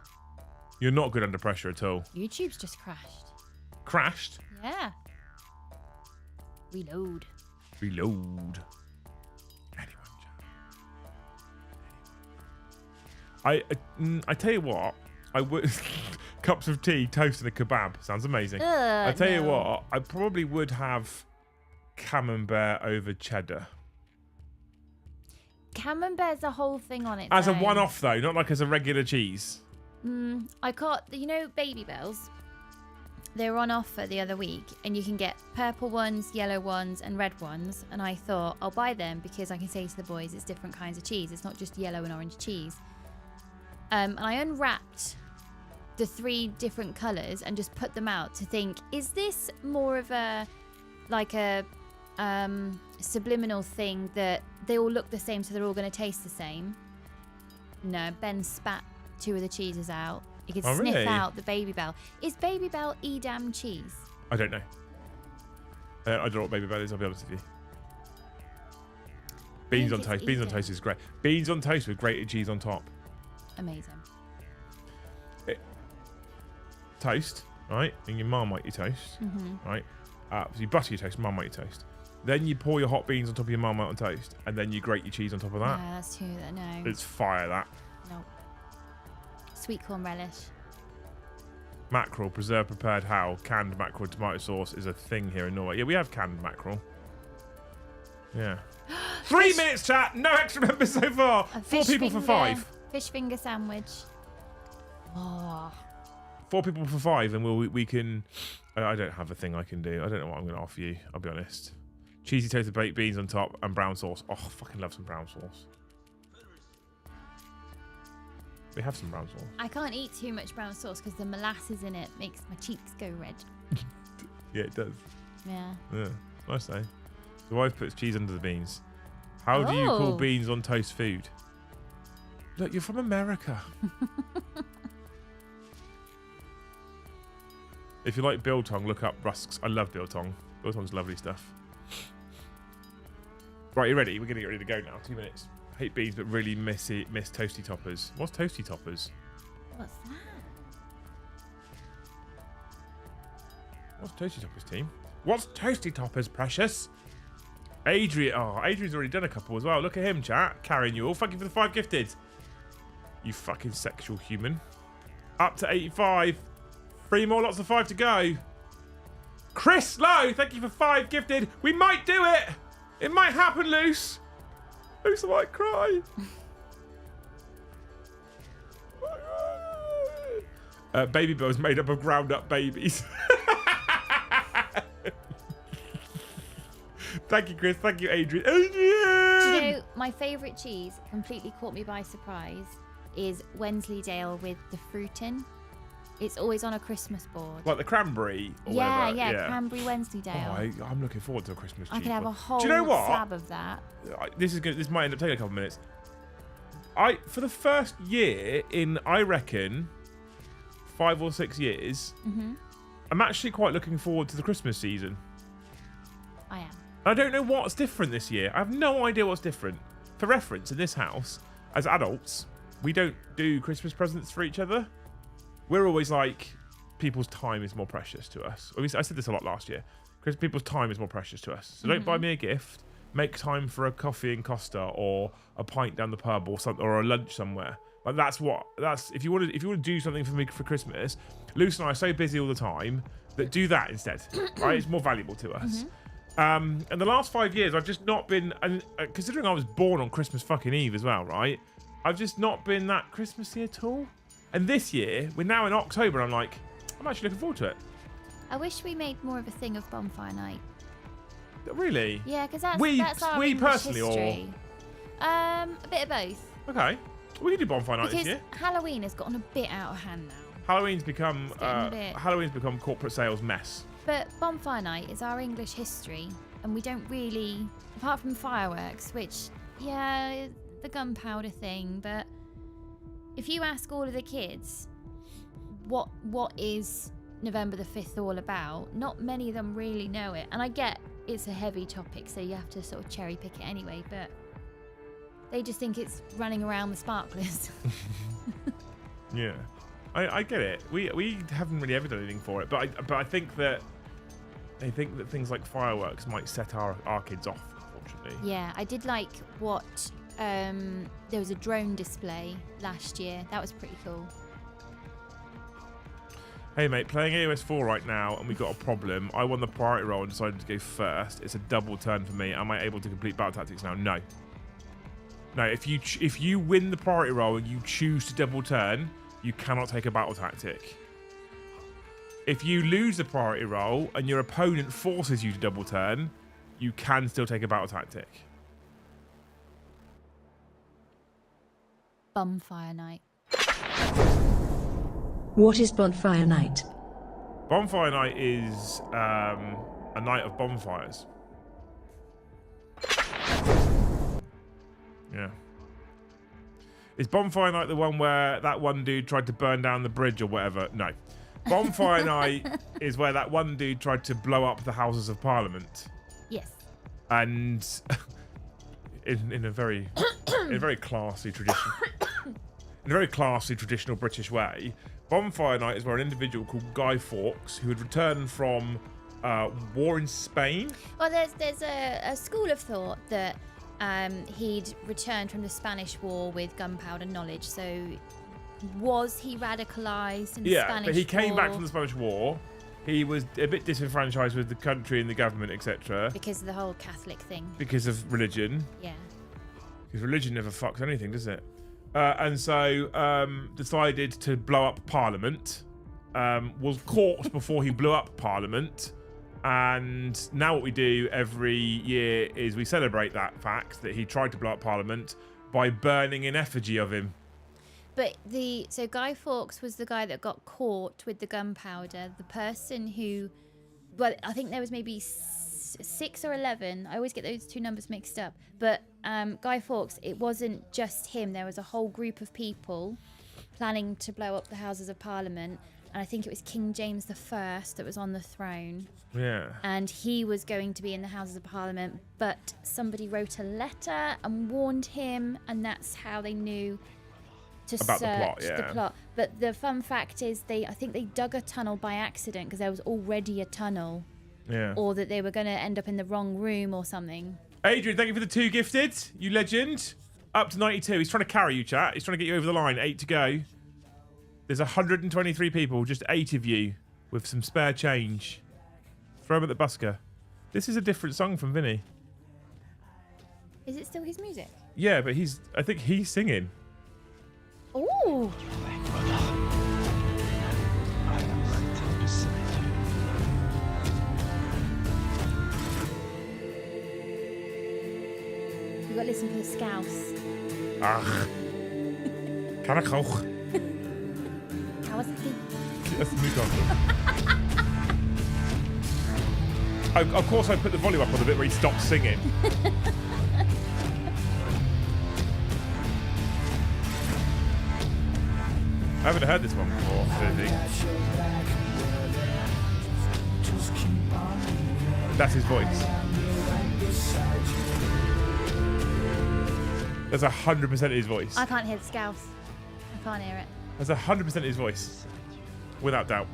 You're not good under pressure at all. YouTube's just crashed. Crashed? Yeah. Reload. Reload. Anyone, chat. I tell you what, I would cups of tea, toast, and a kebab. Sounds amazing. I tell you what, I probably would have camembert over cheddar. Camembert's a whole thing on it. As a one-off though, not like as a regular cheese. I got, Baby Bells. They were on offer the other week, and you can get purple ones, yellow ones, and red ones. And I thought I'll buy them because I can say to the boys it's different kinds of cheese. It's not just yellow and orange cheese. And I unwrapped the 3 different colours and just put them out to think, is this more of a subliminal thing that they all look the same, so they're all going to taste the same? No, Ben spat 2 of the cheeses out. You could sniff really? out the Baby Bell. Is Baby Bell Edam cheese? I don't know. I don't know what Baby Bell is, I'll be honest with you. Beans on toast. Beans on toast is great. Beans on toast with grated cheese on top. Amazing. Toast, right? And you marmite your toast, right? So you butter your toast, marmite your toast. Then you pour your hot beans on top of your marmite on toast, and then you grate your cheese on top of that. Yeah, that's too. No. It's fire, that. No. Sweet corn relish. Mackerel, preserved, prepared how? Canned mackerel, tomato sauce is a thing here in Norway. Yeah, we have canned mackerel. Yeah. 3 minutes, chat. No extra members so far. 4 people for 5. Fish finger sandwich. Oh. 4 people for 5, and we can. I don't have a thing I can do. I don't know what I'm going to offer you. I'll be honest. Cheesy toasted baked beans on top and brown sauce. Oh, I fucking love some brown sauce. We have some brown sauce. I can't eat too much brown sauce because the molasses in it makes my cheeks go red. Yeah, it does. Yeah. Yeah, nice though. The wife puts cheese under the beans. How do you call beans on toast food? Look, you're from America. If you like biltong, look up rusks. I love biltong. Biltong's lovely stuff. Right, you ready? We're going to get ready to go now. 2 minutes. Hate beans, but really miss toasty toppers. What's toasty toppers? What's that? What's toasty toppers, team? What's toasty toppers, precious? Adrian. Oh, Adrian's already done a couple as well. Look at him, chat. Carrying you all. Thank you for the 5 gifted. You fucking sexual human. Up to 85. 3 more lots of 5 to go. Chris Lowe, thank you for 5 gifted. We might do it. It might happen, Luce. Luce, I might cry. Baby Bell's made up of ground up babies. Thank you, Chris. Thank you, Adrian. Adrian! Do you know, my favourite cheese, completely caught me by surprise, is Wensleydale with the fruit in. It's always on a Christmas board. Like the cranberry or yeah, whatever. yeah, cranberry Wensleydale. Oh, I'm looking forward to a Christmas cheese. I could have a whole slab of that. This might end up taking a couple of minutes. For the first year in, I reckon, 5 or 6 years, I'm actually quite looking forward to the Christmas season. I am. I don't know what's different this year. I have no idea what's different. For reference, in this house, as adults, we don't do Christmas presents for each other. We're always like, people's time is more precious to us. I said this a lot last year. Because people's time is more precious to us. So don't buy me a gift. Make time for a coffee in Costa or a pint down the pub or something, or a lunch somewhere. Like that's if you want to do something for me for Christmas. Luce and I are so busy all the time that do that instead. Right? It's more valuable to us. And the last 5 years, I've just not been, and considering I was born on Christmas fucking Eve as well, right? I've just not been that Christmassy at all. And this year, we're now in October, I'm actually looking forward to it. I wish we made more of a thing of bonfire night. Really? Yeah, because We that's our we English personally history. A bit of both. Okay. We can do bonfire night Because this year. Halloween has gotten a bit out of hand now. Halloween's become getting a bit- corporate sales mess. But bonfire night is our English history, and we don't really, apart from fireworks, which, yeah, the gunpowder thing, but if you ask all of the kids what is November the 5th all about, not many of them really know it. And I get it's a heavy topic, so you have to sort of cherry pick it anyway, but they just think it's running around with sparklers. Yeah. I get it. We haven't really ever done anything for it, but I think that they think that things like fireworks might set our kids off, unfortunately. Yeah, I did like what there was a drone display last year. That was pretty cool. Hey mate, playing AOS 4 right now, and we got a problem. I won the priority roll and decided to go first. It's a double turn for me. Am I able to complete battle tactics now? No. No, if you win the priority roll and you choose to double turn, you cannot take a battle tactic. If you lose the priority roll and your opponent forces you to double turn, you can still take a battle tactic. Bonfire night. What is Bonfire Night? Bonfire night is a night of bonfires. Yeah. Is Bonfire Night the one where that one dude tried to burn down the bridge or whatever? No. Bonfire Night is where that one dude tried to blow up the Houses of Parliament. Yes. And in a very classy tradition, in a very classy traditional British way, Bonfire Night is where an individual called Guy Fawkes, who had returned from war in Spain. Well, there's a school of thought that he'd returned from the Spanish War with gunpowder knowledge. So was he radicalised in the Spanish War? Yeah, but he came back from the Spanish War. He was a bit disenfranchised with the country and the government, etc. Because of the whole Catholic thing. Because of religion. Yeah. Because religion never fucks anything, does it? And so decided to blow up Parliament. Was caught before he blew up Parliament. And now what we do every year is we celebrate that fact that he tried to blow up Parliament by burning an effigy of him. But so Guy Fawkes was the guy that got caught with the gunpowder. The person who, well, I think there was maybe 6 or 11. I always get those two numbers mixed up. But Guy Fawkes, it wasn't just him. There was a whole group of people planning to blow up the Houses of Parliament. And I think it was King James I that was on the throne. Yeah. And he was going to be in the Houses of Parliament, but somebody wrote a letter and warned him, and that's how they knew to about search the plot. But the fun fact is, I think they dug a tunnel by accident because there was already a tunnel. Yeah. Or that they were going to end up in the wrong room or something. Adrian, thank you for the 2 gifted. You legend. Up to 92. He's trying to carry you, chat. He's trying to get you over the line. 8 to go. There's 123 people, just 8 of you with some spare change. Throw him at the busker. This is a different song from Vinny. Is it still his music? Yeah, but I think he's singing. Ooh. You got to listen for the scouse. Ach. Kan ik ook. Kawasaki. That's the mood Of course, I put the volume up on the bit where he stopped singing. I haven't heard this one before, I think. That's his voice. That's 100% his voice. I can't hear the scouse. I can't hear it. That's 100% his voice. Without doubt.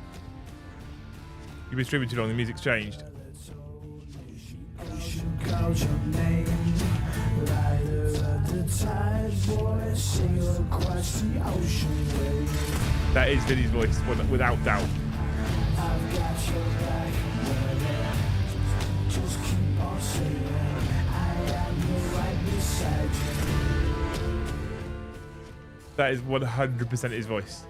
You've been streaming too long, the music's changed. That is Vinny's voice, without doubt. That is 100% his voice.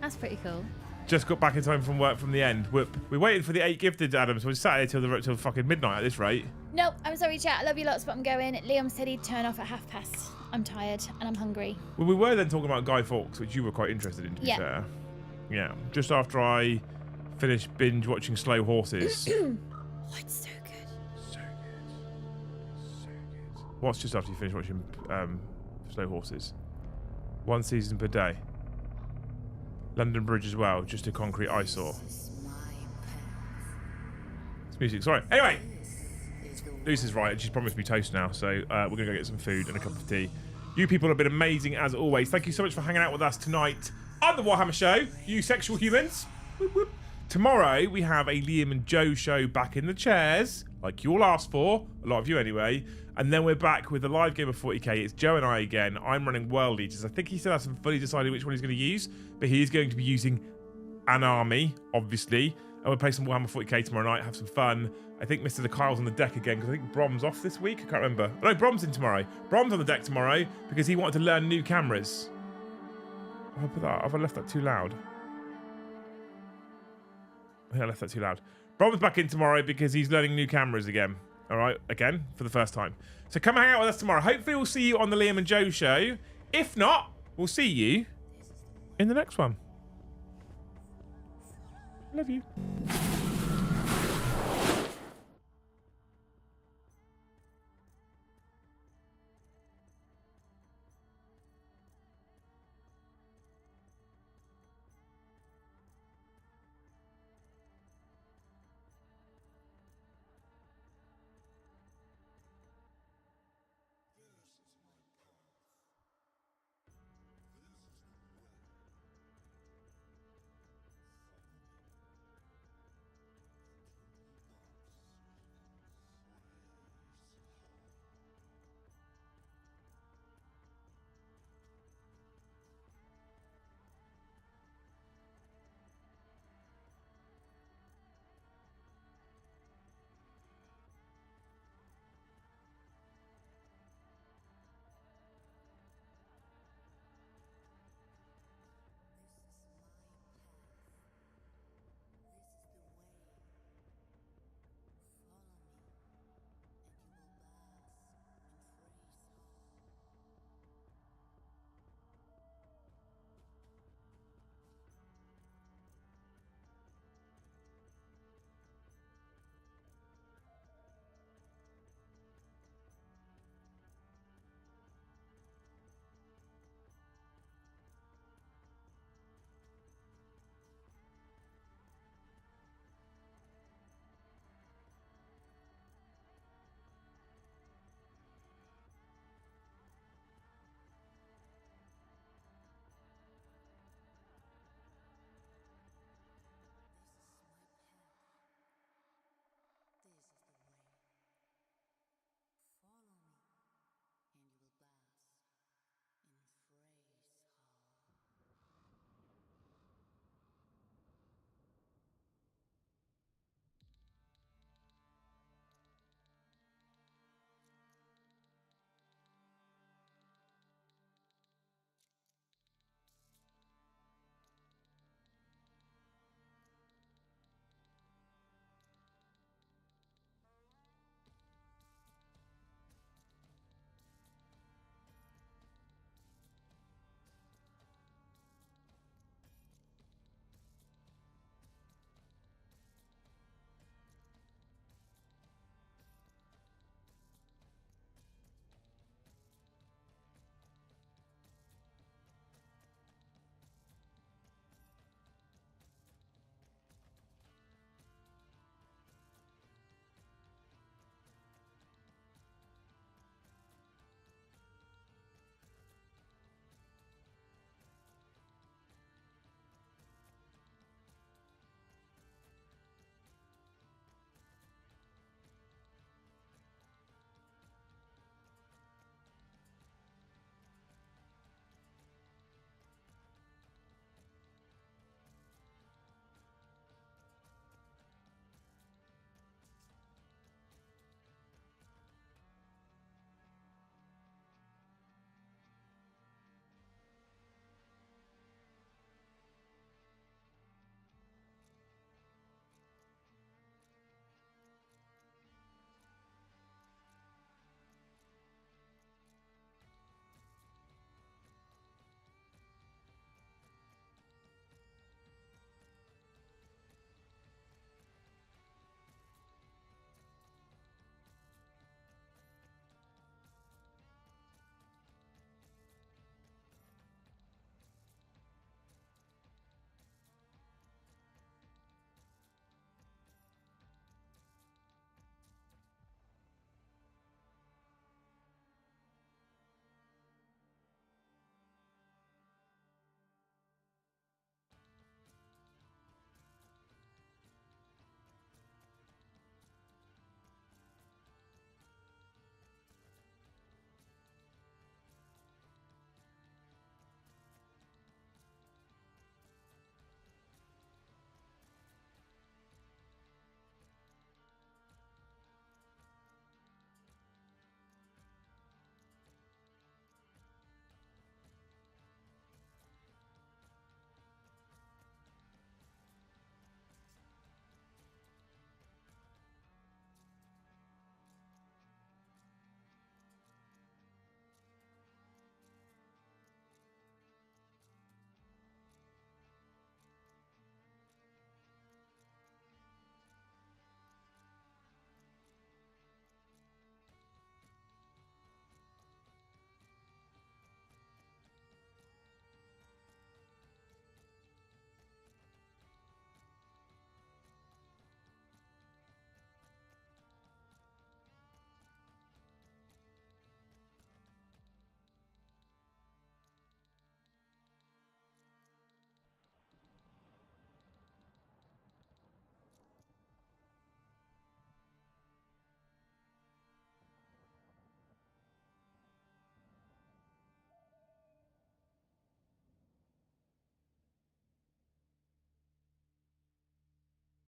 That's pretty cool. Just got back in time from work from the end. We waited for the 8 gifted, Adam, so we sat here till fucking midnight at this rate. Nope, I'm sorry, chat. I love you lots, but I'm going. Liam said he'd turn off at 1:30. I'm tired and I'm hungry. Well, we were then talking about Guy Fawkes, which you were quite interested in, to be fair. Yeah, just after I finished binge watching Slow Horses. Oh, it's so good. So good. So good. What's just after you finish watching Slow Horses? 1 season per day. London Bridge as well, just a concrete eyesore. It's music, sorry. Anyway, Lucy's right, and she's promised me toast now, so we're going to go get some food and a cup of tea. You people have been amazing as always. Thank you so much for hanging out with us tonight on the Warhammer Show, you sexual humans. Whoop, whoop. Tomorrow, we have a Liam and Joe show back in the chairs, like you all asked for, a lot of you anyway. And then we're back with a live game of 40k. It's Joe and I again. I'm running World Eaters. I think he still hasn't fully decided which one he's going to use, but he is going to be using an army, obviously. And we'll play some Warhammer 40k tomorrow night, have some fun. I think Mr. The Kyle's on the deck again, because I think Brom's off this week. I can't remember. No, Brom's in tomorrow. Brom's on the deck tomorrow, because he wanted to learn new cameras. Have I left that too loud? I think I left that too loud. Brom's back in tomorrow, because he's learning new cameras again. All right, again, for the first time. So come hang out with us tomorrow. Hopefully we'll see you on the Liam and Joe show. If not, we'll see you in the next one. Love you.